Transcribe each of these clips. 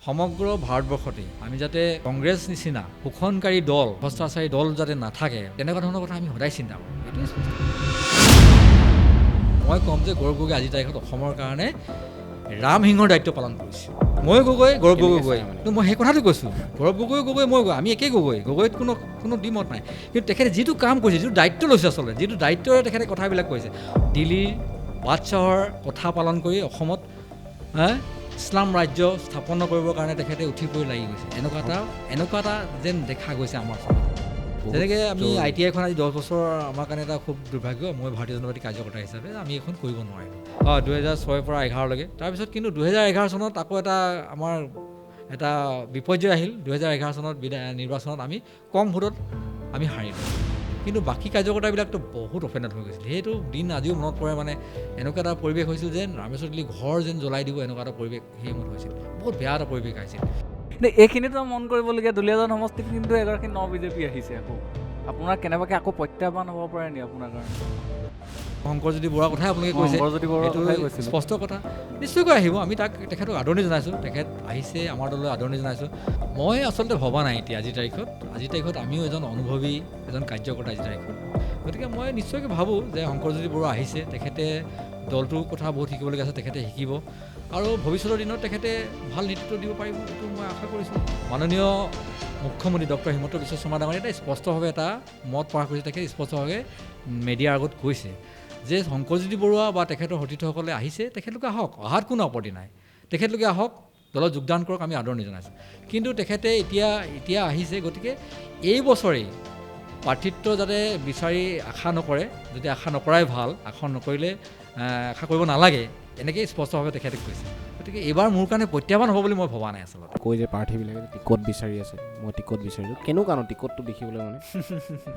সমগ্ৰ ভাৰতবৰ্ষতে আমি যাতে কংগ্ৰেছ নিচিনা শোষণকাৰী দল ভ্ৰষ্টাচাৰী দল যাতে নাথাকে তেনেকুৱা ধৰণৰ কথা আমি সদায় চিন্তা কৰোঁ। এইটোৱে স্পষ্ট। মই ক'ম যে গৌৰৱ গগৈ আজিৰ তাৰিখত অসমৰ কাৰণে ৰাম সিংহৰ দায়িত্ব পালন কৰিছে। মই গগৈ গৌৰৱ গগৈ কিন্তু মই সেই কথাটো কৈছোঁ, গৌৰৱ গগৈ মই আমি একেই গগৈত কোনো দ্বিমত নাই। কিন্তু তেখেতে যিটো কাম কৰিছে, যিটো দায়িত্ব লৈছে, আচলতে যিটো দায়িত্বৰে তেখেতে কথাবিলাক কৈছে, দিল্লীৰ বাদশ্বাহৰ কথা পালন কৰি অসমত ইছলাম ৰাজ্য স্থাপন কৰিবৰ কাৰণে তেখেতে উঠি পৰি লাগি গৈছে। এনেকুৱা এটা যেন দেখা গৈছে আমাৰ সমাজত। যেনেকৈ আমি ITI খন আজি 10 বছৰ আমাৰ কাৰণে এটা খুব দুৰ্ভাগ্য। মই ভাৰতীয় জনতা পাৰ্টি কাৰ্যকৰ্তা হিচাপে আমি এইখন কৰিব নোৱাৰিলোঁ 2006 পৰা 11লৈকে। তাৰপিছত কিন্তু 2011 চনত আকৌ আমাৰ এটা বিপৰ্যয় আহিল। 2011 চনত নিৰ্বাচনত আমি কম ভোটত আমি হাৰিলোঁ। কিন্তু বাকী কাৰ্যকৰ্তাবিলাকতো বহুত অফেণ্ডেড হৈ গৈছিল। সেইটো দিন আজিও মনত পৰে। মানে এনেকুৱা এটা পৰিৱেশ হৈছিল যেন ৰামেশ্বৰ তেলী ঘৰ যেন জ্বলাই দিব, এনেকুৱা এটা পৰিৱেশ সেই সময়ত হৈছিল। বহুত বেয়া এটা পৰিৱেশ আহিছিল। কিন্তু এইখিনিতো মন কৰিবলগীয়া, দুলীয়াজান সমষ্টিত কিন্তু এগৰাকী বিজেপি আহিছে। আকৌ আপোনাৰ কেনেবাকৈ আকৌ প্ৰত্যাহ্বান হ'ব পাৰে নেকি আপোনাৰ কাৰণে? শংকৰজ্যোতি বৰুৱাৰ কথাই আপোনালোকে কৈছে, এইটো স্পষ্ট কথা। নিশ্চয়কৈ আহিব। আমি তেখেতক আদৰণি জনাইছোঁ। তেখেত আহিছে, আমাৰ দললৈ আদৰণি জনাইছোঁ। মই আচলতে ভবা নাই এতিয়া আজিৰ তাৰিখত আমিও এজন অনুভৱী এজন কাৰ্যকৰ্তা আজিৰ তাৰিখত। গতিকে মই নিশ্চয়কৈ ভাবোঁ যে শংকৰজ্যোতি বৰুৱা আহিছে, তেখেতে দলটোৰ কথা বহুত শিকিবলগীয়া আছে, তেখেতে শিকিব আৰু ভৱিষ্যতৰ দিনত তেখেতে ভাল নেতৃত্ব দিব পাৰিব, এইটো মই আশা কৰিছোঁ। মাননীয় মুখ্যমন্ত্ৰী ডক্টৰ হিমন্ত বিশ্ব শৰ্মা ডাঙৰীয়াই এটা স্পষ্টভাৱে এটা মত প্ৰকাশ কৰিছে। তেখেতে স্পষ্টভাৱে মেডিয়াৰ আগত কৈছে যে শংকৰজ্যোতি বৰুৱা বা তেখেতৰ সতীৰ্থসকলে আহিছে, তেখেতলোকে আহক, অহাত কোনো আপত্তি নাই, তেখেতলোকে আহক, দলত যোগদান কৰক, আমি আদৰণি জনাইছোঁ। কিন্তু তেখেতে এতিয়া আহিছে, গতিকে এই বছৰেই প্ৰাৰ্থিত্ব যাতে বিচাৰি আশা নকৰে, যদি আশা নকৰাই ভাল, আশা কৰিব নালাগে, এনেকেই স্পষ্টভাৱে তেখেতে কৈছে। গতিকে এইবাৰ মোৰ কাৰণে প্ৰত্যাহ্বান হ'ব বুলি মই ভবা নাই আচলতে। কৈ যে প্ৰাৰ্থীবিলাকে টিকট বিচাৰি আছে, মই টিকট বিচাৰিছোঁ, কেনেকুৱা টিকটটো দেখিবলৈ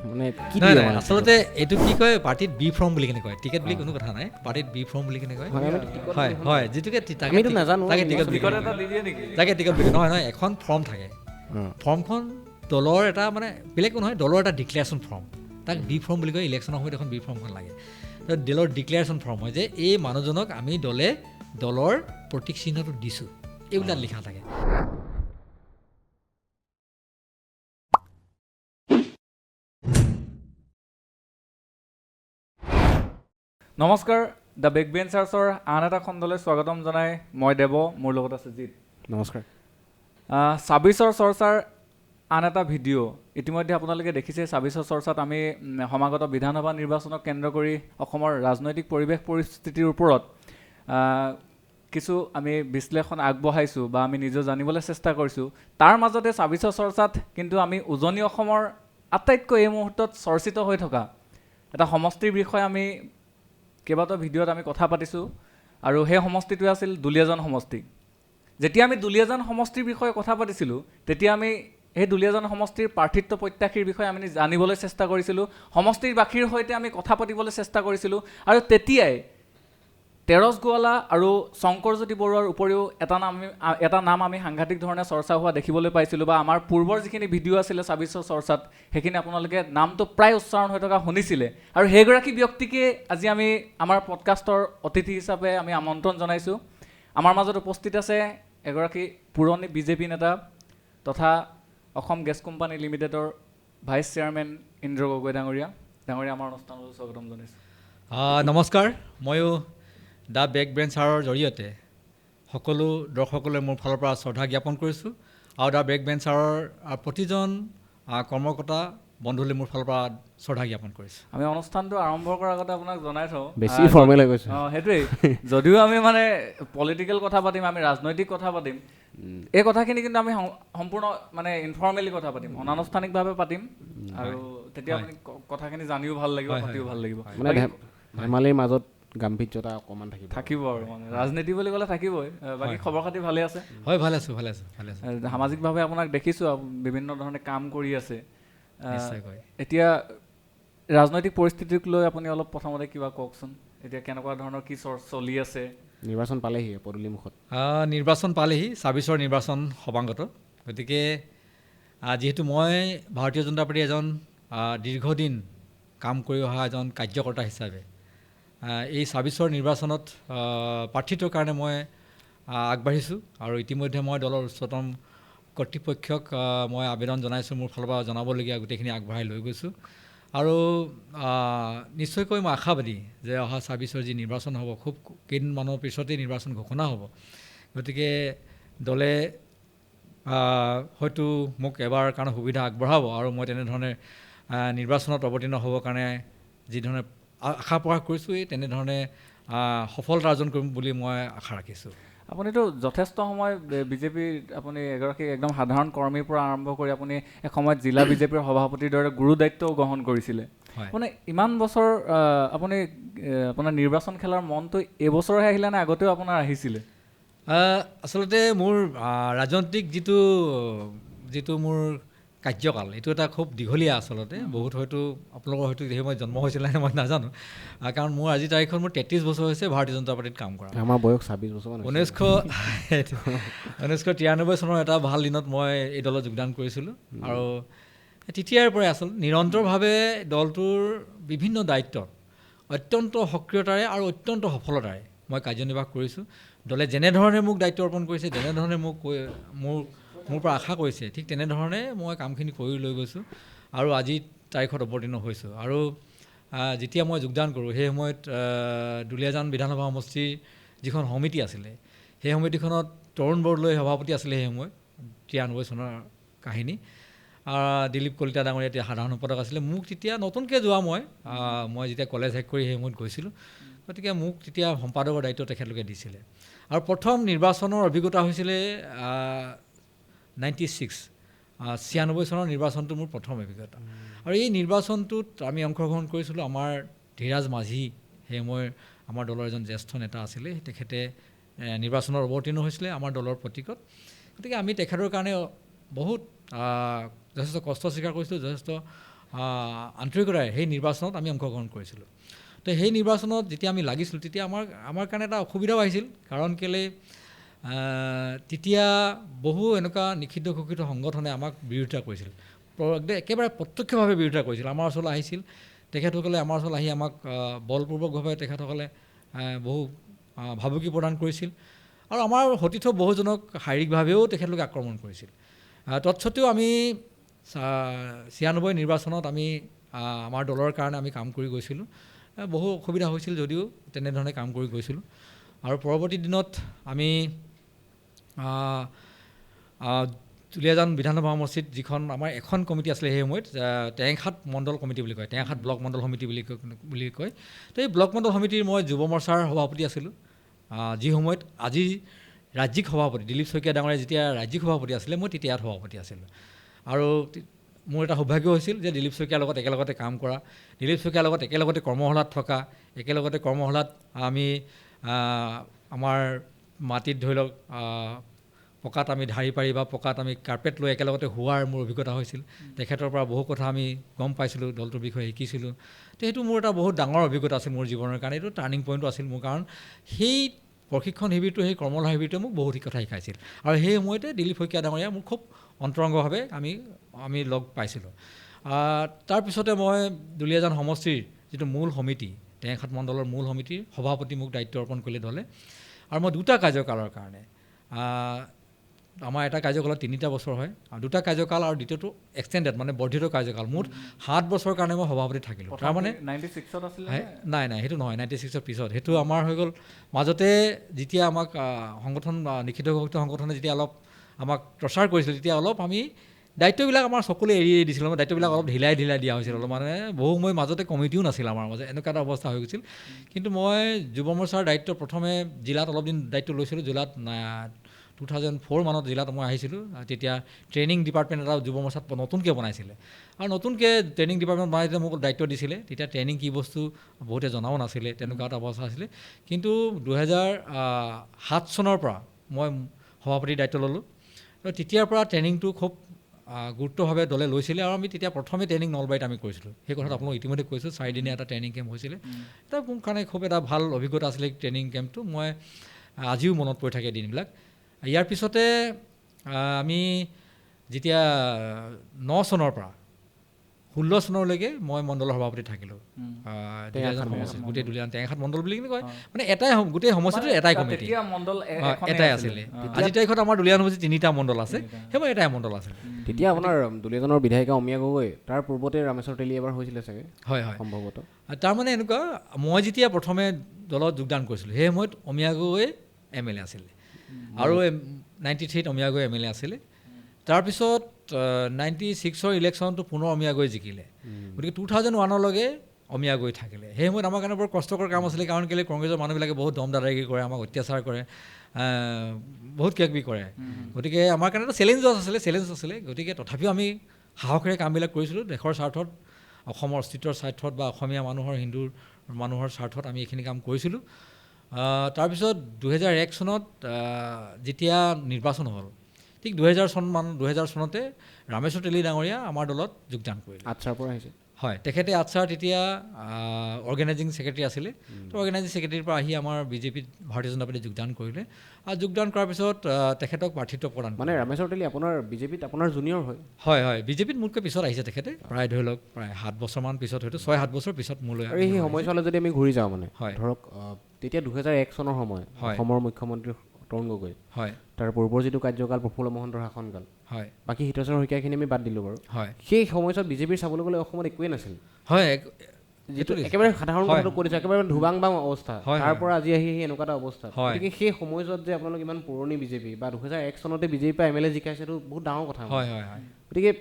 মানে কি নাই আচলতে এইটো কি কয়, পাৰ্টিত বি ফৰ্ম বুলি কেনে কয়, টিকেট বুলি কোনো কথা নাই, পাৰ্টিত বি ফৰ্ম বুলি কেনে কয়। হয়, যিটোকে তাকে নাজানো, তাকে টিকট বুলি নহয়, এখন ফৰ্ম থাকে। ফৰ্মখন দলৰ এটা মানে বেলেগ নহয়, দলৰ এটা ডিক্লেৰেশ্যন ফৰ্ম, তাক বি ফৰ্ম বুলি কয়। ইলেকশ্যনৰ সময়ত এখন বি ফৰ্মখন লাগে। দলৰ ডিক্লেৰেশ্যন ফৰ্ম হয় যে এই মানুহজনক আমি দলৰ প্ৰতীক চিহ্নটো দিছোঁ, এইবিলাক লিখা থাকে। নমস্কাৰ, দ্য বেক বেঞ্চাৰ্ছৰ আন এটা খণ্ডলৈ স্বাগতম জনাই মই দেৱ, মোৰ লগত আছে জিৎ। নমস্কাৰ। 26ৰ চৰ্চাৰ আন এটা ভিডিঅ' ইতিমধ্যে আপোনালোকে দেখিছে। 26ৰ চৰ্চাত আমি সমাগত বিধানসভা নিৰ্বাচনক কেন্দ্ৰ কৰি অসমৰ ৰাজনৈতিক পৰিৱেশ পৰিস্থিতিৰ ওপৰত কিছু আমি বিশ্লেষণ আগবঢ়াইছোঁ বা আমি নিজে জানিবলৈ চেষ্টা কৰিছোঁ। তাৰ মাজতে 26ৰ চৰ্চাত কিন্তু আমি উজনি অসমৰ আটাইতকৈ এই মুহূৰ্তত চৰ্চিত হৈ থকা এটা সমষ্টিৰ বিষয়ে আমি কেইবাটাও ভিডিঅ'ত আমি কথা পাতিছোঁ, আৰু সেই সমষ্টিটোৱে আছিল দুলীয়াজান সমষ্টি। যেতিয়া আমি দুলীয়াজান সমষ্টিৰ বিষয়ে কথা পাতিছিলোঁ, তেতিয়া আমি সেই দুলীয়াজান সমষ্টিৰ প্ৰাৰ্থিত্ব প্ৰত্যাশীৰ বিষয়ে আমি জানিবলৈ চেষ্টা কৰিছিলোঁ, সমষ্টিৰ বাসীৰ সৈতে আমি কথা পাতিবলৈ চেষ্টা কৰিছিলোঁ। আৰু তেতিয়াই তেৰছ গোৱালা আৰু শংকৰজ্যোতি বৰুৱাৰ উপৰিও এটা নাম আমি সাংঘাতিক ধৰণে চৰ্চা হোৱা দেখিবলৈ পাইছিলোঁ, বা আমাৰ পূৰ্বৰ যিখিনি ভিডিঅ' আছিলে 26ৰ চৰ্চাত সেইখিনি আপোনালোকে নামটো প্ৰায় উচ্চাৰণ হৈ থকা শুনিছিলে। আৰু সেইগৰাকী ব্যক্তিকে আজি আমি আমাৰ পডকাষ্টৰ অতিথি হিচাপে আমি আমন্ত্ৰণ জনাইছোঁ। আমাৰ মাজত উপস্থিত আছে এগৰাকী পুৰণি বিজেপি নেতা তথা অসম গেছ কোম্পানী লিমিটেডৰ ভাইচ চেয়াৰমেন ইন্দ্ৰ গগৈ ডাঙৰীয়া আমাৰ অনুষ্ঠানলৈ স্বাগতম জনাইছোঁ। নমস্কাৰ। ময়ো দ্য বেক বেঞ্চাৰৰ জৰিয়তে সকলো দৰ্শকলৈ মোৰ ফালৰ পৰা শ্ৰদ্ধা জ্ঞাপন কৰিছোঁ, আৰু দ্য বেক বেঞ্চাৰৰ প্ৰতিজন কৰ্মকৰ্তা বন্ধুলৈ মোৰ ফালৰ পৰা শ্ৰদ্ধা জ্ঞাপন কৰিছোঁ। আমি অনুষ্ঠানটো আৰম্ভ কৰাৰ আগতে আপোনাক জনাই থওঁ, বেছি ফৰ্মেল হৈ গৈছে। সেইটোৱেই, যদিও আমি মানে পলিটিকেল কথা পাতিম, আমি ৰাজনৈতিক কথা পাতিম, এই কথাখিনি কিন্তু আমি সম্পূৰ্ণ মানে ইনফৰ্মেলি কথা পাতিম, অনানুষ্ঠানিকভাৱে পাতিম, আৰু তেতিয়া আপুনি কথাখিনি জানিও ভাল লাগিব, পাতিও ভাল লাগিব। মানে ধেমালিৰ মাজত গাম্ভীৰ্যতা অকণমান থাকিব আৰু মানে ৰাজনীতি বুলি ক'লে থাকিবই। বাকী খবৰ খাতি ভালে আছে? হয়, ভালে আছোঁ। সামাজিকভাৱে আপোনাক দেখিছোঁ, বিভিন্ন ধৰণে কাম কৰি আছে। নিশ্চয়কৈ। এতিয়া ৰাজনৈতিক পৰিস্থিতিক লৈ আপুনি অলপ প্ৰথমতে কিবা কওকচোন, এতিয়া কেনেকুৱা ধৰণৰ কি চলি আছে? নিৰ্বাচন পালেহি পদূলিমুখত। নিৰ্বাচন পালেহি, 26ৰ নিৰ্বাচন সমাগত। গতিকে যিহেতু মই ভাৰতীয় জনতা পাৰ্টীৰ এজন দীৰ্ঘদিন কাম কৰি অহা এজন কাৰ্যকৰ্তা হিচাপে এই 26ৰ নিৰ্বাচনত প্ৰাৰ্থিত্বৰ কাৰণে মই আগবাঢ়িছোঁ আৰু ইতিমধ্যে মই দলৰ উচ্চতম কৰ্তৃপক্ষক মই আবেদন জনাইছোঁ, মোৰ ফালৰ পৰা জনাবলগীয়া গোটেইখিনি আগবঢ়াই লৈ গৈছোঁ। আৰু নিশ্চয়কৈ মই আশাবাদী যে অহা ২৬ যি নিৰ্বাচন হ'ব, খুব কেইদিনমানৰ পিছতেই নিৰ্বাচন ঘোষণা হ'ব। গতিকে দলে হয়তো মোক এবাৰ কাৰণে সুবিধা আগবঢ়াব আৰু মই তেনেধৰণে নিৰ্বাচনত অৱতীৰ্ণ হ'বৰ কাৰণে যিধৰণে আশা প্ৰকাশ কৰিছোঁ, তেনেধৰণে সফলতা অৰ্জন কৰিম বুলি মই আশা ৰাখিছোঁ। আপুনিতো যথেষ্ট সময় বিজেপিৰ আপুনি এগৰাকী একদম সাধাৰণ কৰ্মীৰ পৰা আৰম্ভ কৰি আপুনি এসময়ত জিলা বিজেপিৰ সভাপতিৰ দৰে গুৰু দায়িত্বও গ্ৰহণ কৰিছিলে। মানে ইমান বছৰ আপুনি আপোনাৰ নিৰ্বাচন খেলাৰ মনটো এইবছৰহে আহিলে নে আগতেও আপোনাৰ আহিছিলে? আচলতে মোৰ ৰাজনৈতিক যিটো মোৰ কাৰ্যকাল, এইটো এটা খুব দীঘলীয়া আচলতে। বহুত হয়তো আপোনালোকৰ হয়তো সেই মই জন্ম হৈছিল নাই মই নাজানো, কাৰণ মোৰ আজিৰ তাৰিখত মোৰ 33 বছৰ হৈছে ভাৰতীয় জনতা পাৰ্টিত কাম কৰা। আমাৰ বয়স 26 বছৰ। 1993 চনৰ এটা ভাল দিনত মই এই দলত যোগদান কৰিছিলোঁ আৰু তেতিয়াৰ পৰাই আচলতে নিৰন্তৰভাৱে দলটোৰ বিভিন্ন দায়িত্বত অত্যন্ত সক্ৰিয়তাৰে আৰু অত্যন্ত সফলতাৰে মই কাৰ্যনিৰ্বাহ কৰিছোঁ। দলে যেনেধৰণে মোক দায়িত্ব অৰ্পণ কৰিছে, যেনেধৰণে মোৰ পৰা আশা কৰিছে, ঠিক তেনেধৰণে মই কামখিনি কৰি লৈ গৈছোঁ আৰু আজিৰ তাৰিখত অৱতীৰ্ণ হৈছোঁ। আৰু যেতিয়া মই যোগদান কৰোঁ, সেই সময়ত দুলীয়াজান বিধানসভা সমষ্টিৰ যিখন সমিতি আছিলে, সেই সমিতিখনত তৰুণ বৰদলৈ সভাপতি আছিলে। সেই সময়ত 93 চনৰ কাহিনী। দিলীপ কলিতা ডাঙৰীয়া এতিয়া সাধাৰণ সম্পাদক আছিলে। মোক তেতিয়া নতুনকৈ যোৱা মই যেতিয়া কলেজ শেষ কৰি সেই সময়ত গৈছিলোঁ, গতিকে মোক তেতিয়া সম্পাদকৰ দায়িত্ব তেখেতলোকে দিছিলে। আৰু প্ৰথম নিৰ্বাচনৰ অভিজ্ঞতা হৈছিলে 96 চনৰ নিৰ্বাচনটো মোৰ প্ৰথম অভিজ্ঞতা। আৰু এই নিৰ্বাচনটোত আমি অংশগ্ৰহণ কৰিছিলোঁ। আমাৰ ধীৰাজ মাঝি সেই সময়ৰ আমাৰ দলৰ এজন জ্যেষ্ঠ নেতা আছিলে, তেখেতে নিৰ্বাচনত অৱতীৰ্ণ হৈছিলে আমাৰ দলৰ প্ৰতীকত। গতিকে আমি তেখেতৰ কাৰণে বহুত যথেষ্ট কষ্ট স্বীকাৰ কৰিছিলোঁ, যথেষ্ট আন্তৰিকতাৰে সেই নিৰ্বাচনত আমি অংশগ্ৰহণ কৰিছিলোঁ। তো সেই নিৰ্বাচনত যেতিয়া আমি লাগিছিলোঁ, তেতিয়া আমাৰ কাৰণে এটা অসুবিধাও আহিছিল। কাৰণ কেলৈ তেতিয়া বহু এনেকুৱা নিষিদ্ধ ঘোষিত সংগঠনে আমাক বিৰোধিতা কৰিছিল, একেবাৰে প্ৰত্যক্ষভাৱে বিৰোধিতা কৰিছিল। আমাৰ ওচৰলৈ আহিছিল তেখেতসকলে, আমাৰ ওচৰলৈ আহি আমাক বলপূৰ্বকভাৱে তেখেতসকলে বহু ভাবুকি প্ৰদান কৰিছিল আৰু আমাৰ সতীৰ্থ বহুজনক শাৰীৰিকভাৱেও তেখেতলোকে আক্ৰমণ কৰিছিল। তৎসত্ত্বেও আমি 96 নিৰ্বাচনত আমি আমাৰ দলৰ কাৰণে আমি কাম কৰি গৈছিলোঁ। বহু অসুবিধা হৈছিল যদিও তেনেধৰণে কাম কৰি গৈছিলোঁ। আৰু পৰৱৰ্তী দিনত আমি দুলীয়াজান বিধানসভা সমষ্টিত যিখন আমাৰ এখন কমিটি আছিলে, সেই সময়ত টেঙাখাত মণ্ডল কমিটি বুলি কয়, টেঙাখাত ব্লক মণ্ডল সমিতি বুলি কয়। তো এই ব্লক মণ্ডল সমিতিৰ মই যুৱ মৰ্চাৰ সভাপতি আছিলোঁ। যি সময়ত আজি ৰাজ্যিক সভাপতি দিলীপ শইকীয়া ডাঙৰীয়া যেতিয়া ৰাজ্যিক সভাপতি আছিলে, মই তেতিয়া ইয়াত সভাপতি আছিলোঁ। আৰু মোৰ এটা সৌভাগ্য হৈছিল যে দিলীপ শইকীয়াৰ লগত একেলগতে কাম কৰা, দিলীপ শইকীয়াৰ লগত একেলগতে কৰ্মশালাত থকা, একেলগতে কৰ্মশালাত আমি আমাৰ মাটিত ধৰি লওক পকাত আমি ঢাৰি পাৰি বা পকাত আমি কাৰ্পেট লৈ একেলগতে শোৱাৰ মোৰ অভিজ্ঞতা হৈছিল। তেখেতৰ পৰা বহু কথা আমি গম পাইছিলোঁ, দলটোৰ বিষয়ে শিকিছিলোঁ। তো সেইটো মোৰ এটা বহুত ডাঙৰ অভিজ্ঞতা আছিল মোৰ জীৱনৰ কাৰণে। এইটো টাৰ্ণিং পইণ্টো আছিল মোৰ, কাৰণ সেই প্ৰশিক্ষণ শিবিৰটো, সেই কৰ্মশালা শিবিৰটোৱে মোক বহুত কথা শিকাইছিল। আৰু সেই সময়তে দিলীপ শইকীয়া ডাঙৰীয়া মোক খুব অন্তৰংগভাৱে আমি লগ পাইছিলোঁ। তাৰপিছতে মই দুলীয়াজান সমষ্টিৰ যিটো মূল সমিতি, টেঙাখাত মণ্ডলৰ মূল সমিতিৰ সভাপতি মোক দায়িত্ব অৰ্পণ কৰিলে দলে। আৰু মই 2টা কাৰ্যকালৰ কাৰণে, আমাৰ এটা কাৰ্যকালত 3টা বছৰ হয় আৰু 2টা কাৰ্যকাল আৰু দ্বিতীয়টো এক্সটেণ্ডেড মানে বৰ্ধিত কাৰ্যকাল, মুঠ 7 বছৰৰ কাৰণে মই সভাপতি থাকিলোঁ। তাৰমানে 96ত আছিলে? নাই সেইটো নহয়, 96ৰ পিছত। সেইটো আমাৰ হৈ গ'ল মাজতে, যেতিয়া আমাক সংগঠন নিষিদ্ধ ঘোষিত সংগঠনে যেতিয়া অলপ আমাক প্ৰচাৰ কৰিছিল, তেতিয়া অলপ আমি দায়িত্ববিলাক আমাৰ চকুলৈ এৰি দিছিলোঁ। দায়িত্ববিলাক অলপ ঢিলাই দিয়া হৈছিল অলপ, মানে বহু সময় মাজতে কমিটিও নাছিল আমাৰ মাজত, এনেকুৱা এটা অৱস্থা হৈ গৈছিল। কিন্তু মই যুৱ মৰ্চাৰ দায়িত্ব প্ৰথমে জিলাত অলপ দিন দায়িত্ব লৈছিলোঁ। জিলাত 2004 মানত জিলাত মই আহিছিলোঁ। তেতিয়া ট্ৰেইনিং ডিপাৰ্টমেণ্ট এটা যুৱ মৰ্চাত নতুনকৈ বনাইছিলে আৰু নতুনকৈ ট্ৰেইনিং ডিপাৰ্টমেণ্ট বনাইছিলে, মোক দায়িত্ব দিছিলে। তেতিয়া ট্ৰেইনিং কি বস্তু বহুতে জনাও নাছিলে, তেনেকুৱা এটা অৱস্থা আছিলে। কিন্তু 2007 চনৰ পৰা মই সভাপতিৰ দায়িত্ব ল'লোঁ। তেতিয়াৰ পৰা ট্ৰেইনিংটো খুব গুৰুত্বভাৱে দলে লৈছিলে আৰু আমি তেতিয়া প্ৰথমে ট্ৰেইনিং নলবাৰীত আমি কৰিছিলোঁ। সেই কথাটো আপোনাক ইতিমধ্যে কৈছোঁ, 4 দিনীয়া এটা ট্ৰেইনিং কেম্প হৈছিলে। এটা মোৰ কাৰণে খুব এটা ভাল অভিজ্ঞতা আছিলে ট্ৰেইনিং কেম্পটো, মই আজিও মনত পৰি থাকে দিনবিলাক। ইয়াৰ পিছতে আমি যেতিয়া 9 চনৰ পৰা 2016 চনলৈকে মই মণ্ডলৰ সভাপতি থাকিলোঁ দুলীয়াজান সমষ্টিত গোটেই দুলীয়াজান টেঙাখাত মণ্ডল বুলি কয় মানে এটাই গোটেই সমষ্টিটোৰ এটাই কমিটি এটাই আছিলে আজিৰ তাৰিখত আমাৰ দুলীয়াজান সমষ্টিত 3টা মণ্ডল আছে সেইবোৰ এটাই মণ্ডল আছিলে তেতিয়া আপোনাৰ দুলীয়াজানৰ বিধায়িকা অমিয়া গগৈ তাৰ পূৰ্বতে ৰামেশ্বৰ তেলী এবাৰ হৈছিলে চাগে হয় হয় সম্ভৱতঃ তাৰমানে এনেকুৱা মই যেতিয়া প্ৰথমে দলত যোগদান কৰিছিলোঁ সেই সময়ত অমিয়া গগৈ MLA আছিলে আৰু 93ত অমিয়া গগৈ MLA আছিলে তাৰপিছত 96ৰ ইলেকশ্যনটো পুনৰ অমিয়া গগৈ জিকিলে গতিকে 2001লৈকে অমিয়া গগৈ থাকিলে সেই সময়ত আমাৰ কাৰণে বৰ কষ্টকৰ কাম আছিলে কাৰণ কেলৈ কংগ্ৰেছৰ মানুহবিলাকে বহুত দম দাদাগিৰি কৰে আমাক অত্যাচাৰ কৰে বহুত কিবাকিবি কৰে গতিকে আমাৰ কাৰণেতো চেলেঞ্জ আছিলে গতিকে তথাপিও আমি সাহসেৰে কামবিলাক কৰিছিলোঁ দেশৰ স্বাৰ্থত অসমৰ অস্তিত্বৰ স্বাৰ্থত বা অসমীয়া মানুহৰ হিন্দু মানুহৰ স্বাৰ্থত আমি এইখিনি কাম কৰিছিলোঁ তাৰপিছত 2001 চনত যেতিয়া নিৰ্বাচন হ'ল ঠিক 2000 চনতে ৰামেশ্বৰ তেলী ডাঙৰীয়া আমাৰ দলত যোগদান কৰিলে আচ্ছাৰ পৰা আহিছে হয় তেখেতে আচ্ছাৰ তেতিয়া অৰ্গেনাইজিং ছেক্ৰেটাৰী আছিলে তো অৰ্গেনাইজিং ছেক্ৰেটাৰীৰ পৰা আহি আমাৰ বিজেপিত ভাৰতীয় জনতা পাৰ্টীত যোগদান কৰিলে আৰু যোগদান কৰাৰ পিছত তেখেতক প্ৰাৰ্থিত্ব প্ৰদান মানে ৰামেশ্বৰ তেলী আপোনাৰ বিজেপিত আপোনাৰ জুনিয়ৰ হয় হয় বিজেপিত মোতকৈ পিছত আহিছে তেখেতে প্ৰায় ধৰি লওক প্ৰায় 7 বছৰমান পিছত হয়তো 6-7 বছৰ পিছত মোলৈ আৰু সেই সময়ছোৱালৈ যদি আমি ঘূৰি যাওঁ মানে হয় ধৰক তেতিয়া 2001 চনৰ সময় অসমৰ মুখ্যমন্ত্ৰী তৰুণ গগৈ হয় তাৰ পূৰ্বৰ যিটো কাৰ্যকাল প্ৰফুল্ল মহন্তৰ শাসনকাল হয় বাকী হিতেশ্বৰ শইকীয়াখিনি আমি বাদ দিলোঁ বাৰু হয় সেই সময়ছোৱাত বিজেপিৰ চাবলৈ গ'লে অসমত একোৱেই নাছিল হয় যিটো একেবাৰে সাধাৰণ কথাটো কৈ দিছে একেবাৰে ধুবাং অৱস্থা তাৰ পৰা আজি আহি এনেকুৱা এটা অৱস্থা গতিকে সেই সময়ছোৱাত যে আপোনালোক ইমান পুৰণি বিজেপি বা 2001 চনতে বিজেপিৰ পৰা MLA জিকাইছে এইটো বহুত ডাঙৰ কথা হয় হয় গতিকে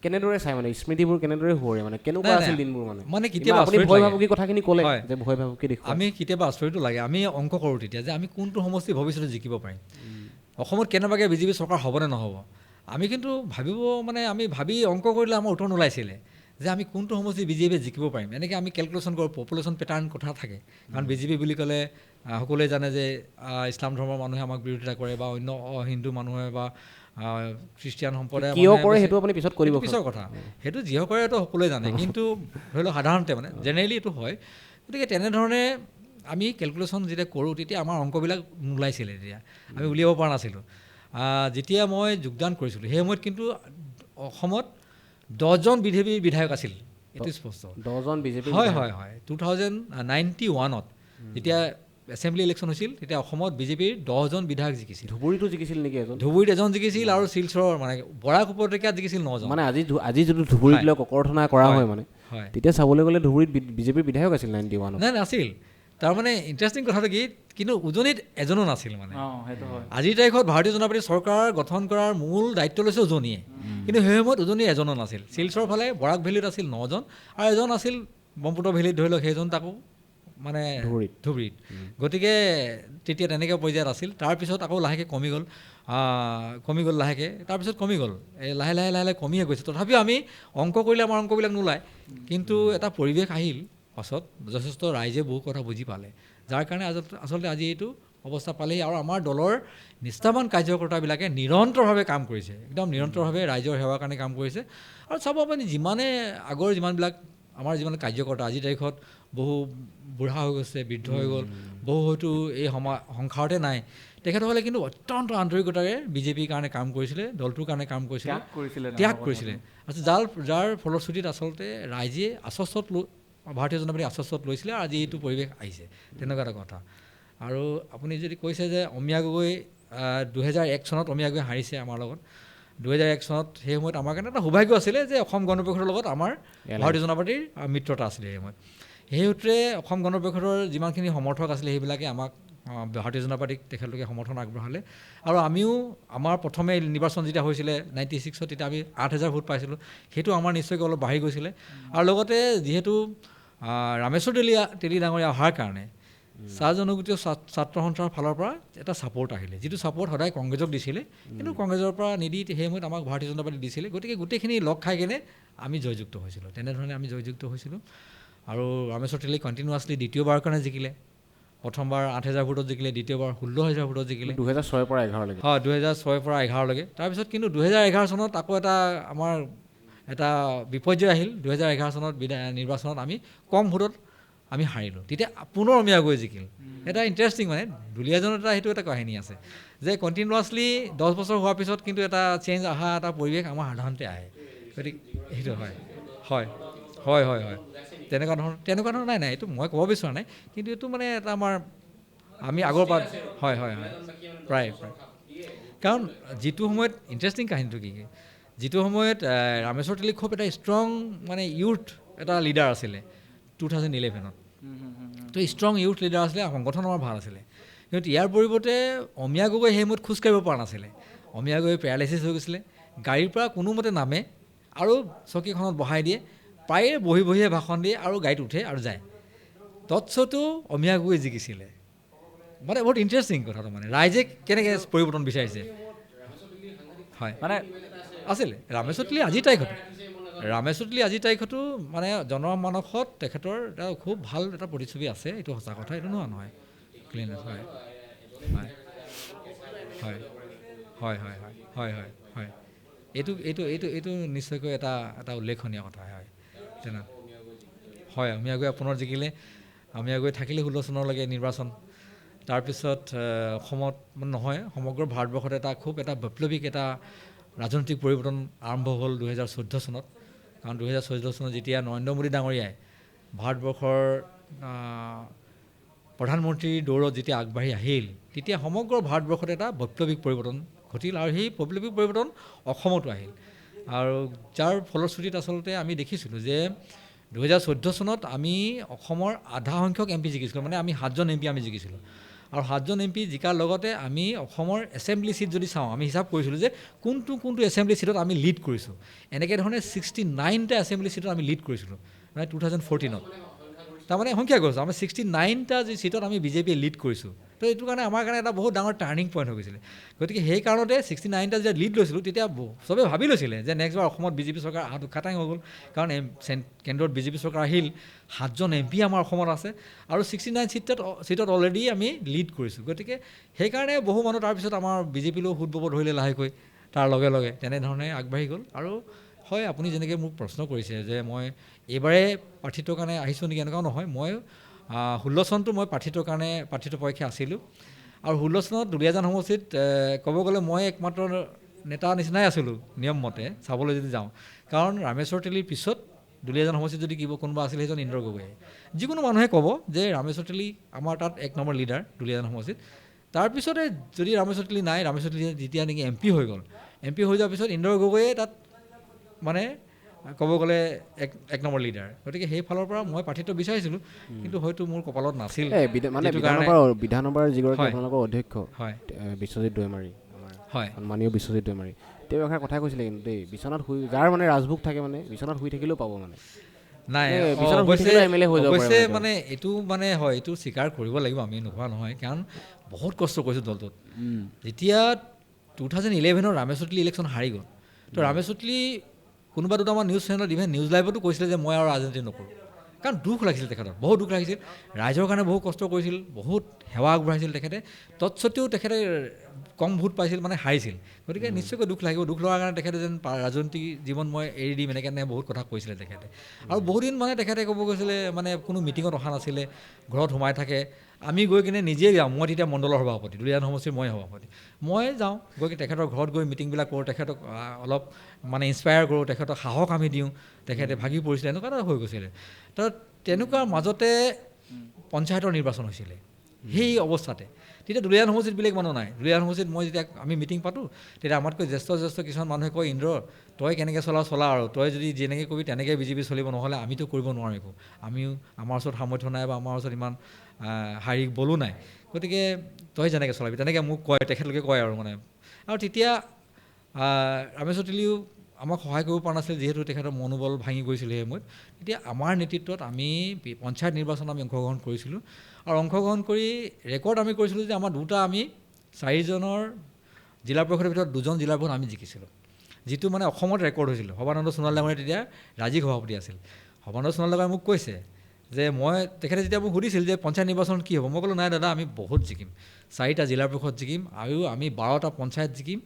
কেনেদৰে চাই মানে স্মৃতিবোৰ কেনেদৰে সোঁৱৰে মানে কেনেকুৱা আছিল দিনবোৰ মানে কেতিয়াবা আপুনি ভয় ভাবুকি কথাখিনি ক'লে যে ভয় ভাবুকি দেখুৱাই আমি কেতিয়াবা আচৰিতো লাগে আমি অংক কৰোঁ তেতিয়া যে আমি কোনটো সমষ্টি ভৱিষ্যতে জিকিব পাৰিম অসমত কেনেবাকৈ বিজেপি চৰকাৰ হ'বনে নহ'ব আমি কিন্তু আমি ভাবি অংক কৰিলে আমাৰ উত্তৰ নোলাইছিলে যে আমি কোনটো সমষ্টি বিজেপিয়ে জিকিব পাৰিম এনেকৈ আমি কেলকুলেশ্যন কৰোঁ পপুলেশ্যন পেটাৰ্ণ কথা থাকে কাৰণ বিজেপি বুলি ক'লে সকলোৱে জানে যে ইছলাম ধৰ্মৰ মানুহে আমাক বিৰোধিতা কৰে বা অন্য হিন্দু মানুহে বা খ্ৰীষ্টিয়ান সম্প্ৰদায় কিয় কৰে সেইটো আপুনি পিছত কৰিব পিছৰ কথা সেইটো যিহ কৰেতো সকলোৱে জানে কিন্তু ধৰি লওক সাধাৰণতে মানে জেনেৰেলি এইটো হয় গতিকে তেনেধৰণে আমি কেলকুলেশ্যন যেতিয়া কৰোঁ তেতিয়া আমাৰ অংকবিলাক নোলাইছিলে তেতিয়া আমি উলিয়াব পৰা নাছিলোঁ যেতিয়া মই যোগদান কৰিছিলোঁ সেই সময়ত কিন্তু অসমত 10জন বিজেপিৰ বিধায়ক আছিল এইটো স্পষ্ট 10জন বিজেপি হয় হয় হয় 2091ত যেতিয়া এছেম্বলি ইলেকশ্যন হৈছিল তেতিয়া অসমত বিজেপিৰ 10জন বিধায়ক জিকিছিল ধুবুৰীতো জিকিছিল নেকি ধুবুৰীত এজন জিকিছিল আৰু শিলচৰৰ মানে বৰাক উপত্যকাত জিকিছিল 9জন মানে আজি যিটো ধুবুৰীত লৈ ককৰ্থনা কৰা হয় মানে হয় তেতিয়া চাবলৈ গ'লে ধুবুৰীত বিজেপিৰ বিধায়ক আছিল 91ত নাই নাছিল তাৰমানে ইণ্টাৰেষ্টিং কথাটো কি কিন্তু উজনিত এজনো নাছিল মানে আজিৰ তাৰিখত ভাৰতীয় জনতা পাৰ্টী চৰকাৰ গঠন কৰাৰ মূল দায়িত্ব লৈছে উজনিয়ে কিন্তু সেই সময়ত উজনি এজনো নাছিল শিলচৰ ফালে বৰাক ভেলীত আছিল 9জন আৰু এজন আছিল ব্ৰহ্মপুত্ৰ ভেলীত ধৰি লওক সেইজন তাকো মানে ধুবুৰীত গতিকে তেতিয়া তেনেকৈ পৰ্যায়ত আছিল তাৰপিছত আকৌ লাহেকৈ কমি গ'ল লাহেকৈ তাৰপিছত কমি গ'ল লাহে লাহে কমিয়ে গৈছে তথাপিও আমি অংক কৰিলে আমাৰ অংকবিলাক নোলায় কিন্তু এটা পৰিৱেশ আহিল পাছত যথেষ্ট ৰাইজে বহু কথা বুজি পালে যাৰ কাৰণে আচলতে আজি এইটো অৱস্থা পালেহি আৰু আমাৰ দলৰ নিষ্ঠাবান কাৰ্যকৰ্তাবিলাকে নিৰন্তৰভাৱে কাম কৰিছে একদম নিৰন্তৰভাৱে ৰাইজৰ সেৱাৰ কাৰণে কাম কৰিছে আৰু চাব আপুনি যিমানে আগৰ যিমানবিলাক আমাৰ যিমান কাৰ্যকৰ্তা আজিৰ তাৰিখত বহু বুঢ়া হৈ গৈছে বৃদ্ধ হৈ গ'ল বহু হয়তো এই সংসাৰতে নাই তেখেতসকলে কিন্তু অত্যন্ত আন্তৰিকতাৰে বিজেপিৰ কাৰণে কাম কৰিছিলে দলটোৰ কাৰণে কাম কৰিছিলে ত্যাগ কৰিছিলে যাৰ ফলশ্ৰুতিত আচলতে ৰাইজে আশ্বস্ত ভাৰতীয় জনতা পাৰ্টী আশ্বস্ত লৈছিলে আৰু আজি এইটো পৰিৱেশ আহিছে তেনেকুৱা এটা কথা আৰু আপুনি যদি কৈছে যে অমিয়া গগৈ 2001 চনত অমিয়া গগৈ হাৰিছে আমাৰ লগত 2001 চনত সেই সময়ত আমাৰ কাৰণে এটা সৌভাগ্য আছিলে যে অসম গণ পৰিষদৰ লগত আমাৰ ভাৰতীয় জনতা পাৰ্টীৰ মিত্ৰতা আছিলে সেই সময়ত সেই সূত্ৰে অসম গণ পৰিষদৰ যিমানখিনি সমৰ্থক আছিলে সেইবিলাকে আমাক ভাৰতীয় জনতা পাৰ্টীক তেখেতলোকে সমৰ্থন আগবঢ়ালে আৰু আমিও আমাৰ প্ৰথমে নিৰ্বাচন যেতিয়া হৈছিলে 96ত তেতিয়া আমি 8,000 ভোট পাইছিলোঁ সেইটো আমাৰ নিশ্চয়কৈ অলপ বাঢ়ি গৈছিলে আৰু লগতে যিহেতু ৰামেশ্বৰ তেলী ডাঙৰীয়া অহাৰ কাৰণে চাহ জনগোষ্ঠীয় ছাত্ৰ সন্থাৰ ফালৰ পৰা এটা ছাপোৰ্ট আহিলে যিটো ছাপোৰ্ট সদায় কংগ্ৰেছক দিছিলে কিন্তু কংগ্ৰেছৰ পৰা নিদি সেই সময়ত আমাক ভাৰতীয় জনতা পাৰ্টী দিছিলে গতিকে গোটেইখিনি লগ খাই কিনে আমি জয়যুক্ত হৈছিলোঁ তেনেধৰণে আমি জয়যুক্ত হৈছিলোঁ আৰু ৰামেশ্বৰ তেলী কণ্টিনিউৱাছলি দ্বিতীয়বাৰৰ কাৰণে জিকিলে প্ৰথমবাৰ 8,000 ভোটত জিকিলে দ্বিতীয়বাৰ 16,000 ভোটত জিকিলে 2006 পৰা 11লৈকে হয় 2006 পৰা 11লৈকে তাৰপিছত কিন্তু 2011 চনত আকৌ এটা আমাৰ এটা বিপৰ্যয় আহিল 2011 চনত নিৰ্বাচনত আমি কম ভোটত আমি হাৰিলোঁ তেতিয়া পুনৰ অমিয়া গগৈ জিকিল এটা ইণ্টাৰেষ্টিং মানে দুলীয়াজনৰ সেইটো এটা কাহিনী আছে যে কণ্টিনিউৱাছলি 10 বছৰ হোৱাৰ পিছত কিন্তু এটা চেঞ্জ অহা এটা পৰিৱেশ আমাৰ সাধাৰণতে আহে গতিকে সেইটো হয় হয় হয় হয় তেনেকুৱা ধৰণৰ নাই এইটো মই ক'ব বিচৰা নাই, কিন্তু এইটো মানে এটা আমাৰ আমি আগৰ পৰা হয় হয় হয় প্ৰায় কাৰণ যিটো সময়ত ইণ্টাৰেষ্টিং কাহিনীটো কি যিটো সময়ত ৰামেশ্বৰ তেলী খুব এটা ষ্ট্ৰং মানে ইউথ এটা লিডাৰ আছিলে 2011ত, তো ষ্ট্ৰং ইউথ লিডাৰ আছিলে, সংগঠন আমাৰ ভাল আছিলে। কিন্তু ইয়াৰ পৰিৱৰ্তে অমিয়া গগৈ সেই সময়ত খোজকাঢ়িব পৰা নাছিলে। অমিয়া গগৈ পেৰালাইচিছ হৈ গৈছিলে, গাড়ীৰ পৰা কোনোমতে নামে আৰু চকীখনত বহাই দিয়ে, প্ৰায়ে বহিয়ে ভাষণ দিয়ে আৰু গাড়ীত উঠে আৰু যায়। তৎসত্বেও অমিয়া গগৈ জিকিছিলে। মানে বহুত ইণ্টাৰেষ্টিং কথাটো, মানে ৰাইজে কেনেকৈ পৰিৱৰ্তন বিচাৰিছে। হয় মানে আছিলে ৰামেশ্বৰ তেলী আজিৰ তাৰিখতো মানে জনমানসত তেখেতৰ এটা খুব ভাল এটা প্ৰতিচ্ছবি আছে, এইটো সঁচা কথা, এইটো নোহোৱা নহয়। ক্লিনেছ হয় হয় হয় হয় হয় হয় হয় হয় এইটো এইটো এইটো এইটো নিশ্চয়কৈ এটা উল্লেখনীয় কথা হয়। তেনে হয় অমিয়া গগৈ পুনৰ জিকিলে, অমিয়া গগৈ থাকিলে 16 চনলৈকে নিৰ্বাচন। তাৰপিছত অসমত নহয় সমগ্ৰ ভাৰতবৰ্ষত খুব এটা বৈপ্লৱিক এটা ৰাজনৈতিক পৰিৱৰ্তন আৰম্ভ হ'ল 2014 চনত। কাৰণ 2014 চনত যেতিয়া নৰেন্দ্ৰ মোদী ডাঙৰীয়াই ভাৰতবৰ্ষৰ প্ৰধানমন্ত্ৰীৰ দৌৰত যেতিয়া আগবাঢ়ি আহিল, তেতিয়া সমগ্ৰ ভাৰতবৰ্ষত এটা বৈপ্লৱিক পৰিৱৰ্তন ঘটিল আৰু সেই বৈপ্লৱিক পৰিৱৰ্তন অসমতো আহিল। আৰু যাৰ ফলশ্ৰুতিত আচলতে আমি দেখিছিলোঁ যে 2014 চনত আমি অসমৰ আধা সংখ্যক MP জিকিছিলোঁ, মানে আমি 7জন MP আমি জিকিছিলোঁ। আৰু 7জন MP জিকাৰ লগতে আমি অসমৰ এছেম্বলি ছিট যদি চাওঁ, আমি হিচাপ কৰিছিলোঁ যে কোনটো এছেম্বলি ছিটত আমি লিড কৰিছোঁ। এনেকৈ ধৰণে 69টা এছেম্বলি ছিটত আমি লিড কৰিছিলোঁ মানে 2014ত। তাৰমানে সংখ্যা গৈছোঁ আমি 69টা যি ছিটত আমি বিজেপিয়ে লিড কৰিছোঁ। তো এইটো কাৰণে আমাৰ কাৰণে এটা বহুত ডাঙৰ টাৰ্ণিং পইণ্ট হৈ গৈছিলে। গতিকে সেই কাৰণতে 69টা যেতিয়া লিড লৈছিলোঁ, তেতিয়া চবেই ভাবি লৈছিলে যে নেক্সটবাৰ অসমত বিজেপি চৰকাৰ অহাটো খাটাং হৈ গ'ল, কাৰণ কেন্দ্ৰত বিজেপি চৰকাৰ আহিল, 7জন MP আমাৰ অসমত আছে আৰু 69 ছিটত অলৰেডি আমি লিড কৰিছোঁ। গতিকে সেইকাৰণে বহু মানুহ তাৰপিছত আমাৰ বিজেপিলৈও সোঁত বব ধৰিলে লাহেকৈ, তাৰ লগে লগে তেনেধৰণে আগবাঢ়ি গ'ল। আৰু হয় আপুনি যেনেকৈ মোক প্ৰশ্ন কৰিছে যে মই এইবাৰে প্ৰাৰ্থিত্বৰ কাৰণে আহিছোঁ নেকি, এনেকুৱাও নহয়। মই 16 চনটো মই প্ৰাৰ্থিত্ব পৰীক্ষা আছিলোঁ আৰু 16 চনত দুলীয়াজান সমষ্টিত ক'ব গ'লে মই একমাত্ৰ নেতা নিচিনাই আছিলোঁ নিয়ম মতে চাবলৈ যদি যাওঁ। কাৰণ ৰামেশ্বৰ তেলীৰ পিছত দুলীয়াজান সমষ্টিত যদি কোনোবা আছিলে সেইজন ইন্দ্ৰ গগৈ। যিকোনো মানুহে ক'ব যে ৰামেশ্বৰ তেলী আমাৰ তাত 1 নম্বৰ লিডাৰ দুলীয়াজান সমষ্টিত। তাৰপিছতে যদি ৰামেশ্বৰ তেলী নাই, ৰামেশ্বৰ তেলী যেতিয়া নেকি MP হৈ গ'ল, MP হৈ যোৱাৰ পিছত ইন্দ্ৰ গগৈয়ে তাত মানে ক'ব গ'লে 1 নম্বৰ লিডাৰ। গতিকে সেই ফালৰ পৰা মই প্ৰাৰ্থিত্ব বিচাৰিছিলোঁ, কিন্তু হয়তো মোৰ কপালত নাছিল। মানে বিধানসভাৰ যিগৰাকী আপোনালোকৰ অধ্যক্ষ বিশ্বজিৎ দৈমাৰী, হয় সন্মানীয় বিশ্বজিৎ দৈমাৰী, তেওঁ এষাৰ কথা কৈছিলে কিন্তু দেই, বিচনাত শুই যাৰ মানে ৰাজভোগ থাকে মানে বিচনাত শুই থাকিলেও পাব মানে নাই অৱশ্যে মানে এইটো মানে হয়, এইটো স্বীকাৰ কৰিব লাগিব আমি, নোহোৱা নহয়। কাৰণ বহুত কষ্ট কৰিছোঁ দলটোত। যেতিয়া 2011ৰ ৰামেশ্বৰ তেলী ইলেকশ্যন হাৰি গ'ল, তো ৰামেশ্বৰ তেলী কোনোবা দুটামান নিউজ চেনেলত ইভেন নিউজ লাইভতো কৈছিলে যে মই আৰু ৰাজনীতি নকৰোঁ। কাৰণ দুখ লাগিছিল তেখেতৰ, বহুত দুখ লাগিছিল, ৰাইজৰ কাৰণে বহুত কষ্ট কৰিছিল, বহুত সেৱা আগবঢ়াইছিল তেখেতে। তৎসত্বেও তেখেতে কম ভোট পাইছিল, মানে হাৰিছিল। গতিকে নিশ্চয়কৈ দুখ লাগিব। দুখ লগাৰ কাৰণে তেখেতে যেন ৰাজনৈতিক জীৱন মই এৰি দিম এনেকৈ বহুত কথা কৈছিলে তেখেতে। আৰু বহুদিন মানে তেখেতে ক'ব গৈছিলে মানে কোনো মিটিঙত অহা নাছিলে, ঘৰত সোমাই থাকে। আমি গৈ কিনে নিজেই যাওঁ, মই তেতিয়া মণ্ডলৰ সভাপতি, দুলীয়াজান সমষ্টিৰ মই সভাপতি, মই যাওঁ গৈ তেখেতৰ ঘৰত গৈ মিটিংবিলাক কৰোঁ, তেখেতক অলপ মানে ইনস্পায়াৰ কৰোঁ, তেখেতক সাহস আমি দিওঁ, তেখেতে ভাগি পৰিছিলে, এনেকুৱা এটা হৈ গৈছিলে। তো তেনেকুৱা মাজতে পঞ্চায়তৰ নিৰ্বাচন হৈছিলে। সেই অৱস্থাতে তেতিয়া দুলীয়াজান সমষ্টিত বেলেগ মানুহ নাই। দুলীয়াজান সমষ্টিত মই যেতিয়া আমি মিটিং পাতোঁ, তেতিয়া আমাতকৈ জ্যেষ্ঠ কিছুমান মানুহে কয়, ইন্দ্ৰ তই কেনেকৈ চলা আৰু তই যদি যেনেকৈ কৰিবি তেনেকৈ বিজেপি চলিব, নহ'লে আমিতো কৰিব নোৱাৰোঁ একো, আমাৰ ওচৰত সামৰ্থ্য নাই বা আমাৰ ওচৰত ইমান শাৰীৰিক বলো নাই, গতিকে তই যেনেকৈ চলাবি তেনেকৈ মোক কয়, তেখেতলোকে কয় আৰু মানে। আৰু তেতিয়া ৰামেশ্বৰ তেলীও আমাক সহায় কৰিব পৰা নাছিল, যিহেতু তেখেতৰ মনোবল ভাঙি গৈছিল সেই সময়ত। তেতিয়া আমাৰ নেতৃত্বত আমি পঞ্চায়ত নিৰ্বাচনত আমি অংশগ্ৰহণ কৰিছিলোঁ। আৰু অংশগ্ৰহণ কৰি ৰেকৰ্ড আমি কৰিছিলোঁ যে আমাৰ আমি 4জনৰ জিলা পৰিষদৰ ভিতৰত 2জন জিলা পৰিষদ আমি জিকিছিলোঁ, যিটো মানে অসমত ৰেকৰ্ড হৈছিল। সৰ্বানন্দ সোণোৱাল ডাঙৰীয়া তেতিয়া ৰাজ্যিক সভাপতি আছিল। সৰ্বানন্দ সোণোৱাল ডাঙৰীয়াই মোক কৈছে যে তেখেতে যেতিয়া মোক সুধিছিল যে পঞ্চায়ত নিৰ্বাচনত কি হ'ব, মই ক'লোঁ নাই দাদা, আমি বহুত জিকিম, 4টা জিলা পৰিষদ জিকিম আৰু আমি 12টা পঞ্চায়ত জিকিম,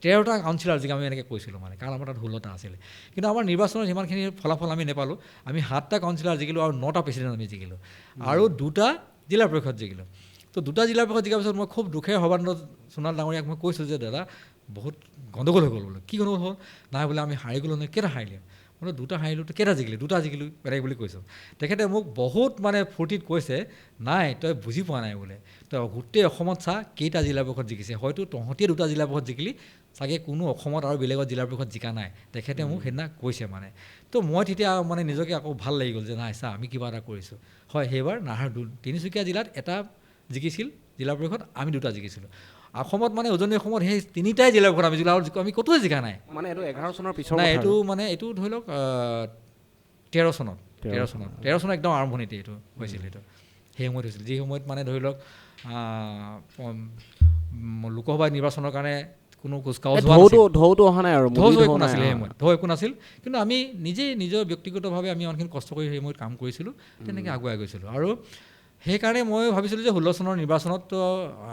13টা কাউন্সিলৰ জিকিম, আমি এনেকৈ কৈছিলোঁ মানে, কাৰণ আমাৰ তাত 16টা আছিলে। কিন্তু আমাৰ নিৰ্বাচনত সিমানখিনি ফলাফল আমি নেপালোঁ। আমি 7টা কাউন্সিলৰ জিকিলোঁ আৰু 9টা প্ৰেচিডেণ্ট আমি জিকিলোঁ আৰু 2টা জিলা পৰিষদ জিকিলোঁ। তো 2টা জিলা পৰিষদ জিকাৰ পিছত মই খুব দুখেৰে সৰ্বানন্দ সোণোৱাল ডাঙৰীয়াক মই কৈছোঁ যে দাদা বহুত গণ্ডগোল হৈ গ'ল বোলো। কি গণ্ডগোল হ'ল? নাই বোলে আমি হাৰি গ'লোঁ নে, কেইটা হাৰিলে? বোলো 2টা হাৰিলোঁ, কেইটা জিকিলি? 2টা জিকিলোঁ বেলেগ বুলি কৈছোঁ। তেখেতে মোক বহুত মানে ফূৰ্তিত কৈছে, নাই তই বুজি পোৱা নাই বোলে, তই গোটেই অসমত চা কেইটা জিলা পৰিষদ জিকিছে, হয়তো তহঁতিয়ে 2টা জিলা পৰিষদ জিকিলি, চাগে কোনো অসমত আৰু বেলেগত জিলা পৰিষদ জিকা নাই। তেখেতে মোক সেইদিনা কৈছে মানে। তো মই তেতিয়া মানে নিজকে আকৌ ভাল লাগি গ'ল যে নাই চা আমি কিবা এটা কৰিছোঁ। হয়, সেইবাৰ তিনিচুকীয়া জিলাত এটা জিকিছিল জিলা পৰিষদ, আমি 2টা জিকিছিলোঁ। অসমত মানে উজনি অসমত সেই 3টাই জিলা পৰিষদ আমি আমি ক'তোৱে জিকা নাই। মানে এইটো 11 চনৰ পিছৰ নাই, এইটো ধৰি লওক 13 চনত একদম আৰম্ভণিতে এইটো হৈছিল। এইটো সেই সময়ত হৈছিল, যি সময়ত মানে ধৰি লওক লোকসভা নিৰ্বাচনৰ কাৰণে কোনো কুচকাৱাজ ঢৌটো অহা নাই আৰু ঢৌ একো নাছিল সেই সময়ত, ঢৌ একো নাছিল। কিন্তু আমি নিজেই নিজৰ ব্যক্তিগতভাৱে আমি ইমানখিনি কষ্ট কৰি সেই সময়ত কাম কৰিছিলোঁ, তেনেকৈ আগুৱাই গৈছিলোঁ। আৰু সেইকাৰণে মই ভাবিছিলোঁ যে 16 চনৰ নিৰ্বাচনততো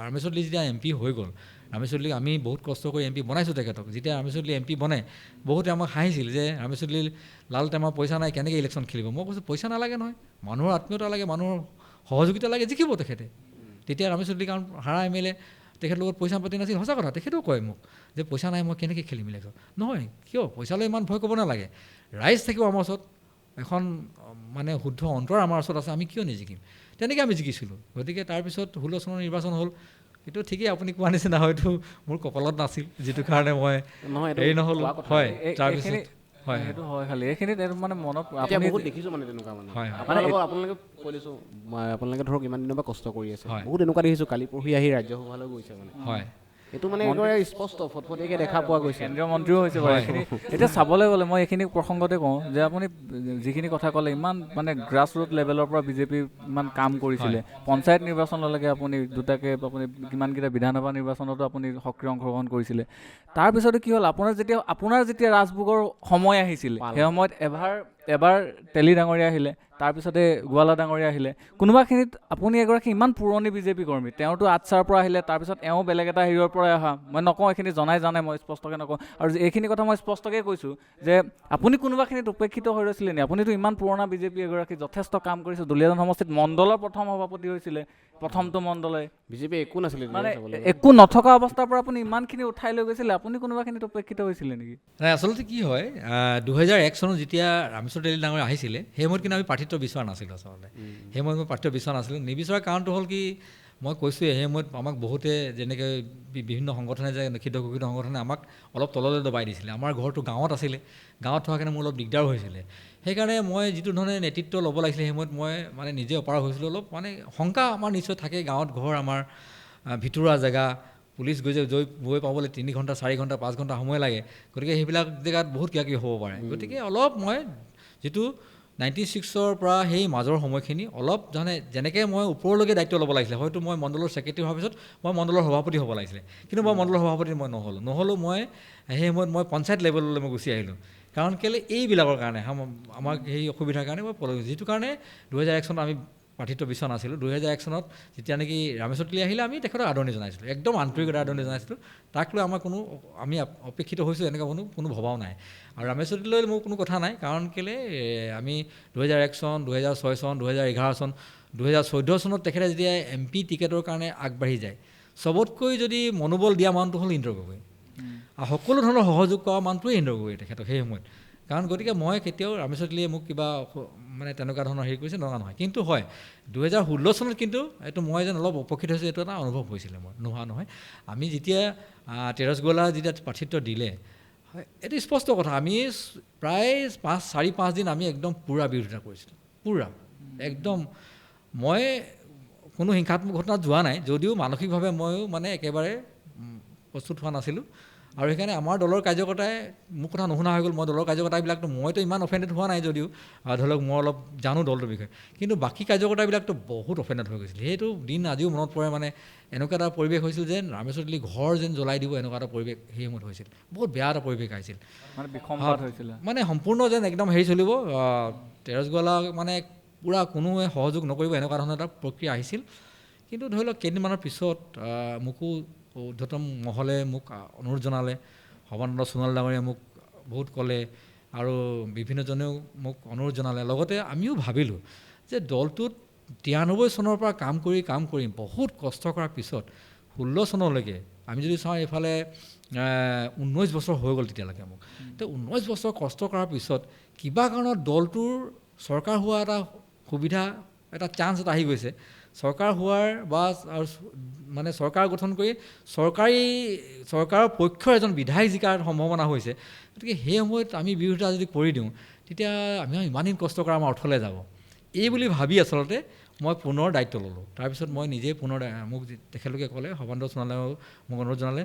ৰামেশ্বৰ দত্ত যেতিয়া MP হৈ গ'ল, ৰামেশ্বৰ দত্তক আমি বহুত কষ্ট কৰি MP বনাইছোঁ তেখেতক। যেতিয়া ৰামেশ্বৰ দত্ত MP বনে, বহুতে আমাক হাঁহিছিল যে ৰামেশ্বৰ দত্ত লাল টেমা পইচা নাই কেনেকৈ ইলেকশ্যন খেলিব। মই কৈছোঁ পইচা নালাগে নহয়, মানুহৰ আত্মীয়তা লাগে, মানুহৰ সহযোগিতা লাগে, জিকিব তেখেতে। তেতিয়া ৰামেশ্বৰ দত্ত কাৰণ হাৰা MLA, তেখেতৰ লগত পইচা পাতি নাছিল, সঁচা কথা। তেখেতেও কয় মোক যে পইচা নাই মই কেনেকৈ খেলিম ইলেকশ্যন। নহয়, কিয় পইচালৈ ইমান ভয় কৰিব নালাগে, ৰাইজ থাকিব আমাৰ ওচৰত, এখন মানে শুদ্ধ অন্তৰ আমাৰ ওচৰত আছে, আমি কিয় নিজিকিম। তেনেকৈ আমি জিকিছিলোঁ। গতিকে তাৰপিছত 16 চনৰ নিৰ্বাচন হ'ল। এইটো ঠিকেই আপুনি কোৱা নিচিনা, হয়তো মোৰ কপালত নাছিল, যিটো কাৰণে মই হেৰি নহ'লোঁ। হয়, তাৰপিছত হয় সেইটো হয়। খালি এইখিনিত মানে মনত বহুত দেখিছোঁ মানে তেনেকুৱা মানে আপোনালোকে কৈ দিছোঁ, আপোনালোকে ধৰক ইমান দিনৰ পৰা কষ্ট কৰি আছে, বহুত এনেকুৱা দেখিছোঁ কালি পৰহি আহি ৰাজ্যসভালৈ গৈছে মানে। হয়, এইটো মানে একেবাৰে স্পষ্ট ফটফটীয়াকৈ দেখা পোৱা গৈছে। কেন্দ্ৰীয় মন্ত্ৰীও হৈছে বাৰু এইখিনি। এতিয়া চাবলৈ গ'লে মই এইখিনি প্ৰসংগতে কওঁ যে আপুনি যিখিনি কথা ক'লে, ইমান মানে গ্ৰাছ ৰুট লেভেলৰ পৰা বিজেপি ইমান কাম কৰিছিলে, পঞ্চায়ত নিৰ্বাচনলৈকে আপুনি দুটাকৈ আপুনি কিমানকেইটা বিধানসভা নিৰ্বাচনতো আপুনি সক্ৰিয় অংশগ্ৰহণ কৰিছিলে। তাৰপিছতে কি হ'ল, আপোনাৰ যেতিয়া ৰাজভোগৰ সময় আহিছিল, সেই সময়ত এবাৰ তেলী ডাঙৰীয়া আহিলে, তাৰপিছতে গোৱালা ডাঙৰীয়া আহিলে। কোনোবাখিনিত আপুনি এগৰাকী ইমান পুৰণি বিজেপি কৰ্মী, তেওঁতো আটছাৰ পৰা আহিলে, তাৰপিছত এওঁ বেলেগ এটা হেৰিয়ৰ পৰাই অহা। মই নকওঁ, এইখিনি জানে, মই স্পষ্টকৈ নকওঁ। আৰু এইখিনি কথা মই স্পষ্টকৈ কৈছোঁ যে আপুনি কোনোবাখিনিত উপেক্ষিত হৈ ৰৈছিলে নি? আপুনিতো ইমান পুৰণা বিজেপি এগৰাকী, যথেষ্ট কাম কৰিছে, দুলীয়াজান সমষ্টিত মণ্ডলৰ প্ৰথম সভাপতি হৈছিলে, প্ৰথমটো মণ্ডলে। বিজেপি একো নাছিলে, মানে একো নথকা অৱস্থাৰ পৰা আপুনি ইমানখিনি উঠাই লৈ গৈছিলে, আপুনি কোনোবাখিনিত উপেক্ষিত হৈছিলে নেকি? নাই, আচলতে কি হয়, 2001 চনত যেতিয়া ৰামেশ্বৰ তেলী ডাঙৰীয়া আহিছিলে, সেই সময়ত কিন্তু আমি প্ৰাৰ্থিত্ব বিচৰা নাছিলোঁ আচলতে। সেই সময়ত মই প্ৰাৰ্থিত্ব বিচৰা নাছিলোঁ। নিবিচৰাৰ কাৰণটো হ'ল কি, মই কৈছোঁৱে, সেই সময়ত আমাক বহুতে যেনেকৈ বিভিন্ন সংগঠনে যে নিষিদ্ধ ঘোষিত সংগঠনে আমাক অলপ তললৈ দবাই দিছিলে। আমাৰ ঘৰটো গাঁৱত আছিলে, গাঁৱত থকাৰ কাৰণে মোৰ অলপ দিগদাৰ হৈছিলে। সেইকাৰণে মই যিটো ধৰণে নেতৃত্ব ল'ব লাগিছিলে, সেই সময়ত মই মানে নিজে অপাৰগ হৈছিলোঁ। অলপ মানে শংকা আমাৰ নিশ্চয় থাকে, গাঁৱত ঘৰ আমাৰ, ভিতৰুৱা জেগা, পুলিচ গৈ পাবলৈ 3 ঘণ্টা 4 ঘণ্টা 5 ঘণ্টা সময় লাগে। গতিকে সেইবিলাক জেগাত বহুত কিবা কিবি হ'ব পাৰে। গতিকে অলপ মই যিটো 96ৰ পৰা সেই মাজৰ সময়খিনি অলপ যেনেকৈ মই ওপৰলৈকে দায়িত্ব ল'ব লাগিছিলে, হয়তো মই মণ্ডলৰ ছেক্ৰেটাৰী হোৱাৰ পিছত মই মণ্ডলৰ সভাপতি হ'ব লাগিছিলে, কিন্তু মই মণ্ডলৰ সভাপতি মই নহ'লোঁ। মই সেই সময়ত মই পঞ্চায়ত লেভেললৈ মই গুচি আহিলোঁ। কাৰণ কেলৈ, এইবিলাকৰ কাৰণে আমাক সেই অসুবিধাৰ কাৰণে মই পলাই গৈছোঁ, যিটো কাৰণে 2001 চনত আমি প্ৰাৰ্থিত্ব বিচৰা নাছিলোঁ। 2001 চনত যেতিয়া নেকি ৰামেশ্বৰ তেলী আহিলে, আমি তেখেতক আদৰণি জনাইছিলোঁ, একদম আন্তৰিকতা আদৰণি জনাইছিলোঁ। তাক লৈ আমাৰ আমি অপেক্ষিত হৈছোঁ এনেকুৱা কোনো ভবাও নাই। আৰু ৰামেশ্বৰ তেলীলৈ মোৰ কোনো কথা নাই, কাৰণ কেলৈ আমি 2001 চন, 2006 চন, 2011 চন, 2014 চনত তেখেতে যেতিয়া MP টিকেটৰ কাৰণে আগবাঢ়ি যায়, চবতকৈ যদি মনোবল দিয়া মানুহটো হ'ল ইন্দ্ৰ গগৈ, আৰু সকলো ধৰণৰ সহযোগ কৰা মানুহটোৱে ইন্দ্ৰ গগৈ তেখেতক সেই সময়ত। কাৰণ গতিকে মই কেতিয়াও ৰামেশ্বৰ তেলীয়ে মোক কিবা মানে তেনেকুৱা ধৰণৰ হেৰি কৰিছে নহয়। কিন্তু হয়, 2016 চনত কিন্তু এইটো মই যেন অলপ উপকৃত হৈছোঁ, এইটো এটা অনুভৱ হৈছিলে মোৰ, নোহোৱা নহয়। আমি যেতিয়া তেৰছ গোৱালা যেতিয়া প্ৰাৰ্থিত্ব দিলে, হয়, এইটো স্পষ্ট কথা, আমি প্ৰায় 4-5 দিন আমি একদম পূৰা বিৰোধিতা কৰিছিলোঁ, পূৰা একদম। মই কোনো হিংসাত্মক ঘটনাত যোৱা নাই, যদিও মানসিকভাৱে ময়ো মানে একেবাৰে প্ৰস্তুত হোৱা নাছিলোঁ। আৰু সেইকাৰণে আমাৰ দলৰ কাৰ্যকৰ্তাই মোৰ কথা নুশুনা হৈ গ'ল। মই দলৰ কাৰ্যকৰ্তাবিলাকতো মইতো ইমান অফেণ্ডেড হোৱা নাই, যদিও ধৰি লওক মই অলপ জানো দলটোৰ বিষয়ে, কিন্তু বাকী কাৰ্যকৰ্তাবিলাকতো বহুত অফেণ্ডেড হৈ গৈছিল। সেইটো দিন আজিও মনত পৰে। মানে এনেকুৱা এটা পৰিৱেশ হৈছিল যেন ৰামেশ্বৰ তেলী ঘৰ যেন জ্বলাই দিব, এনেকুৱা এটা পৰিৱেশ সেই সময়ত হৈছিল। বহুত বেয়া এটা পৰিৱেশ আহিছিল, মানে সম্পূৰ্ণ যেন একদম হেৰি চলিব, তেৰছ গোৱালা মানে পূৰা কোনোৱে সহযোগ নকৰিব, এনেকুৱা ধৰণৰ এটা প্ৰক্ৰিয়া আহিছিল। কিন্তু ধৰি লওক কেইদিনমানৰ পিছত মোকো ঊৰ্ধ্বতম মহলে মোক অনুৰোধ জনালে, সৰ্বানন্দ সোণোৱাল ডাঙৰীয়াই মোক বহুত ক'লে, আৰু বিভিন্নজনেও মোক অনুৰোধ জনালে। লগতে আমিও ভাবিলোঁ যে দলটোত 93 চনৰ পৰা কাম কৰি বহুত কষ্ট কৰাৰ পিছত 16 চনলৈকে আমি যদি চাওঁ এইফালে 19 বছৰ হৈ গ'ল তেতিয়ালৈকে মোক তো 19 বছৰ কষ্ট কৰাৰ পিছত কিবা কাৰণত দলটোৰ চৰকাৰ হোৱা এটা সুবিধা এটা চান্স এটা আহি গৈছে চৰকাৰ হোৱাৰ বা মানে চৰকাৰ গঠন কৰি চৰকাৰৰ পক্ষৰ এজন বিধায়ক জিকাৰ সম্ভাৱনা হৈছে গতিকে সেই সময়ত আমি বিৰোধিতা যদি কৰি দিওঁ তেতিয়া আমি ইমান দিন কষ্ট কৰা আমাৰ অৰ্থলৈ যাব এই বুলি ভাবি আচলতে মই পুনৰ দায়িত্ব ল'লোঁ তাৰপিছত মই নিজেই পুনৰ মোক তেখেতলোকে ক'লে সৰ্বানন্দ সোণোৱালে মোক অনুৰোধ জনালে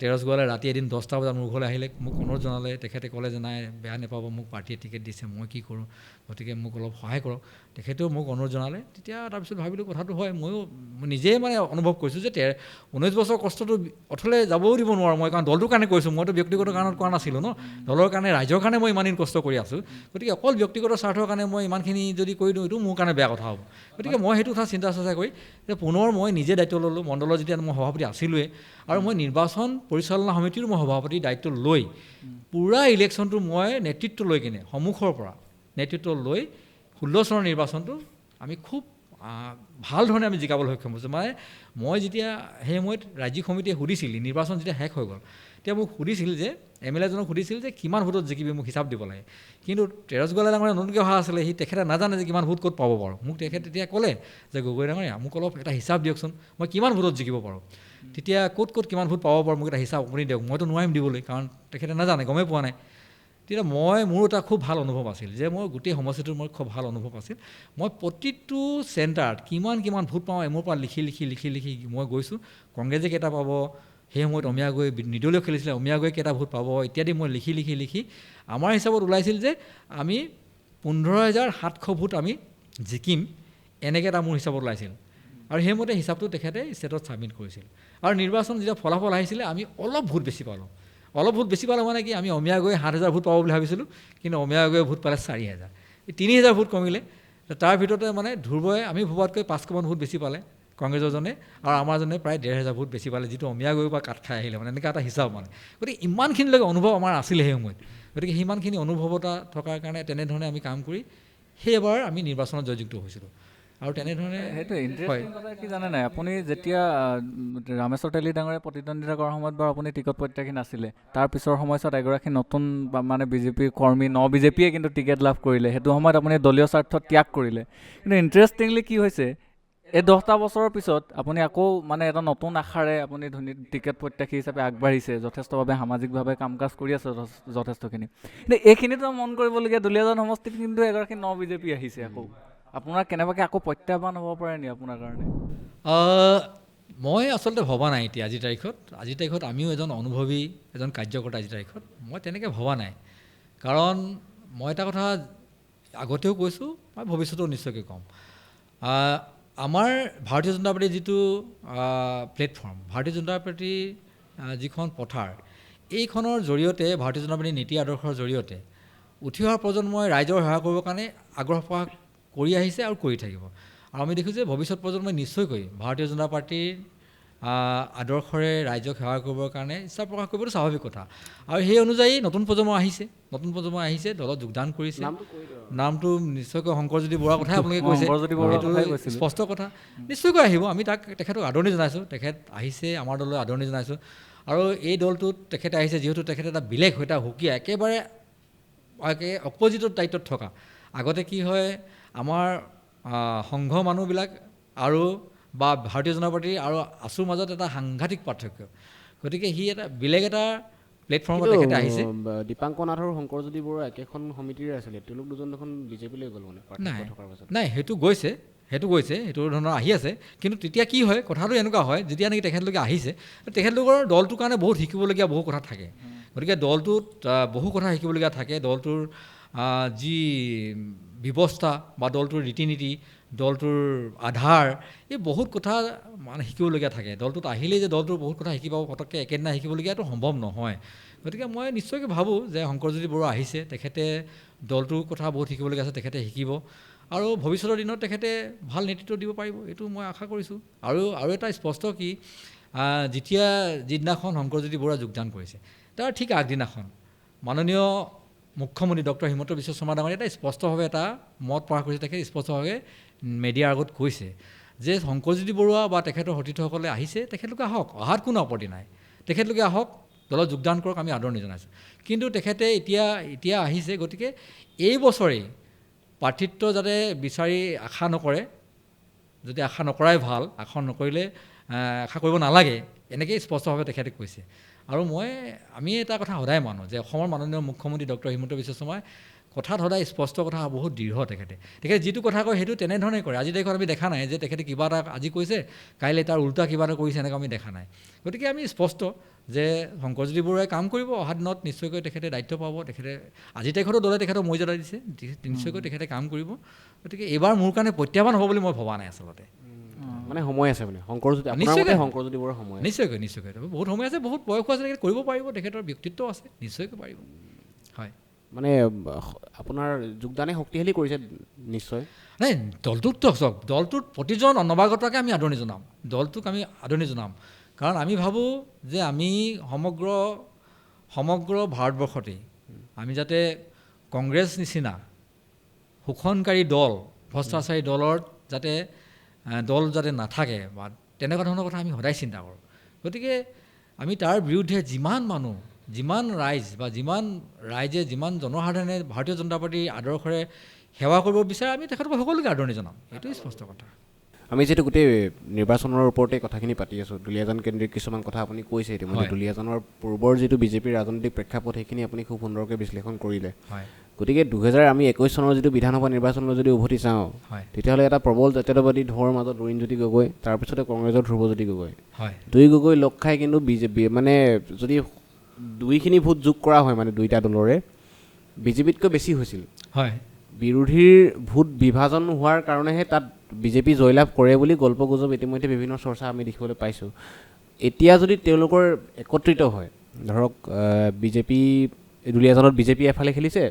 তেৰছ গোৱালে ৰাতি এদিন 10টা বজাত মোৰ ঘৰলৈ আহিলে মোক অনুৰোধ জনালে তেখেতে ক'লে যে নাই বেয়া নাপাব মোক পাৰ্টীয়ে টিকেট দিছে মই কি কৰোঁ গতিকে মোক অলপ সহায় কৰক তেখেতেও মোক অনুৰোধ জনালে তেতিয়া তাৰপিছত ভাবিলোঁ কথাটো হয় ময়ো নিজেই মানে অনুভৱ কৰিছোঁ যে 19 বছৰ কষ্টটো অথলে যাবও দিব নোৱাৰোঁ মই কাৰণ দলটোৰ কাৰণে কৰিছোঁ মইতো ব্যক্তিগত কাৰণত কৰা নাছিলোঁ ন দলৰ কাৰণে ৰাইজৰ কাৰণে মই ইমান দিন কষ্ট কৰি আছোঁ গতিকে অকল ব্যক্তিগত স্বাৰ্থৰ কাৰণে মই ইমানখিনি যদি কৰি দিওঁ এইটো মোৰ কাৰণে বেয়া কথা হ'ব গতিকে মই সেইটো কথা চিন্তা চৰ্চা কৰি যে পুনৰ মই নিজে দায়িত্ব ল'লোঁ মণ্ডলৰ যেতিয়া মই সভাপতি আছিলোঁৱেই আৰু মই নিৰ্বাচন পৰিচালনা সমিতিৰ মই সভাপতিৰ দায়িত্ব লৈ পূৰা ইলেকশ্যনটো মই নেতৃত্ব লৈ কিনে সন্মুখৰ পৰা নেতৃত্ব লৈ 16 চনৰ নিৰ্বাচনটো আমি খুব ভাল ধৰণে আমি জিকাবলৈ সক্ষম হৈছোঁ মানে মই যেতিয়া সেই সময়ত ৰাজ্যিক সমিতিয়ে সুধিছিল নিৰ্বাচন যেতিয়া শেষ হৈ গ'ল তেতিয়া মোক সুধিছিল যে MLA জনক সুধিছিল যে কিমান ভোটত জিকিবি মোক হিচাপ দিব লাগে কিন্তু তেৰছ গোৱালে ডাঙৰীয়া নতুনকৈ অহা আছিলে সি তেখেতে নাজানে যে কিমান ভোট ক'ত পাব পাৰোঁ মোক তেখেতে তেতিয়া ক'লে যে গগৈ ডাঙৰীয়া মোক অলপ এটা হিচাপ দিয়কচোন মই কিমান ভোটত জিকিব পাৰোঁ তেতিয়া ক'ত কিমান ভোট পাব পাৰোঁ মোক এটা হিচাপ আপুনি দিয়ক মইতো নোৱাৰিম দিবলৈ কাৰণ তেখেতে নাজানে গমেই পোৱা নাই তেতিয়া মোৰ এটা খুব ভাল অনুভৱ আছিল যে মই গোটেই সমষ্টিটোৰ মোৰ খুব ভাল অনুভৱ আছিল মই প্ৰতিটো চেণ্টাৰত কিমান ভোট পাওঁ মোৰ পৰা লিখি মই গৈছোঁ কংগ্ৰেছে কেইটা পাব সেই সময়ত অমিয়া গগৈ নিৰ্দলীয় খেলিছিলে অমিয়া গগৈ কেইটা ভোট পাব ইত্যাদি মই লিখি আমাৰ হিচাপত ওলাইছিল যে আমি 15,700 ভোট আমি জিকিম এনেকৈ এটা মোৰ হিচাপত ওলাইছিল আৰু সেইমতে হিচাপটো তেখেতে ষ্টেটত ছাবমিট কৰিছিল আৰু নিৰ্বাচন যেতিয়া ফলাফল আহিছিলে আমি অলপ ভোট বেছি পালোঁ মানে কি আমি অমিয়া গগৈ 7,000 ভোট পাব বুলি ভাবিছিলোঁ কিন্তু অমিয়া গগৈ ভোট পালে 4,000 এই 3,000 ভোট কমিলে তাৰ ভিতৰতে মানে ধ্ৰুৱই আমি ভবাতকৈ 500মান ভোট বেছি পালে কংগ্ৰেছৰজনে আৰু আমাৰজনে প্ৰায় 1,500 ভোট বেছি পালে যিটো অমিয়া গগৈৰ পৰা কাট খাই আহিলে মানে এনেকুৱা এটা হিচাপ মানে গতিকে ইমানখিনিলৈকে অনুভৱ আমাৰ আছিলে সেই সময়ত গতিকে সিমানখিনি অনুভৱতা থকাৰ কাৰণে তেনেধৰণে আমি কাম কৰি সেইবাৰ আমি নিৰ্বাচনত জয়যুক্ত হৈছিলোঁ আৰু তেনেধৰণে সেইটো ইণ্টাৰেষ্টিং কথা কি জানে নাই আপুনি যেতিয়া ৰামেশ্বৰ তেলী ডাঙৰে প্ৰতিদ্বন্দ্বিতা কৰাৰ সময়ত বাৰু আপুনি টিকট প্ৰত্যাশী নাছিলে তাৰ পিছৰ সময়ছোৱাত এগৰাকী নতুন মানে বিজেপিৰ কৰ্মী বিজেপিয়ে কিন্তু টিকেট লাভ কৰিলে সেইটো সময়ত আপুনি দলীয় স্বাৰ্থ ত্যাগ কৰিলে কিন্তু ইণ্টাৰেষ্টিংলি কি হৈছে এই 10টা বছৰৰ পিছত আপুনি আকৌ মানে এটা নতুন আশাৰে আপুনি টিকেট প্ৰত্যাশী হিচাপে আগবাঢ়িছে যথেষ্টভাৱে সামাজিকভাৱে কাম কাজ কৰি আছে যথেষ্টখিনি কিন্তু এইখিনিতো মন কৰিবলগীয়া দুলীয়াজান সমষ্টিত কিন্তু এগৰাকী বিজেপি আহিছে আকৌ আপোনাৰ কেনেবাকৈ আকৌ প্ৰত্যাহ্বান হ'ব পাৰে নি আপোনাৰ কাৰণে মই আচলতে ভবা নাই এতিয়া আজিৰ তাৰিখত আমিও এজন অনুভৱী এজন কাৰ্যকৰ্তা আজিৰ তাৰিখত মই তেনেকৈ ভবা নাই কাৰণ মই এটা কথা আগতেও কৈছোঁ মই ভৱিষ্যতেও নিশ্চয়কৈ ক'ম আমাৰ ভাৰতীয় জনতা পাৰ্টীৰ যিটো প্লেটফৰ্ম ভাৰতীয় জনতা পাৰ্টীৰ যিখন পথাৰ এইখনৰ জৰিয়তে ভাৰতীয় জনতা পাৰ্টীৰ নীতি আদৰ্শৰ জৰিয়তে উঠি অহা প্ৰজন্মই ৰাইজৰ সেৱা কৰিবৰ কাৰণে আগ্ৰহ প্ৰকাশ কৰি আহিছে আৰু কৰি থাকিব আৰু আমি দেখিছোঁ যে ভৱিষ্যত প্ৰজন্মই নিশ্চয়কৈ ভাৰতীয় জনতা পাৰ্টীৰ আদৰ্শৰে ৰাইজক সেৱা কৰিবৰ কাৰণে ইচ্ছা প্ৰকাশ কৰিবটো স্বাভাৱিক কথা আৰু সেই অনুযায়ী নতুন প্ৰজন্ম আহিছে দলত যোগদান কৰিছে নামটো নিশ্চয়কৈ শংকৰজ্যোতি বৰুৱাৰ কথাই আপোনালোকে কৈছে এইটো স্পষ্ট কথা নিশ্চয়কৈ আহিব আমি তেখেতক আদৰণি জনাইছোঁ তেখেত আহিছে আমাৰ দললৈ আদৰণি জনাইছোঁ আৰু এই দলটোত তেখেতে আহিছে যিহেতু তেখেতে এটা বেলেগ এটা সুকীয়া একেবাৰে অপজিটৰ দায়িত্বত থকা আগতে কি হয় আমাৰ সংঘ মানুহবিলাক আৰু বা ভাৰতীয় জনতা পাৰ্টী আৰু আছুৰ মাজত এটা সাংঘাতিক পাৰ্থক্য গতিকে সি এটা বেলেগ এটা প্লেটফৰ্মত তেখেতে আহিছে দীপাংকৰ নাথ আৰু শংকৰজ্যোতি বৰুৱা একেখন সমিতিৰে আছিলে তেওঁলোক দুজন দেখোন বিজেপিলৈ গ'ল মানে নাই সেইটো গৈছে সেইটো ধৰণৰ আহি আছে কিন্তু তেতিয়া কি হয় কথাটো এনেকুৱা হয় যেতিয়া নেকি তেখেতলোকে আহিছে তেখেতলোকৰ দলটোৰ কাৰণে বহুত শিকিবলগীয়া বহু কথা থাকে গতিকে দলটোত বহু কথা শিকিবলগীয়া থাকে দলটোৰ যি ব্যৱস্থা বা দলটোৰ ৰীতি নীতি দলটোৰ আধাৰ এই বহুত কথা মানে শিকিবলগীয়া থাকে দলটোত আহিলেই যে দলটোৰ বহুত কথা শিকি পাব পটককৈ একেদিনাই শিকিবলগীয়াটো সম্ভৱ নহয় গতিকে মই নিশ্চয়কৈ ভাবোঁ যে শংকৰজ্যোতি বৰুৱা আহিছে তেখেতে দলটোৰ কথা বহুত শিকিবলগীয়া আছে তেখেতে শিকিব আৰু ভৱিষ্যতৰ দিনত তেখেতে ভাল নেতৃত্ব দিব পাৰিব এইটো মই আশা কৰিছোঁ আৰু এটা স্পষ্ট কি যিদিনাখন শংকৰজ্যোতি বৰুৱা যোগদান কৰিছে তাৰ ঠিক আগদিনাখন মাননীয় মুখ্যমন্ত্ৰী ডক্টৰ হিমন্ত বিশ্ব শৰ্মা ডাঙৰীয়াই এটা স্পষ্টভাৱে এটা মত প্ৰকাশ কৰিছে তেখেতে স্পষ্টভাৱে মিডিয়াৰ আগত কৈছে যে শংকৰজ্যোতি বৰুৱা বা তেখেতৰ সতীৰ্থসকলে আহিছে, তেখেতলোকে আহক, অহাত কোনো আপত্তি নাই, তেখেতলোকে আহক, দলত যোগদান কৰক, আমি আদৰণি জনাইছোঁ। কিন্তু তেখেতে এতিয়া আহিছে, গতিকে এই বছৰেই প্ৰাৰ্থিত্ব যাতে বিচাৰি আশা নকৰে, যদি আশা নকৰাই ভাল, আশা নকৰিলে আশা কৰিব নালাগে, এনেকৈয়ে স্পষ্টভাৱে তেখেতে কৈছে। আৰু আমি এটা কথা সদায় মানো যে অসমৰ মাননীয় মুখ্যমন্ত্ৰী ডক্টৰ হিমন্ত বিশ্ব শৰ্মাই কথাত সদায় স্পষ্ট কথা, বহুত দৃঢ় তেখেতে যিটো কথা কয় সেইটো তেনেধৰণে কৰে। আজি তাৰিখত আমি দেখা নাই যে তেখেতে কিবা এটা আজি কৈছে, কাইলৈ তাৰ উল্টা কিবা এটা কৰিছে, এনেকৈ আমি দেখা নাই। গতিকে আমি স্পষ্ট যে শংকৰজ্যোতি বৰুৱাই কাম কৰিব, অহা দিনত নিশ্চয়কৈ তেখেতে দায়িত্ব পাব। তেখেতে আজি তাৰিখতো দলে তেখেতক মৰ্যাদা দিছে, নিশ্চয়কৈ তেখেতে কাম কৰিব। গতিকে এইবাৰ মোৰ কাৰণে প্ৰত্যাহ্বান হ'ব বুলি মই ভবা নাই আচলতে। মানে সময় আছে মানে শংকৰজ্যোতি বৰুৱাৰ সময় নিশ্চয়কৈ বহুত সময় আছে, বহুত বয়সো আছে, তেখেতে কৰিব পাৰিব, তেখেতৰ ব্যক্তিত্ব আছে, নিশ্চয়কৈ পাৰিব। হয়, মানে আপোনাৰ যোগদানে শক্তিশালী কৰিছে নিশ্চয়। নাই, দলটোত চাওক, দলটোত প্ৰতিজন নৱাগতকে আমি আদৰণি জনাম, দলটোক আমি আদৰণি জনাম। কাৰণ আমি ভাবোঁ যে আমি সমগ্ৰ ভাৰতবৰ্ষতেই আমি যাতে কংগ্ৰেছ নিচিনা শোষণকাৰী দল, ভ্ৰষ্টাচাৰী দলৰ দল যাতে নাথাকে বা তেনেকুৱা ধৰণৰ কথা আমি সদায় চিন্তা কৰোঁ। গতিকে আমি তাৰ বিৰুদ্ধে যিমান ৰাইজ বা যিমান ৰাইজে, যিমান জনসাধাৰণে ভাৰতীয় জনতা পাৰ্টীৰ আদৰ্শৰে সেৱা কৰিব বিচাৰে, আমি তেখেতলোকক সকলোকে আদৰণি জনাম, এইটোৱে স্পষ্ট কথা। আমি যিহেতু গোটেই নিৰ্বাচনৰ ওপৰতে কথাখিনি পাতি আছোঁ, দুলীয়াজান কেন্দ্ৰিক কিছুমান কথা আপুনি কৈছে ইতিমধ্যে। দুলীয়াজানৰ পূৰ্বৰ যিটো বিজেপিৰ ৰাজনৈতিক প্ৰেক্ষাপট সেইখিনি আপুনি খুব সুন্দৰকৈ বিশ্লেষণ কৰিলে। গতিকে 2021 চনৰ যিটো বিধানসভা নিৰ্বাচনলৈ যদি উভতি চাওঁ, তেতিয়াহ'লে এটা প্ৰবল জাতীয়তাবাদী ঢৌৰ মাজত লুৰিণজ্যোতি গগৈ, তাৰপিছতে কংগ্ৰেছৰ ধ্ৰুৱজ্যোতি গগৈ, দুই গগৈ লগ খাই কিন্তু বিজেপি মানে যদি দুইখিনি ভোট যোগ কৰা হয় মানে দুইটা দলৰে, বিজেপিতকৈ বেছি হৈছিল। বিৰোধীৰ ভোট বিভাজন হোৱাৰ কাৰণেহে তাত বিজেপি জয়লাভ কৰে বুলি গল্পগুজব ইতিমধ্যে বিভিন্ন চৰ্চা আমি দেখিবলৈ পাইছোঁ। এতিয়া যদি তেওঁলোকৰ একত্ৰিত হয়, ধৰক বিজেপি দুলীয়াজানত বিজেপি এফালে খেলিছে,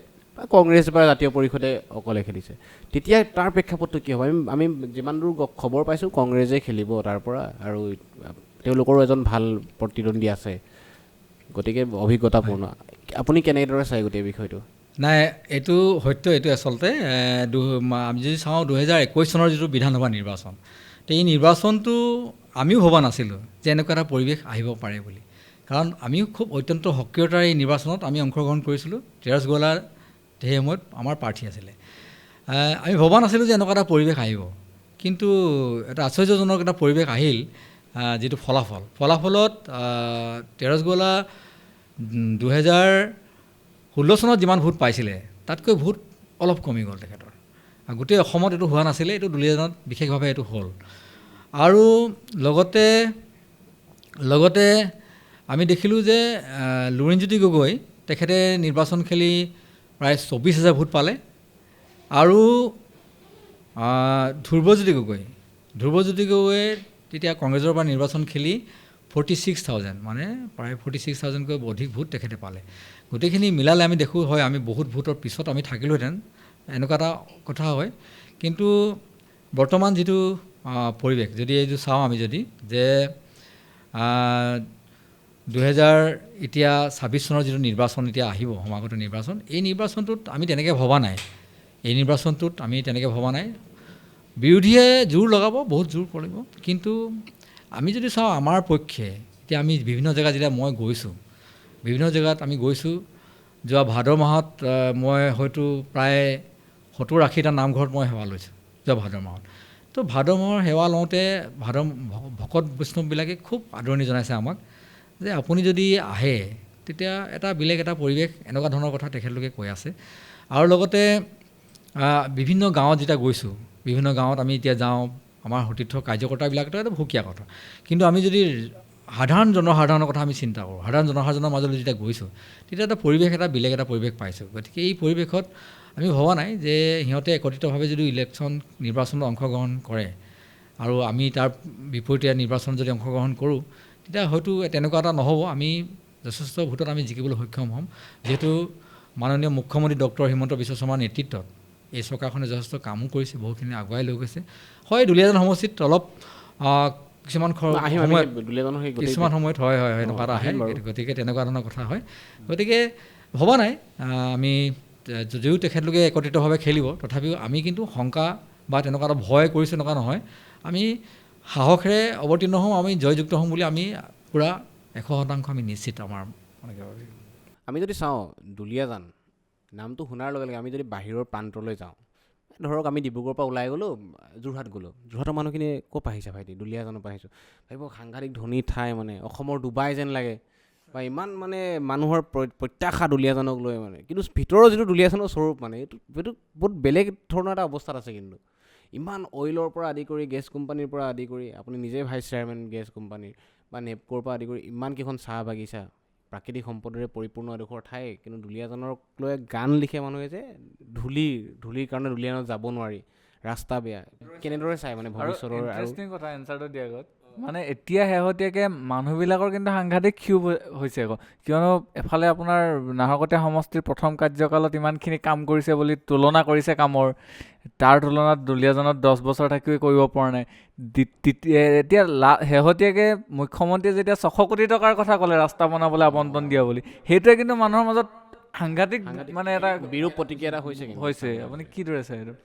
কংগ্ৰেছ বা জাতীয় পৰিষদে অকলে খেলিছে, তেতিয়া তাৰ প্ৰেক্ষাপটটো কি হ'ব? আমি যিমান দূৰ খবৰ পাইছোঁ কংগ্ৰেছে খেলিব তাৰ পৰা, আৰু তেওঁলোকৰো এজন ভাল প্ৰতিদ্বন্দ্বী আছে, গতিকে অভিজ্ঞতাপূৰ্ণ। আপুনি কেনেদৰে চাই গোটেই বিষয়টো? নাই, এইটো সত্য, এইটো আচলতে আমি যদি চাওঁ 2021 চনৰ যিটো বিধানসভা নিৰ্বাচন, এই নিৰ্বাচনটো আমিও ভবা নাছিলোঁ যে এনেকুৱা এটা পৰিৱেশ আহিব পাৰে বুলি। কাৰণ আমিও খুব অত্যন্ত সক্ৰিয়তাৰ এই নিৰ্বাচনত আমি অংশগ্ৰহণ কৰিছিলোঁ। তেৰছ গোৱালাৰ সেই সময়ত আমাৰ প্ৰাৰ্থী আছিলে। আমি ভবা নাছিলোঁ যে এনেকুৱা এটা পৰিৱেশ আহিব, কিন্তু এটা আশ্চৰ্যজনক এটা পৰিৱেশ আহিল। যিটো ফলাফলত তেৰছ গোৱালা 2016 চনত যিমান ভোট পাইছিলে তাতকৈ ভোট অলপ কমি গ'ল তেখেতৰ। গোটেই অসমত এইটো হোৱা নাছিলে, এইটো দুলীয়াজানত বিশেষভাৱে এইটো হ'ল। আৰু লগতে আমি দেখিলোঁ যে লুৰিণজ্যোতি গগৈ তেখেতে নিৰ্বাচন খেলি প্ৰায় 24,000 ভোট পালে। আৰু ধ্ৰুৱজ্যোতি গগৈয়ে তেতিয়া কংগ্ৰেছৰ পৰা নিৰ্বাচন খেলি 46,000, মানে প্ৰায় 46,000কৈ অধিক ভোট তেখেতে পালে। গোটেইখিনি মিলালে আমি দেখোঁ, হয় আমি বহুত ভোটৰ পিছত আমি থাকিলোহেঁতেন, এনেকুৱা এটা কথা হয়। কিন্তু বৰ্তমান যিটো পৰিৱেশ যদি এইটো চাওঁ, আমি যদি যে 2026 চনৰ যিটো নিৰ্বাচন এতিয়া আহিব, সমাগত নিৰ্বাচন, এই নিৰ্বাচনটোত আমি তেনেকৈ ভবা নাই। বিৰোধীয়ে জোৰ লগাব, বহুত জোৰ কৰিব, কিন্তু আমি যদি চাওঁ আমাৰ পক্ষে, এতিয়া আমি বিভিন্ন জেগাত যেতিয়া মই গৈছোঁ, বিভিন্ন জেগাত আমি গৈছোঁ। যোৱা ভাদ মাহত মই হয়তো প্ৰায় 70-80টা নামঘৰত মই সেৱা লৈছোঁ যোৱা ভাদ মাহত। তো ভাদ মাহৰ সেৱা লওঁতে ভকত বৈষ্ণৱবিলাকে খুব আদৰণি জনাইছে আমাক, যে আপুনি যদি আহে তেতিয়া এটা বেলেগ এটা পৰিৱেশ, এনেকুৱা ধৰণৰ কথা তেখেতলোকে কৈ আছে। আৰু লগতে বিভিন্ন গাঁৱত যেতিয়া গৈছোঁ, বিভিন্ন গাঁৱত আমি এতিয়া যাওঁ, আমাৰ সতীৰ্থ কাৰ্যকৰ্তাবিলাকতো এটা সুকীয়া কথা, কিন্তু আমি যদি সাধাৰণ জনসাধাৰণৰ কথা আমি চিন্তা কৰোঁ, সাধাৰণ জনসাধাৰণৰ মাজলৈ যেতিয়া গৈছোঁ, তেতিয়া এটা পৰিৱেশ, এটা বেলেগ এটা পৰিৱেশ পাইছোঁ। গতিকে এই পৰিৱেশত আমি ভবা নাই যে সিহঁতে একত্ৰিতভাৱে যদি নিৰ্বাচনত অংশগ্ৰহণ কৰে আৰু আমি তাৰ বিপৰীতে নিৰ্বাচনত যদি অংশগ্ৰহণ কৰোঁ, তেতিয়া হয়তো তেনেকুৱা এটা নহ'ব। আমি যথেষ্ট ভোটত আমি জিকিবলৈ সক্ষম হ'ম, যিহেতু মাননীয় মুখ্যমন্ত্ৰী ডক্টৰ হিমন্ত বিশ্ব শৰ্মাৰ নেতৃত্বত এই চৰকাৰখনে যথেষ্ট কামো কৰিছে, বহুখিনি আগুৱাই লৈ গৈছে। হয়, দুলীয়াজান সমষ্টিত অলপ কিছুমান সময়ত হয় এনেকুৱা এটা আহে, গতিকে তেনেকুৱা ধৰণৰ কথা হয়। গতিকে ভবা নাই আমি, যদিও তেখেতলোকে একত্ৰিতভাৱে খেলিব, তথাপিও আমি কিন্তু শংকা বা তেনেকুৱা এটা ভয় কৰিছোঁ এনেকুৱা নহয়। আমি সাহসেৰে অৱতীৰ্ণ হ'ম, আমি জয়যুক্ত হ'ম বুলি আমি পূৰা 100% আমি নিশ্চিত। আমাৰ আমি যদি চাওঁ দুলীয়াজান নামটো শুনাৰ লগে লগে আমি যদি বাহিৰৰ প্ৰান্তলৈ যাওঁ, ধৰক আমি ডিব্ৰুগড়ৰ পৰা ওলাই গ'লোঁ, যোৰহাট গ'লোঁ, যোৰহাটৰ মানুহখিনি ক'ৰ পৰা আহিছে ভাইটি? দুলীয়াজানৰ পৰা আহিছোঁ। ভাবিব সাংঘাতিক ধনী ঠাই, মানে অসমৰ ডুবাই যেন লাগে, বা ইমান মানে মানুহৰ প্ৰত্যাশা দুলীয়াজানক লৈ মানে। কিন্তু ভিতৰৰ যিটো দুলীয়াজানৰ স্বৰূপ মানে এইটো বহুত বেলেগ ধৰণৰ এটা অৱস্থাত আছে। কিন্তু ইমান অইলৰ পৰা আদি কৰি, গেছ কোম্পানীৰ পৰা আদি কৰি, আপুনি নিজে ভাইচ চেয়াৰমেন গেছ কোম্পানীৰ বা নেপকোৰ পৰা আদি কৰি ইমানকেইখন চাহ বাগিচা, প্ৰাকৃতিক সম্পদৰে পৰিপূৰ্ণ এডোখৰ ঠাই। কিন্তু দুলীয়াজানক লৈ গান লিখে মানুহে যে ধূলিৰ কাৰণে দুলীয়াজানত যাব নোৱাৰি, ৰাস্তা বেয়া। কেনেদৰে চাই মানে ভৱিষ্যতৰ? আৰু ইণ্টাৰেষ্টিং কথা এনচাৰটো দিয়াৰ আগত, মানে এতিয়া শেহতীয়াকৈ মানুহবিলাকৰ কিন্তু সাংঘাতিক ক্ষোভ হৈছে আকৌ, কিয়নো এফালে আপোনাৰ নাহৰকটীয়া সমষ্টিৰ প্ৰথম কাৰ্যকালত ইমানখিনি কাম কৰিছে বুলি তুলনা কৰিছে কামৰ, তাৰ তুলনাত দুলীয়াজানত 10 বছৰ থাকিও কৰিব পৰা নাই। এতিয়া শেহতীয়াকৈ মুখ্যমন্ত্ৰীয়ে যেতিয়া 600 কোটি টকাৰ কথা ক'লে ৰাস্তা বনাবলৈ আবণ্টন দিয়া বুলি, সেইটোৱে কিন্তু মানুহৰ মাজত সাংঘাতিক মানে এটা বিৰূপ প্ৰতিক্ৰিয়া এটা হৈছে। আপুনি কিদৰে চাই এইটো?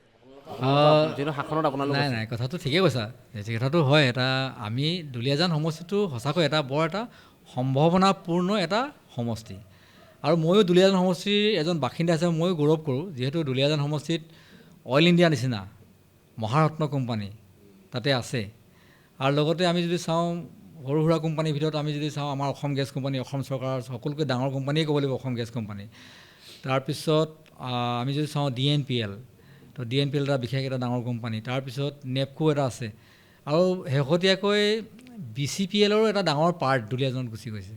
যিটো শাসনত আপোনালোক নাই, কথাটো ঠিকেই কৈছা, যি কথাটো হয়। এটা আমি দুলীয়াজান সমষ্টিটো সঁচাকৈ এটা বৰ এটা সম্ভাৱনাপূৰ্ণ এটা সমষ্টি। আৰু ময়ো দুলীয়াজান সমষ্টিৰ এজন বাসিন্দা হিচাপে ময়ো গৌৰৱ কৰোঁ, যিহেতু দুলীয়াজান সমষ্টিত অইল ইণ্ডিয়া নিচিনা মহাৰত্ন কোম্পানী তাতে আছে। আৰু লগতে আমি যদি চাওঁ সৰু সুৰা কোম্পানীৰ ভিতৰত আমি যদি চাওঁ, আমাৰ অসম গেছ কোম্পানী, অসম চৰকাৰৰ সকলোতকৈ ডাঙৰ কোম্পানীয়ে ক'ব লাগিব অসম গেছ কোম্পানী। তাৰপিছত আমি যদি চাওঁ DNPL, তো DNPL এটা বিশেষ এটা ডাঙৰ কোম্পানী। তাৰপিছত নেপকো এটা আছে, আৰু শেহতীয়াকৈ BCPLৰো এটা ডাঙৰ পাৰ্ট দুলীয়াজানত গুচি গৈছে।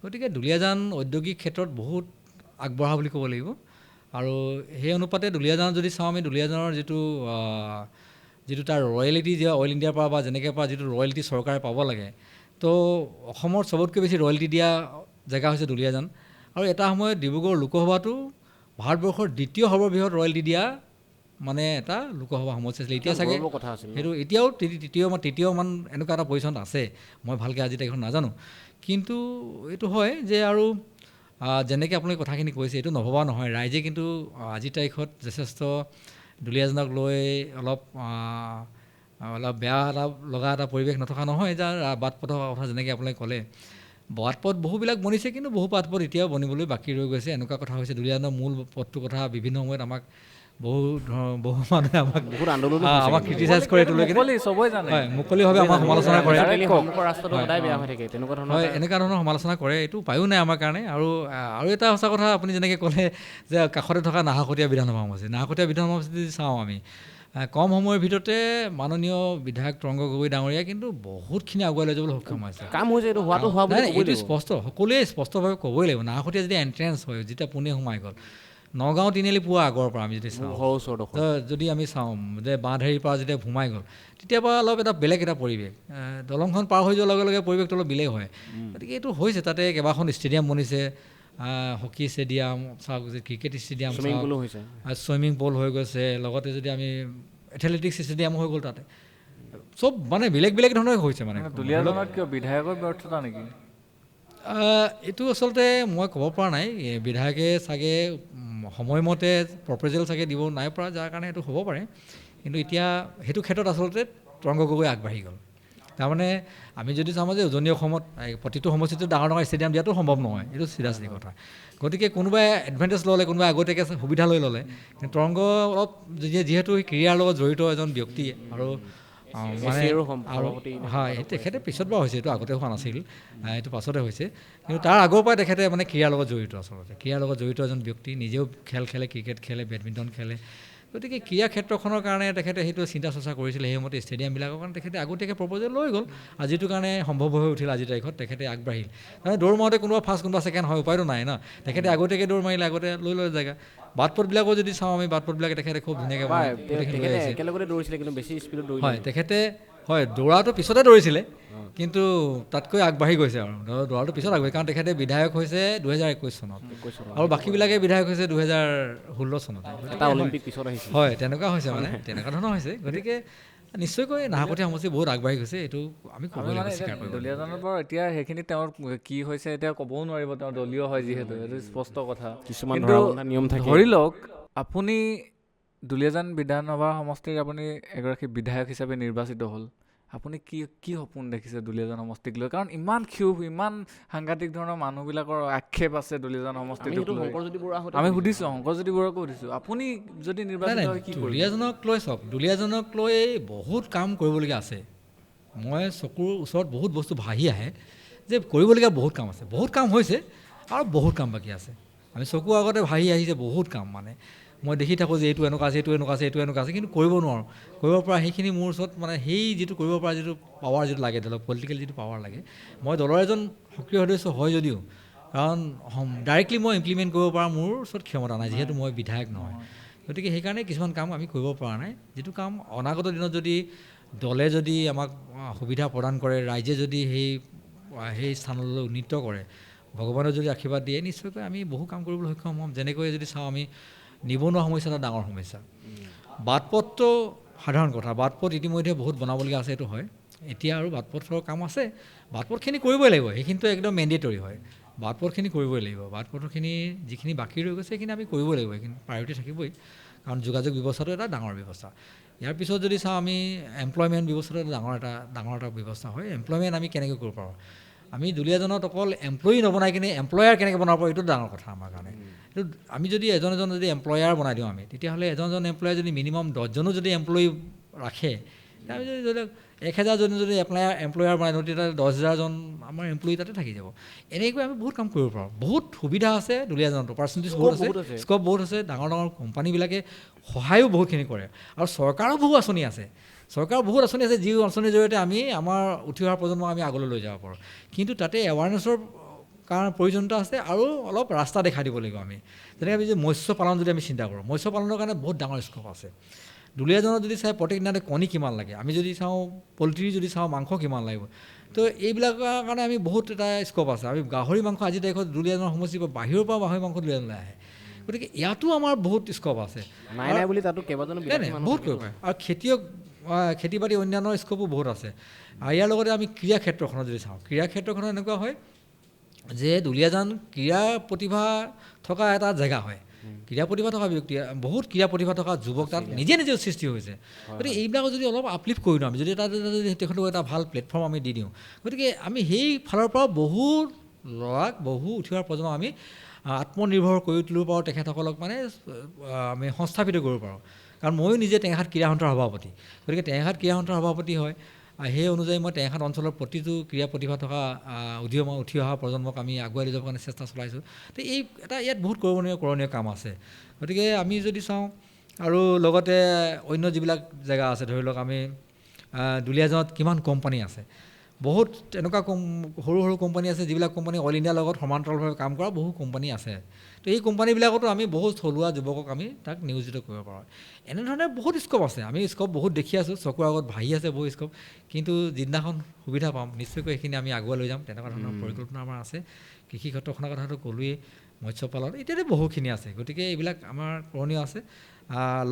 গতিকে দুলীয়াজান ঔদ্যোগিক ক্ষেত্ৰত বহুত আগবঢ়া বুলি ক'ব লাগিব। আৰু সেই অনুপাতে দুলীয়াজানত যদি চাওঁ, আমি দুলীয়াজানৰ যিটো তাৰ ৰয়েলিটি যে অইল ইণ্ডিয়াৰ পৰা বা যেনেকৈ পৰা যিটো ৰয়েলিটি চৰকাৰে পাব লাগে, তো অসমৰ চবতকৈ বেছি ৰয়েলিটি দিয়া জেগা হৈছে দুলীয়াজান। আৰু এটা সময়ত ডিব্ৰুগড় লোকসভাটো ভাৰতবৰ্ষৰ দ্বিতীয় সৰ্ববৃহৎ ৰয়েলিটি দিয়া মানে এটা লোকসভা সমষ্টি আছিলে। এতিয়া চাগে সেইটো এতিয়াও তৃতীয় মান এনেকুৱা এটা পজিশ্যনত আছে, মই ভালকৈ আজি তাৰিখত নাজানো। কিন্তু এইটো হয় যে আৰু যেনেকৈ আপুনি কথাখিনি কৈছে, এইটো নভবা নহয়, ৰাইজে কিন্তু আজিৰ তাৰিখত যথেষ্ট দুলীয়াজানক লৈ অলপ বেয়া লগা এটা পৰিৱেশ নথকা নহয়। যে বাট পথৰ কথা যেনেকৈ আপোনালোকে ক'লে, বাট পথ বহুবিলাক বনিছে, কিন্তু বহু বাট পথ এতিয়াও বনিবলৈ বাকী ৰৈ গৈছে। এনেকুৱা কথা হৈছে, দুলীয়াজানৰ মূল পথটোৰ কথা বিভিন্ন সময়ত আমাক বহু মানুহে আমাক ক্ৰিটিচাইজ কৰে, মুকলিভাৱে আমাক সমালোচনা কৰে। হয়, এনেকুৱা ধৰণৰ সমালোচনা কৰে, এইটো উপায়ো নাই আমাৰ কাৰণে। আৰু এটা সঁচা কথা, আপুনি যেনেকৈ ক'লে যে কাষতে থকা নাহৰকটীয়া বিধানসভা সমষ্টি, নাহৰকটীয়া বিধানসভা সমষ্টি যদি চাওঁ আমি, কম সময়ৰ ভিতৰতে মাননীয় বিধায়ক তৰংগ গগৈ ডাঙৰীয়াই কিন্তু বহুতখিনি আগুৱাই লৈ যাবলৈ সক্ষম হৈছে। এইটো স্পষ্ট, সকলোৱে স্পষ্টভাৱে ক'বই লাগিব। নাহৰকটীয়া যেতিয়া এণ্ট্ৰেঞ্চ হয়, যেতিয়া পোনে সোমাই গ'ল, নগাঁও তিনিআলি পোৱা আগৰ পৰা আমি যদি চাওঁ, যদি আমি চাওঁ যে বাঁধহেৰিৰ পৰা যেতিয়া সোমাই গ'ল, তেতিয়াৰ পৰা অলপ এটা বেলেগ এটা পৰিৱেশ। দলংখন পাৰ হৈ যোৱাৰ লগে লগে পৰিৱেশটো অলপ বেলেগ হয়। গতিকে এইটো হৈছে, তাতে কেইবাখন ষ্টেডিয়াম বনিছে, হকী ষ্টেডিয়াম চাওক, ক্ৰিকেট ষ্টেডিয়াম চাওক, ছুইমিং পুল হৈ গৈছে, লগতে যদি আমি এথলেটিক্স ষ্টেডিয়াম হৈ গ'ল, তাতে চব মানে বেলেগ বেলেগ ধৰণৰ হৈছে। মানে দুলীয়াজানত কিয় বিধায়কৰ ব্যৰ্থতা নেকি? এইটো আচলতে মই ক'ব পৰা নাই। বিধায়কে চাগে সময়মতে প্ৰপ'জেল চাগে দিব নাই পৰা, যাৰ কাৰণে এইটো হ'ব পাৰে। কিন্তু এতিয়া সেইটো ক্ষেত্ৰত আচলতে তৰংগ গগৈ আগবাঢ়ি গ'ল। তাৰমানে আমি যদি চাওঁ যে উজনি অসমত প্ৰতিটো সমষ্টিটো ডাঙৰ ডাঙৰ ষ্টেডিয়াম দিয়াটো সম্ভৱ নহয়, এইটো চিধা কথা। গতিকে কোনোবাই এডভান্টেজ ল'লে, কোনোবাই আগতীয়াকৈ সুবিধা লৈ ল'লে। কিন্তু তৰংগ অলপ যিহেতু ক্ৰীড়াৰ লগত জড়িত এজন ব্যক্তি, আৰু মানে হয়, তেখেতে পিছত বাৰু হৈছে, এইটো আগতে হোৱা নাছিল, এইটো পাছতে হৈছে। কিন্তু তাৰ আগৰ পৰাই তেখেতে মানে ক্ৰীড়াৰ লগত জড়িত, আচলতে ক্ৰীড়াৰ লগত জড়িত এজন ব্যক্তি, নিজেও খেল খেলে, ক্ৰিকেট খেলে, বেডমিণ্টন খেলে। গতিকে ক্ৰীড়া ক্ষেত্ৰখনৰ কাৰণে তেখেতে সেইটো চিন্তা চৰ্চা কৰিছিলে। সেইমতে ষ্টেডিয়ামবিলাকৰ কাৰণে তেখেতে আগতীয়াকৈ প্ৰপ'জেল লৈ গ'ল, আৰু যিটো কাৰণে সম্ভৱ হৈ উঠিল আজিৰ তাৰিখত। তেখেতে আগবাঢ়িল, মানে দৌৰ মাৰোঁতে কোনোবা ফাৰ্ষ্ট কোনোবা ছেকেণ্ড হয়, উপায়তো নাই ন। তেখেতে আগতীয়াকৈ দৌৰ মাৰিলে, আগতে লৈ লয় জেগা। বাট পথবিলাকো যদি চাওঁ আমি, বাট পথবিলাকে তেখেতে খুব ধুনীয়াকৈ হয়, তেখেতে হয় দৌৰাটো পিছতে দৌৰিছিলে, কিন্তু তাতকৈ আগবাঢ়ি গৈছে। আৰু দৌৰাটো পিছত আগবাঢ়ি, কাৰণ তেখেতে বিধায়ক হৈছে 2021 চনত, আৰু বাকীবিলাকে বিধায়ক হৈছে 2016 চনত। হয়, তেনেকুৱা হৈছে, মানে তেনেকুৱা ধৰণৰ হৈছে। গতিকে নিশ্চয়কৈ নাহৰকটীয়া সমষ্টি বহুত আগবাঢ়ি গৈছে, এইটো আমি ক'ব লাগিব, স্বীকাৰ কৰিব লাগিব। দুলীয়াজানত বাৰু এতিয়া সেইখিনি তেওঁৰ কি হৈছে এতিয়া ক'বও নোৱাৰিব, তেওঁ দলীয় হয় যিহেতু, এইটো স্পষ্ট কথা। কিন্তু ধৰি লওক আপুনি দুলীয়াজান বিধানসভা সমষ্টিৰ আপুনি এগৰাকী বিধায়ক হিচাপে নিৰ্বাচিত হ'ল, আপুনি কি সপোন দেখিছে দুলীয়াজান সমষ্টিক লৈ? কাৰণ ইমান ক্ষোভ, ইমান সাংঘাতিক ধৰণৰ মানুহবিলাকৰ আক্ষেপ আছে দুলীয়াজান সমষ্টিটোক লৈ। আমি সুধিছোঁ, শংকৰজ্যোতি বৰুৱাকো সুধিছোঁ, আপুনি যদি নিৰ্বাচিত হয় কি কৰিব? দুলীয়াজানক লৈ চাওক, দুলীয়াজানক লৈ বহুত কাম কৰিবলগীয়া আছে। মই চকুৰ ওচৰত বহুত বস্তু ভাহি আহে যে কৰিবলগীয়া বহুত কাম আছে, বহুত কাম হৈছে আৰু বহুত কাম বাকী আছে। আমি চকুৰ আগতে ভাহি আহিছে বহুত কাম, মানে মই দেখি থাকোঁ যে এইটো এনেকুৱা আছে, এইটো এনেকুৱা আছে, এইটো এনেকুৱা আছে, কিন্তু কৰিব নোৱাৰোঁ। কৰিব পৰা সেইখিনি মোৰ ওচৰত মানে সেই যিটো কৰিব পৰা যিটো পাৱাৰ যিটো লাগে, ধৰক পলিটিকেল যিটো পাৱাৰ লাগে, মই দলৰ এজন সক্ৰিয় সদস্য হয় যদিও, কাৰণ ডাইৰেক্টলি মই ইমপ্লিমেণ্ট কৰিব পৰা মোৰ ওচৰত ক্ষমতা নাই, যিহেতু মই বিধায়ক নহয়। গতিকে সেইকাৰণে কিছুমান কাম আমি কৰিব পৰা নাই, যিটো কাম অনাগত দিনত যদি দলে যদি আমাক সুবিধা প্ৰদান কৰে, ৰাইজে যদি সেই স্থানলৈ উন্নীত কৰে, ভগৱানে যদি আশীৰ্বাদ দিয়ে, নিশ্চয়কৈ আমি বহু কাম কৰিবলৈ সক্ষম হ'ম। যেনেকৈ যদি চাওঁ, আমি নিবনুৱা সমস্যা এটা ডাঙৰ সমস্যা। বাটপথটো সাধাৰণ কথা, বাটপথ ইতিমধ্যে বহুত বনাবলগীয়া আছে, এইটো হয়। এতিয়া আৰু বাটপথৰ কাম আছে, বাটপথখিনি কৰিবই লাগিব, সেইখিনিতো একদম মেণ্ডেটৰী হয়। বাটপথখিনি কৰিবই লাগিব, বাটপথৰখিনি যিখিনি বাকী ৰৈ গৈছে সেইখিনি আমি কৰিবই লাগিব, সেইখিনি প্ৰায়ৰিটি থাকিবই, কাৰণ যোগাযোগ ব্যৱস্থাটো এটা ডাঙৰ ব্যৱস্থা। ইয়াৰ পিছত যদি চাওঁ, আমি এমপ্লয়মেণ্ট ব্যৱস্থাটো ডাঙৰ এটা ব্যৱস্থা হয়। এমপ্লয়মেণ্ট আমি কেনেকৈ কৰিব পাৰোঁ? আমি দুলীয়াজানত অকল এমপ্লয়ি নবনাই কিনে এমপ্লয়াৰ কেনেকৈ বনাব পাৰোঁ, এইটো ডাঙৰ কথা আমাৰ কাৰণে। এইটো আমি যদি এজন যদি এমপ্লয়াৰ বনাই দিওঁ আমি, তেতিয়াহ'লে এজন এমপ্লয়াৰ যদি মিনিমাম 10জনো যদি এমপ্লয়ি ৰাখে, আমি যদি ধৰি লওক 1000জন যদি এমপ্লয়াৰ বনাই দিওঁ, তেতিয়া 10,000জন আমাৰ এমপ্লয়ি তাতে থাকি যাব। এনেকৈ আমি বহুত কাম কৰিব পাৰোঁ, বহুত সুবিধা আছে দুলীয়াজানত, অপৰচুনিটিছ বহুত আছে, স্ক'প বহুত আছে। ডাঙৰ ডাঙৰ কোম্পানীবিলাকে সহায়ো বহুতখিনি কৰে, আৰু চৰকাৰৰ বহু আঁচনি আছে, চৰকাৰৰ বহুত আঁচনি আছে, যি আঁচনিৰ জৰিয়তে আমি আমাৰ উঠি অহা প্ৰজন্মক আমি আগলৈ লৈ যাব পাৰোঁ। কিন্তু তাতে এৱাৰনেছৰ কাৰণ প্ৰয়োজনীয়তা আছে, আৰু অলপ ৰাস্তা দেখাই দিব লাগিব আমি। যেনেকৈ আমি যদি মৎস্য পালন যদি আমি চিন্তা কৰোঁ, মৎস্য পালনৰ কাৰণে বহুত ডাঙৰ স্ক'প আছে। দুলীয়াজানত যদি চাই প্ৰত্যেক দিনাতে কণী কিমান লাগে, আমি যদি চাওঁ পল্ট্ৰি যদি চাওঁ মাংস কিমান লাগিব, তো এইবিলাকৰ কাৰণে আমি বহুত এটা স্ক'প আছে। আমি গাহৰি মাংস আজিৰ তাৰিখত দুলীয়াজানৰ সমষ্টিৰ পৰা বাহিৰৰ পৰা গাহৰি মাংস দুলীয়াজানলৈ আহে, গতিকে ইয়াতো আমাৰ বহুত স্ক'প আছে, নাই বুলি তাতো কেইবাজনো বহুত কৰিব পাৰে। আৰু খেতি বাতি অন্যান্য স্ক'পো বহুত আছে। আৰু ইয়াৰ লগতে আমি ক্ৰীড়া ক্ষেত্ৰখনত যদি চাওঁ, ক্ৰীড়া ক্ষেত্ৰখনত এনেকুৱা হয় যে দুলীয়াজান ক্ৰীড়া প্ৰতিভা থকা এটা জেগা হয়। ক্ৰীড়া প্ৰতিভা থকা ব্যক্তি, বহুত ক্ৰীড়া প্ৰতিভা থকা যুৱক তাত নিজে সৃষ্টি হৈছে। গতিকে এইবিলাকক যদি অলপ আপলিফ্ট কৰি দিওঁ আমি, যদি যদি তেখেতলোকক এটা ভাল প্লেটফৰ্ম আমি দি দিওঁ, গতিকে আমি সেই ফালৰ পৰা বহু ল'ৰাক, বহু উঠি অহা প্ৰজন্মক আমি আত্মনিৰ্ভৰ কৰি তুলিব পাৰোঁ, তেখেতসকলক মানে আমি সংস্থাপিত কৰিব পাৰোঁ। কাৰণ ময়ো নিজে টেঙাখাত ক্ৰীড়া সন্থাৰ সভাপতি, গতিকে টেঙাখাত ক্ৰীড়া সন্থাৰ সভাপতি হয়। সেই অনুযায়ী মই টেঙাখাত অঞ্চলৰ প্ৰতিটো ক্ৰীড়া প্ৰতিভা থকা উঠি অহা প্ৰজন্মক আমি আগুৱাই লৈ যাবৰ কাৰণে চেষ্টা চলাইছোঁ। তো ইয়াত বহুত কৰণীয় কাম আছে। গতিকে আমি যদি চাওঁ, আৰু লগতে অন্য যিবিলাক জেগা আছে, ধৰি লওক আমি দুলীয়াজানত কিমান কোম্পানী আছে, বহুত এনেকুৱা সৰু সৰু কোম্পানী আছে, যিবিলাক কোম্পানী অল ইণ্ডিয়াৰ লগত সমান্তৰালভাৱে কাম কৰা বহু কোম্পানী আছে। তো এই কোম্পানীবিলাকতো আমি বহুত থলুৱা যুৱকক আমি তাক নিয়োজিত কৰিব পাৰোঁ। এনেধৰণে বহুত স্ক'প আছে, আমি স্ক'প বহুত দেখি আছোঁ, চকুৰ আগত ভাহি আছে বহুত স্ক'প। কিন্তু যিদিনাখন সুবিধা পাম, নিশ্চয়কৈ সেইখিনি আমি আগুৱাই লৈ যাম, তেনেকুৱা ধৰণৰ পৰিকল্পনা আমাৰ আছে। কৃষি ক্ষেত্ৰখনৰ কথাটো ক'লোৱেই, মৎস্য পালন ইত্যাদি বহুখিনি আছে। গতিকে এইবিলাক আমাৰ কৰণীয় আছে।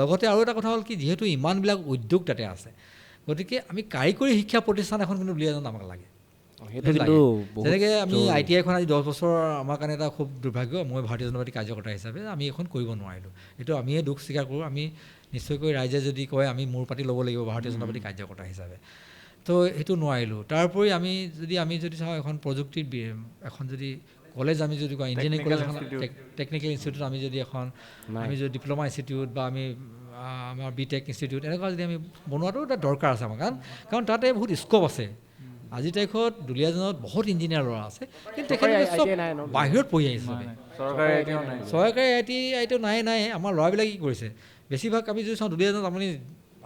লগতে আৰু এটা কথা হ'ল কি, যিহেতু ইমানবিলাক উদ্যোগ তাতে আছে, গতিকে আমি কাৰিকৰী শিক্ষা প্ৰতিষ্ঠান এখন কিন্তু দুলীয়াজানত আমাক লাগে। যেনেকৈ আমি ITIখন আজি 10 বছৰ আমাৰ কাৰণে এটা খুব দুৰ্ভাগ্য, মই ভাৰতীয় জনতা পাৰ্টীৰ কাৰ্যকৰ্তা হিচাপে আমি এখন কৰিব নোৱাৰিলোঁ। এইটো আমিয়ে দুখ স্বীকাৰ কৰোঁ। আমি নিশ্চয়কৈ ৰাইজে যদি কয় আমি মূৰ পাতি ল'ব লাগিব ভাৰতীয় জনতা পাৰ্টীৰ কাৰ্যকৰ্তা হিচাপে, তো সেইটো নোৱাৰিলোঁ। তাৰোপৰি আমি যদি চাওঁ, এখন প্ৰযুক্তিৰ এখন যদি কলেজ আমি যদি কওঁ, ইঞ্জিনিয়াৰিং কলেজ এখন, টেকনিকেল ইনষ্টিটিউট আমি যদি এখন, আমি যদি ডিপ্ল'মা ইনষ্টিটিউট বা আমি আমাৰ BTech ইনষ্টিটিউট এনেকুৱা যদি আমি বনোৱাটো এটা দৰকাৰ আছে আমাৰ, কাৰণ তাতে বহুত স্ক'প আছে। আজিৰ তাৰিখত দুলীয়াজানত বহুত ইঞ্জিনিয়াৰ ল'ৰা আছে, কিন্তু তেখেতলোকে চব বাহিৰত পঢ়ি আহিছে। চৰকাৰী ITI নাই। আমাৰ ল'ৰাবিলাকে কি কৰিছে, বেছিভাগ আমি যদি চাওঁ দুলীয়াজানত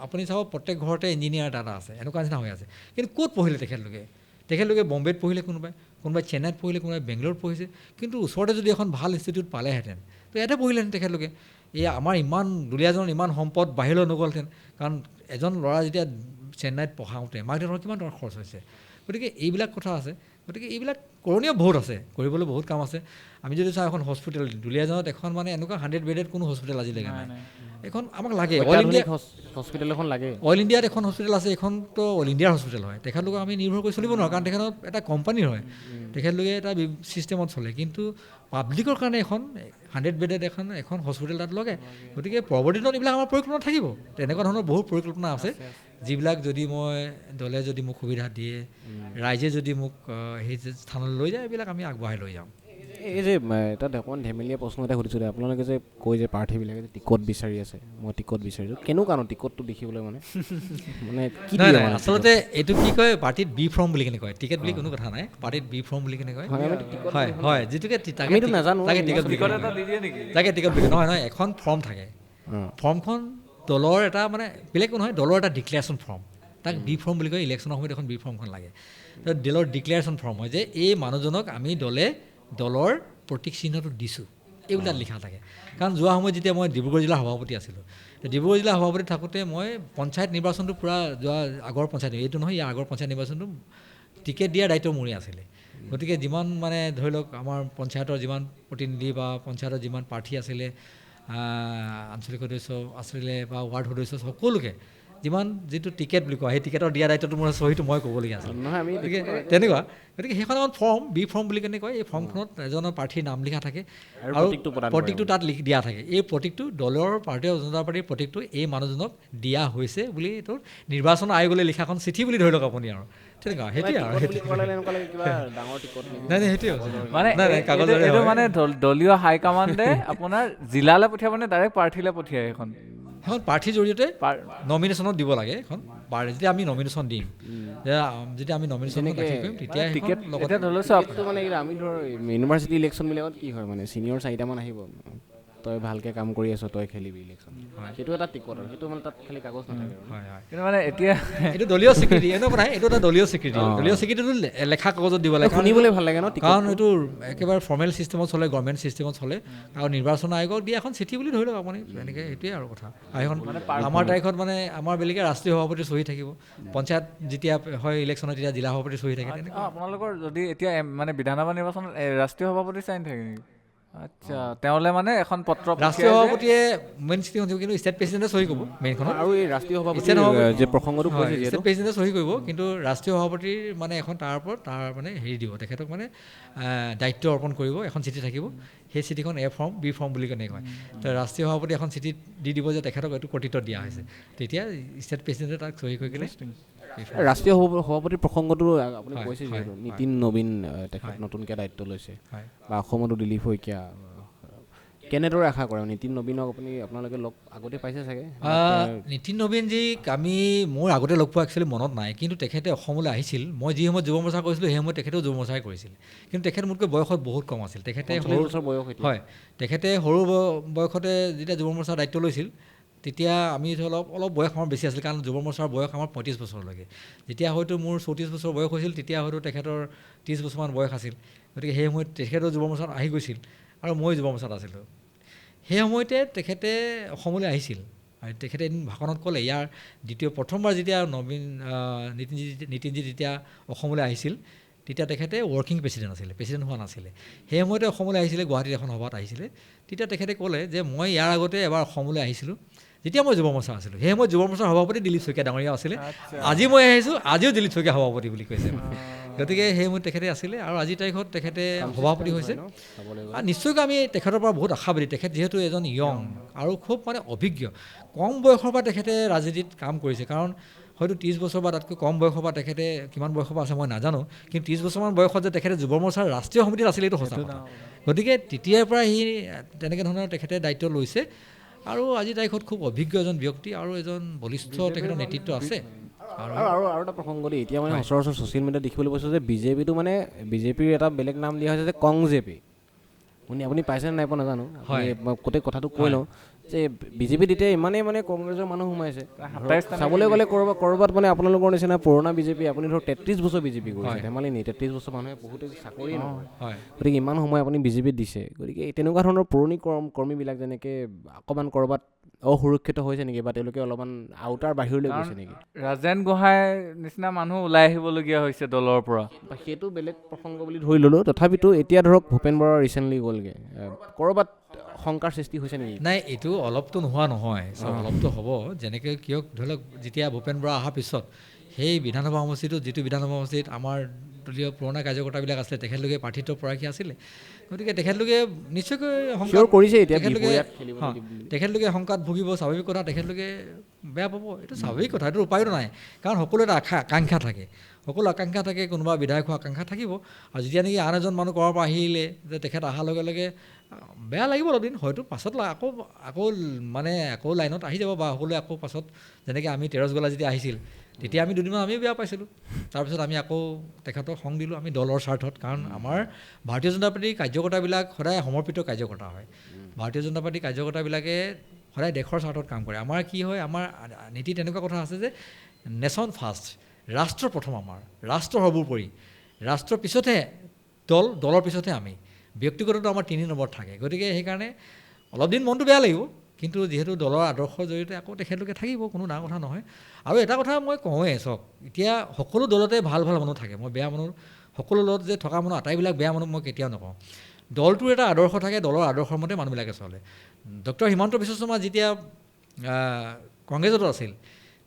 আপুনি চাব প্ৰত্যেক ঘৰতে ইঞ্জিনিয়াৰ এটা আছে, এনেকুৱা নিচিনা হৈ আছে। কিন্তু ক'ত পঢ়িলে তেখেতলোকে বম্বেত পঢ়িলে, কোনোবাই চেন্নাইত পঢ়িলে, কোনোবাই বেংগলোৰত পঢ়িছে। কিন্তু ওচৰতে যদি এখন ভাল ইনষ্টিটিউট পালেহেঁতেন, তো ইয়াতে পঢ়িলেহেঁতেন তেখেতলোকে। আমাৰ দুলীয়াজানৰ ইমান সম্পদ বাহিৰলৈ নগ'লহেঁতেন, কাৰণ এজন ল'ৰা যেতিয়া চেন্নাইত পঢ়াওঁতে মাক দেউতাকৰ কিমান টকা খৰচ হৈছে। গতিকে এইবিলাক কথা আছে। গতিকে এইবিলাক কৰণীয় বহুত আছে, কৰিবলৈ বহুত কাম আছে। আমি যদি চাওঁ এখন হস্পিটেল দুলীয়াজানত, এখন মানে এনেকুৱা 100 বেডেড কোনো হস্পিটেল আজিলৈকে নাই। এখন আমাক লাগে অল ইণ্ডিয়া হস্পিটেল এখন লাগে। অল ইণ্ডিয়াত এখন হস্পিটেল আছে, এইখনতো অল ইণ্ডিয়াৰ হস্পিটেল হয়, তেখেতলোকক আমি নিৰ্ভৰ কৰি চলিব নোৱাৰোঁ কাৰণ তেখেতক এটা কোম্পানীৰ হয়, তেখেতলোকে এটা ছিষ্টেমত চলে। কিন্তু পাব্লিকৰ কাৰণে এখন 100 বেডেড এখন হস্পিটেল তাত লগে। গতিকে পৰৱৰ্তী দিনত এইবিলাক আমাৰ পৰিকল্পনা থাকিব, তেনেকুৱা ধৰণৰ বহুত পৰিকল্পনা আছে যিবিলাক যদি দলে যদি মোক সুবিধা দিয়ে, ৰাইজে যদি মোক সেই স্থানলৈ লৈ যায়, এইবিলাক আমি আগবঢ়াই লৈ যাম। এই যে তাত অকণমান ধেমেলীয়া প্ৰশ্ন এটা সুধিছোঁ দে, আপোনালোকে যে কয় যে প্ৰাৰ্থীবিলাকে যে টিকট বিচাৰি আছে, মই টিকট বিচাৰিছোঁ, কেনেকুৱানো টিকটটো দেখিবলৈ মানে কি নাই আচলতে এইটো কি কয় পাৰ্টিত বি ফৰ্ম বুলি কেনে কয়, টিকেট বুলি কোনো কথা নাই, পাৰ্টিত বি ফৰ্ম বুলি কেনে কয়। হয় হয়, যিটোকে আমিতো নাজানো তাকে টিকট বুলি নহয়, এখন ফৰ্ম থাকে, ফৰ্মখন দলৰ এটা মানে বেলেগ নহয়, দলৰ এটা ডিক্লেৰেশ্যন ফৰ্ম, তাক বি ফৰ্ম বুলি কয়। ইলেকশ্যনৰ সময়ত এখন বি ফৰ্মখন লাগে, দলৰ ডিক্লেৰেশ্যন ফৰ্ম হয় যে এই মানুহজনক আমি দলৰ প্ৰতীক চিহ্নটো দিছোঁ, এইবিলাক লিখা থাকে। কাৰণ যোৱা সময়ত যেতিয়া মই ডিব্ৰুগড় জিলাৰ সভাপতি আছিলোঁ, ডিব্ৰুগড় জিলাৰ সভাপতি থাকোঁতে মই পঞ্চায়ত নিৰ্বাচনটো পূৰা আগৰ পঞ্চায়ত, এইটো নহয় ইয়াৰ আগৰ পঞ্চায়ত নিৰ্বাচনটো টিকেট দিয়াৰ দায়িত্ব মোৰেই আছিলে। গতিকে যিমান মানে ধৰি লওক আমাৰ পঞ্চায়তৰ যিমান প্ৰতিনিধি বা পঞ্চায়তৰ যিমান প্ৰাৰ্থী আছিলে, আঞ্চলিক সদস্য আছিলে বা ৱাৰ্ড সদস্য, সকলোকে যিমান যিটো টিকেট বুলি কোৱা, সেই টিকেটৰ দিয়া দায়িত্বটো মোৰ চহীটো মই ক'বলগীয়া আছিল। গতিকে তেনেকুৱা, গতিকে সেইখন এখন ফৰ্ম বি ফৰ্ম বুলি কেনে কয়। এই ফৰ্মখনত এজনৰ প্ৰাৰ্থীৰ নাম লিখা থাকে আৰু প্ৰতীকটো তাত দিয়া থাকে। এই প্ৰতীকটো দলৰ ভাৰতীয় জনতা পাৰ্টীৰ প্ৰতীকটো এই মানুহজনক দিয়া হৈছে বুলি এইটো নিৰ্বাচন আয়োগলৈ লিখাখন চিঠি বুলি ধৰি লওক আপুনি, আৰু তেনেকুৱা সেইটোৱে আৰু মানে দলীয় হাইকমাণ্ডে আপোনাৰ জিলালৈ পঠিয়াব নে ডাইৰেক্ট প্ৰাৰ্থীলৈ পঠিয়ায়? এখন প্ৰাৰ্থীৰ জৰিয়তে নমিনেশ্যনত দিব লাগে। এখন যেতিয়া আমি নমিনেশ্যন দিম, যেতিয়া আমি নমিনেশ্যন দাখিল কৰিম, তেতিয়া টিকেট লগতে ধৰি লওক মানে আমি ধৰ ইউনিভাৰ্চিটি ইলেকশ্যনবিলাকত কি হয় মানে চিনিয়ৰ 4টামান আহিব, তই ভালকৈ কাম কৰি আছ, তই খেলিবি ইলেকশ্যন, সেইটো এটা টিকট আৰু সেইটো মানে তাত খালি কাগজ নাথাকে। কিন্তু মানে এতিয়া এইটো দলীয় স্বীকৃতি, এনেকুৱা নাই, এইটো এটা দলীয় স্বীকৃতি। দলীয় স্বীকৃতিটো লেখা কাগজত দিব লাগে, শুনিবলৈ ভাল লাগে ন, কাৰণ এইটো একেবাৰে ফৰ্মেল ছিষ্টেমত চলে, গভৰ্ণমেণ্ট ছিষ্টেমত চলে। আৰু নিৰ্বাচন আয়োগক দিয়া এখন চিঠি বুলি ধৰি লওক আপুনি, এনেকৈ সেইটোৱে আৰু কথা। সেইখন আমাৰ তাৰিখত মানে আমাৰ বেলেগে ৰাষ্ট্ৰীয় সভাপতি চহী থাকিব, পঞ্চায়ত যেতিয়া হয় ইলেকশ্যনত তেতিয়া জিলা সভাপতি চহী থাকে। আপোনালোকৰ যদি এতিয়া মানে বিধানসভা নিৰ্বাচনত ৰাষ্ট্ৰীয় সভাপতি চাইন থাকে নেকি? আচ্ছা, তেওঁলৈ মানে এখন পত্ৰ ৰাষ্ট্ৰীয় সভাপতিয়ে মেইন চিঠি কিন্তু ষ্টেট প্ৰেচিডেণ্টে চহী কৰিব মেইনখনত, আৰু এই ৰাষ্ট্ৰীয় সভাপতি যে প্ৰসংগটো কৈছে ষ্টেট প্ৰেচিডেণ্টে চহী কৰিব, কিন্তু ৰাষ্ট্ৰীয় সভাপতিৰ মানে এখন তাৰ ওপৰত তাৰ মানে হেৰি দিব, তেখেতক মানে দায়িত্ব অৰ্পণ কৰিব, এখন চিঠি থাকিব, সেই চিঠিখন এ ফৰ্ম বি ফৰ্ম বুলি কেনে কয়। তো ৰাষ্ট্ৰীয় সভাপতি এখন চিঠি দি দিব যে তেখেতক এইটো কৰ্তৃত্ব দিয়া হৈছে, তেতিয়া ষ্টেট প্ৰেচিডেণ্টে তাক চহী কৰি কিনে। ৰাষ্ট্ৰীয় সভাপতিৰ প্ৰসংগটো আপুনি কৈছে যিহেতু নীতিন নবীন তেখেত নতুনকৈ দায়িত্ব লৈছে, বা অসমতো দিলীপ শইকীয়া, কেনেদৰে আশা কৰে নীতিন নবীনক আপোনালোকে লগ আগতে পাইছে চাগে? নীতিন নবীনজীক মোৰ আগতে লগ পোৱা একচুৱেলি মনত নাই, কিন্তু তেখেতে অসমলৈ আহিছিল। মই যি সময়ত যুৱ মৰ্চা কৰিছিলোঁ সেই সময়ত তেখেতেও যুৱ মৰ্চাই কৰিছিল, কিন্তু তেখেত মোতকৈ বয়সত বহুত কম আছিল। তেখেতে হয়, তেখেতে সৰু বয়সতে যেতিয়া যুৱ মৰ্চাৰ দায়িত্ব লৈছিল, তেতিয়া আমি অলপ বয়স আমাৰ বেছি আছিল, কাৰণ যুৱ মৰ্চাৰ বয়স আমাৰ 35 বছৰলৈকে। যেতিয়া হয়তো মোৰ 34 বছৰ বয়স হৈছিল, তেতিয়া হয়তো তেখেতৰ 30 বছৰমান বয়স আছিল। গতিকে সেই সময়ত তেখেতেও যুৱ মৰ্চাত আহি গৈছিল আৰু মই যুৱ মৰ্চাত আছিলোঁ। সেই সময়তে তেখেতে অসমলৈ আহিছিল, আৰু তেখেতে এদিন ভাষণত ক'লে, ইয়াৰ প্ৰথমবাৰ যেতিয়া নীতিনজী যেতিয়া অসমলৈ আহিছিল, তেতিয়া তেখেতে ৱৰ্কিং প্ৰেচিডেণ্ট আছিলে, প্ৰেচিডেণ্ট হোৱা নাছিলে। সেই সময়তে অসমলৈ আহিছিলে, গুৱাহাটীত এখন সভাত আহিছিলে। তেতিয়া তেখেতে ক'লে যে মই ইয়াৰ আগতে এবাৰ অসমলৈ আহিছিলোঁ, যেতিয়া মই যুৱ মৰ্চা আছিলোঁ। সেই সময়ত যুৱ মৰ্চাৰ সভাপতি দিলীপ শইকীয়া ডাঙৰীয়া আছিলে, আজি মই আহিছোঁ, আজিও দিলীপ শইকীয়া সভাপতি বুলি কৈছে। গতিকে সেই সময়ত তেখেতে আছিলে, আৰু আজিৰ তাৰিখত তেখেতে সভাপতি হৈছে। নিশ্চয়কৈ আমি তেখেতৰ পৰা বহুত আশাবাদী। তেখেত যিহেতু এজন য়ং আৰু খুব মানে অভিজ্ঞ, কম বয়সৰ পৰা তেখেতে ৰাজনীতিত কাম কৰিছে, কাৰণ হয়তো 30 বছৰ বা তাতকৈ কম বয়সৰ পৰা তেখেতে কিমান বয়সৰ পৰা আছে মই নাজানো, কিন্তু 30 বছৰমান বয়সত যে তেখেতে যুৱ মৰ্চাৰ ৰাষ্ট্ৰীয় সমিতিত আছিলে এইটো সঁচা কথা। গতিকে তেতিয়াৰ পৰা সি তেনেকৈ ধৰণৰ তেখেতে দায়িত্ব লৈছে, আৰু আজিৰ তাৰিখত খুব অভিজ্ঞ এজন ব্যক্তি আৰু এজন বলিষ্ঠ তেখেতৰ নেতৃত্ব আছে। আৰু এটা প্ৰসংগ দেই, এতিয়া মানে সচৰাচৰ ছ'চিয়েল মিডিয়াত দেখিবলৈ পাইছোঁ যে বিজেপিটো মানে বিজেপিৰ এটা বেলেগ নাম দিয়া হৈছে যে কং জেপি। আপুনি পাইছেনে নাই পোৱা নাজানো, গোটেই কথাটো কৈ লওঁ যে বিজেপিত এতিয়া ইমানেই মানে কংগ্ৰেছৰ মানুহ সোমাইছে, চাবলৈ গ'লে ক'ৰবাত মানে আপোনালোকৰ নিচিনা পুৰণা বিজেপি, আপুনি ধৰক 33 বছৰ বিজেপি কৰিছে, ধেমালি নেই, 33 বছৰ মানুহে বহুতে চাকৰি নহয়, গতিকে ইমান সময় আপুনি বিজেপিত দিছে। গতিকে তেনেকুৱা ধৰণৰ পুৰণি কৰ্মীবিলাক যেনেকৈ অকণমান ক'ৰবাত অসুৰক্ষিত হৈছে নেকি, বা তেওঁলোকে অলপমান আউটাৰ বাহিৰলৈ গৈছে নেকি? ৰাজেন গোহাঁইৰ নিচিনা মানুহ ওলাই আহিবলগীয়া হৈছে দলৰ পৰা, সেইটো বেলেগ প্ৰসংগ বুলি ধৰি ল'লোঁ। তথাপিতো এতিয়া ধৰক ভূপেন বৰা ৰিচেণ্টলি গ'লগৈ, ক'ৰবাত শংকাৰ সৃষ্টি হৈছে নেকি? নাই, এইটো অলপতো নোহোৱা নহয়, অলপতো হ'ব। যেনেকৈ কিয় ধৰি লওক যেতিয়া ভূপেন বৰা অহাৰ পিছত সেই বিধানসভা সমষ্টিটোত যিটো বিধানসভা সমষ্টিত আমাৰ দলীয় পুৰণা কাৰ্যকৰ্তাবিলাক আছিলে তেখেতলোকে প্ৰাৰ্থিত্ব পৰাশী আছিলে, গতিকে তেখেতলোকে নিশ্চয়কৈ তেখেতলোকে শংকাত ভুগিব, স্বাভাৱিক কথা। তেখেতলোকে বেয়া পাব, এইটো স্বাভাৱিক কথা, এইটো উপায়ো নাই। কাৰণ সকলো এটা আকাংক্ষা থাকে, সকলো আকাংক্ষা থাকে, কোনোবা বিধায়ক হোৱা আকাংক্ষা থাকিব। আৰু যেতিয়া নেকি আন এজন মানুহ ক'ৰবাৰ পৰা আহিলে যে তেখেত অহাৰ লগে লগে বেয়া লাগিব অলপ দিন, হয়তো পাছত আকৌ লাইনত আহি যাব, বা সকলোৱে আকৌ পাছত যেনেকৈ আমি তেৰছগোলা যেতিয়া আহিছিল তেতিয়া আমি দুদিনমান আমিও বেয়া পাইছিলোঁ, তাৰপিছত আমি আকৌ তেখেতক সং দিলোঁ আমি দলৰ স্বাৰ্থত। কাৰণ আমাৰ ভাৰতীয় জনতা পাৰ্টীৰ কাৰ্যকৰ্তাবিলাক সদায় সমৰ্পিত কাৰ্যকৰ্তা হয়। ভাৰতীয় জনতা পাৰ্টীৰ কাৰ্যকৰ্তাবিলাকে সদায় দেশৰ স্বাৰ্থত কাম কৰে। আমাৰ কি হয়, আমাৰ নীতিত এনেকুৱা কথা আছে যে নেশ্যন ফাৰ্ষ্ট, ৰাষ্ট্ৰ প্ৰথম, আমাৰ ৰাষ্ট্ৰ সৰ্বোপৰি, ৰাষ্ট্ৰৰ পিছতহে দল, দলৰ পিছতহে আমি, ব্যক্তিগতটো আমাৰ 3 নম্বৰত থাকে। গতিকে সেইকাৰণে অলপ দিন মনটো বেয়া লাগিব, কিন্তু যিহেতু দলৰ আদৰ্শৰ জৰিয়তে আকৌ তেখেতলোকে থাকিব, কোনো ডাঙৰ কথা নহয়। আৰু এটা কথা মই কওঁৱেই, চাওক এতিয়া সকলো দলতে ভাল ভাল মানুহ থাকে, মই বেয়া মানুহ, সকলো দলত যে থকা মানুহ আটাইবিলাক বেয়া মানুহ মই কেতিয়াও নকওঁ। দলটোৰ এটা আদৰ্শ থাকে, দলৰ আদৰ্শৰ মতে মানুহবিলাকে চলে। ডক্টৰ হিমন্ত বিশ্ব শৰ্মা যেতিয়া কংগ্ৰেছত আছিল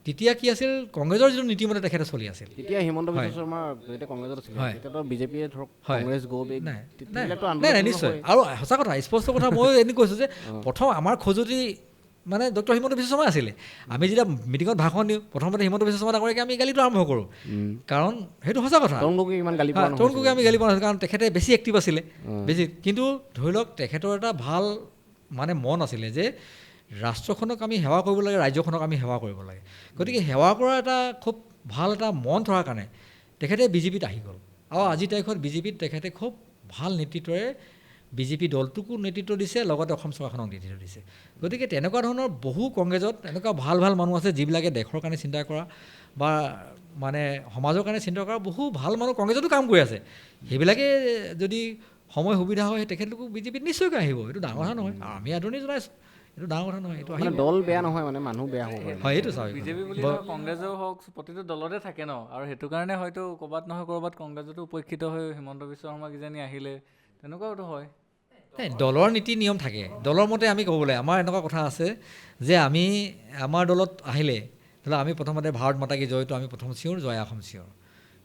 তেতিয়া কি আছিল, কংগ্ৰেছৰ যিটো নীতিমতে তেখেতে চলি আছিল। তেতিয়া হিমন্ত বিশ্ব শৰ্মা যেতিয়া কংগ্ৰেছত আছিল তেতিয়াতো বিজেপিয়ে ধৰক কংগ্ৰেছ নাই, নিশ্চয়। আৰু সঁচা কথা, স্পষ্ট কথা মই এনে কৈছোঁ যে প্ৰথম আমাৰ খজুতি মানে ডক্টৰ হিমন্ত বিশ্ব শৰ্মা আছিলে। আমি যেতিয়া মিটিঙত ভাষণ দিওঁ প্ৰথমতে হিমন্ত বিশ্ব শৰ্মা ডাঙৰীয়াকে আমি গালিটো আৰম্ভ কৰোঁ, কাৰণ সেইটো সঁচা কথা। তৰুণ গগৈক আমি গালি পোৱা নাছিলোঁ, কাৰণ তেখেতে বেছি এক্টিভ আছিলে, বেছি। কিন্তু ধৰি লওক তেখেতৰ এটা ভাল মানে মন আছিলে যে ৰাষ্ট্ৰখনক আমি সেৱা কৰিব লাগে, ৰাজ্যখনক আমি সেৱা কৰিব লাগে। গতিকে সেৱা কৰাৰ এটা খুব ভাল এটা মন থকাৰ কাৰণে তেখেতে বিজেপিত আহি গ'ল। আৰু আজিৰ তাৰিখত বিজেপিত তেখেতে খুব ভাল নেতৃত্বৰে বিজেপি দলটোকো নেতৃত্ব দিছে, লগতে অসম চৰকাৰখনক নেতৃত্ব দিছে। গতিকে তেনেকুৱা ধৰণৰ বহু কংগ্ৰেছত এনেকুৱা ভাল ভাল মানুহ আছে যিবিলাকে দেশৰ কাৰণে চিন্তা কৰা বা মানে সমাজৰ কাৰণে চিন্তা কৰা বহু ভাল মানুহ কংগ্ৰেছতো কাম কৰি আছে। সেইবিলাকে যদি সময় সুবিধা হয় তেখেতলোকো বিজেপিত নিশ্চয়কৈ আহিব, এইটো ডাঙৰ কথা নহয়। আমি আদৰণি জনাইছোঁ, এইটো ডাঙৰ কথা নহয়। এইটো আহিব, দল বেয়া নহয়, মানে মানুহ বেয়া হ'ব পাৰে। হয়, এইটো চাওক বিজেপি বুলি কংগ্ৰেছেও হওক প্ৰতিটো দলতে থাকে ন, আৰু সেইটো কাৰণে হয়তো ক'ৰবাত নহয় ক'ৰবাত কংগ্ৰেছতো উপেক্ষিত হৈ হিমন্ত বিশ্ব শৰ্মা কিজানি আহিলে, তেনেকুৱাওতো হয়। দলৰ নীতি নিয়ম থাকে, দলৰ মতে আমি ক'বলৈ আমাৰ এনেকুৱা কথা আছে যে আমি আমাৰ দলত আহিলে ধৰি লওক আমি প্ৰথমতে ভাৰত মাতা কি জয়টো আমি প্ৰথম চিঞৰ, জয় অসম চিঞৰ।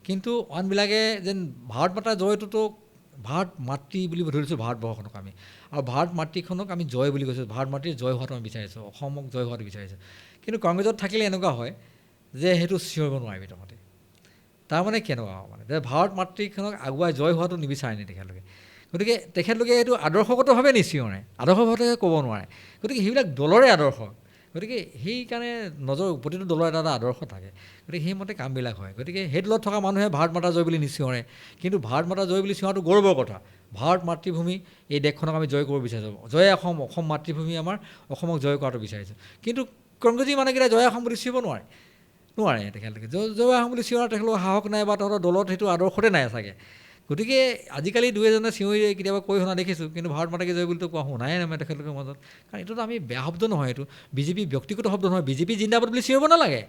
কিন্তু আনবিলাকে যেন ভাৰত মাতা জয়টোতো ভাৰত মাতৃ বুলি ধৰিছোঁ ভাৰতবৰ্ষখনক আমি, আৰু ভাৰত মাতৃখনক আমি জয় বুলি কৈছোঁ, ভাৰত মাতৃৰ জয় হোৱাটো আমি বিচাৰিছোঁ, অসমক জয় হোৱাটো বিচাৰিছোঁ। কিন্তু কংগ্ৰেছত থাকিলে এনেকুৱা হয় যে সেইটো চিঞৰিব নোৱাৰিবি তহঁতে। তাৰমানে কেনেকুৱা মানে যে ভাৰত মাতৃখনক আগুৱাই জয় হোৱাটো নিবিচাৰে নি তেখেতলোকে। গতিকে তেখেতলোকে এইটো আদৰ্শগতভাৱে নিচিঞৰে, আদৰ্শভাৱে ক'ব নোৱাৰে। গতিকে সেইবিলাক দলৰে আদৰ্শ, গতিকে সেইকাৰণে প্ৰতিটো দলৰ এটা এটা আদৰ্শ থাকে, গতিকে সেইমতে কামবিলাক হয়। গতিকে সেই দলত থকা মানুহে ভাৰত মাতা জয় বুলি নিচিঞৰে, কিন্তু ভাৰত মাতা জয় বুলি চিঞৰাটো গৌৰৱৰ কথা। ভাৰত মাতৃভূমি, এই দেশখনক আমি জয় কৰিব বিচাৰিছোঁ, জয় অসম, অসম মাতৃভূমি আমাৰ, অসমক জয় কৰাটো বিচাৰিছোঁ। কিন্তু কংগ্ৰেছী মানুহকেইটা জয় অসম বুলি চিঞৰিব নোৱাৰে তেখেতলোকে, জয় অসম বুলি চিঞৰা তেখেতলোকৰ সাহস নাই, বা তহঁতৰ দলত সেইটো আদৰ্শতে নাই চাগে। গতিকে আজিকালি দুই এজনে চিঞৰি কেতিয়াবা কৈ শুনা দেখিছোঁ, কিন্তু ভাৰত মাতাকে জয় বুলিতো কোৱা শুনাই নাই তেখেতলোকৰ মাজত। কাৰণ এইটোতো আমি বেয়া শব্দ নহয়, এইটো বিজেপি ব্যক্তিগত শব্দ নহয়, বিজেপি জিন্দাবাদ বুলি চিঞৰিব নালাগে,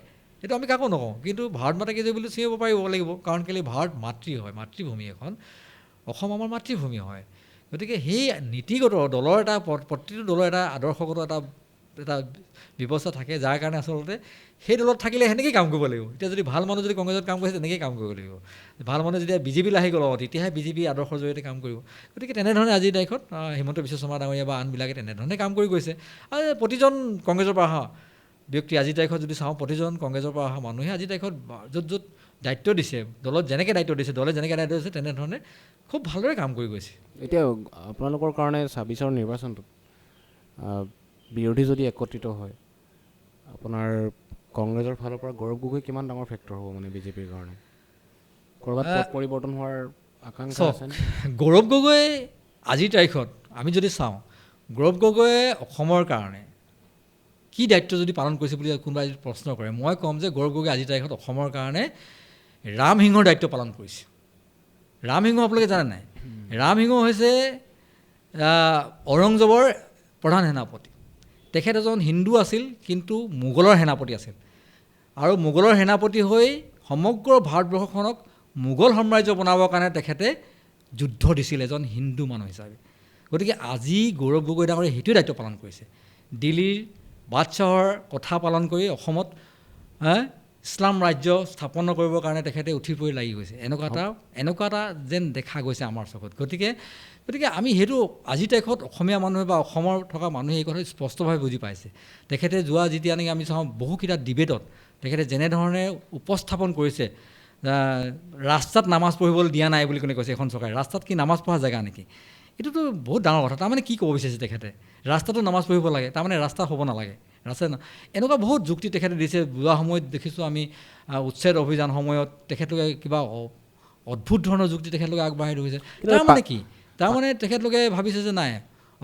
এইটো আমি কাকো নকওঁ। কিন্তু ভাৰত মাতাকে জয় বুলি চিঞৰিব পাৰিব লাগিব, কাৰণ কেলৈ ভাৰত মাতৃ হয়, মাতৃভূমি এখন, অসম আমাৰ মাতৃভূমি হয়। গতিকে সেই নীতিগত দলৰ এটা প্ৰতিটো দলৰ এটা আদৰ্শগত এটা ব্যৱস্থা থাকে, যাৰ কাৰণে আচলতে সেই দলত থাকিলে সেনেকৈয়ে কাম কৰিব লাগিব। এতিয়া যদি ভাল মানুহ যদি কংগ্ৰেছত কাম কৰিছে তেনেকৈয়ে কাম কৰিব লাগিব, ভাল মানুহ যেতিয়া বিজেপিলৈ আহি গ'ল তেতিয়াহে বিজেপি আদৰ্শৰ জৰিয়তে কাম কৰিব। গতিকে তেনেধৰণে আজিৰ তাৰিখত হিমন্ত বিশ্ব শৰ্মা ডাঙৰীয়া বা আনবিলাকে তেনেধৰণে কাম কৰি গৈছে। আৰু প্ৰতিজন কংগ্ৰেছৰ পৰা অহা ব্যক্তি আজিৰ তাৰিখত যদি চাওঁ, প্ৰতিজন কংগ্ৰেছৰ পৰা অহা মানুহে আজিৰ তাৰিখত য'ত দায়িত্ব দিছে, দলত যেনেকৈ দায়িত্ব দিছে, দলে যেনেকৈ দায়িত্ব দিছে তেনেধৰণে খুব ভালদৰে কাম কৰি গৈছে। এতিয়া আপোনালোকৰ কাৰণে 26ৰ নিৰ্বাচনটোত বিৰোধী যদি একত্ৰিত হয়, আপোনাৰ কংগ্ৰেছৰ ফালৰ পৰা গৌৰৱ গগৈ কিমান ডাঙৰ ফেক্টৰ হ'ব মানে বিজেপিৰ কাৰণে? ক'ৰবাত পথ পৰিৱৰ্তন হোৱাৰ আকাংক্ষা আছে? গৌৰৱ গগৈ আজিৰ তাৰিখত আমি যদি চাওঁ, গৌৰৱ গগৈয়ে অসমৰ কাৰণে কি দায়িত্ব যদি পালন কৰিছে বুলি কোনোবাই যদি প্ৰশ্ন কৰে, মই ক'ম যে গৌৰৱ গগৈ আজিৰ তাৰিখত অসমৰ কাৰণে ৰামসিংহৰ দায়িত্ব পালন কৰিছে। ৰামসিংহ আপোনালোকে জানে নাই? ৰামসিংহ হৈছে ঔৰংজেবৰ প্ৰধান সেনাপতি। তেখেত এজন হিন্দু আছিল, কিন্তু মোগলৰ সেনাপতি আছিল, আৰু মোগলৰ সেনাপতি হৈ সমগ্ৰ ভাৰতবৰ্ষখনক মোগল সাম্ৰাজ্য বনাবৰ কাৰণে তেখেতে যুদ্ধ দিছিল এজন হিন্দু মানুহ হিচাপে। গতিকে আজি গৌৰৱ গগৈ ডাঙৰীয়াই সেইটোৱে দায়িত্ব পালন কৰিছে, দিল্লীৰ বাদশ্বাহৰ কথা পালন কৰি অসমত ইছলাম ৰাজ্য স্থাপন কৰিবৰ কাৰণে তেখেতে উঠি পৰি লাগি গৈছে। এনেকুৱা এটা যেন দেখা গৈছে আমাৰ চকুত। গতিকে আমি সেইটো আজিৰ তাৰিখত অসমীয়া মানুহে বা অসমৰ থকা মানুহে এই কথা স্পষ্টভাৱে বুজি পাইছে। তেখেতে যোৱা যেতিয়া নেকি আমি চাওঁ বহুকেইটা ডিবেটত তেখেতে যেনেধৰণে উপস্থাপন কৰিছে, ৰাস্তাত নামাজ পঢ়িবলৈ দিয়া নাই বুলি কোনে কৈছে এখন চৰকাৰে, ৰাস্তাত কি নামাজ পঢ়া জেগা নেকি? এইটোতো বহুত ডাঙৰ কথা। তাৰমানে কি ক'ব বিচাৰিছে তেখেতে, ৰাস্তাটো নামাজ পঢ়িব লাগে, তাৰমানে ৰাস্তা হ'ব নালাগে, ৰাস্তা এনেকুৱা বহুত যুক্তি তেখেতে দিছে। যোৱা সময়ত দেখিছোঁ আমি উচ্ছেদ অভিযান সময়ত তেখেতলোকে কিবা অদ্ভুত ধৰণৰ যুক্তি তেখেতলোকে আগবাঢ়াই ধৰিছে। তাৰমানে কি, তাৰমানে তেখেতলোকে ভাবিছে যে নাই,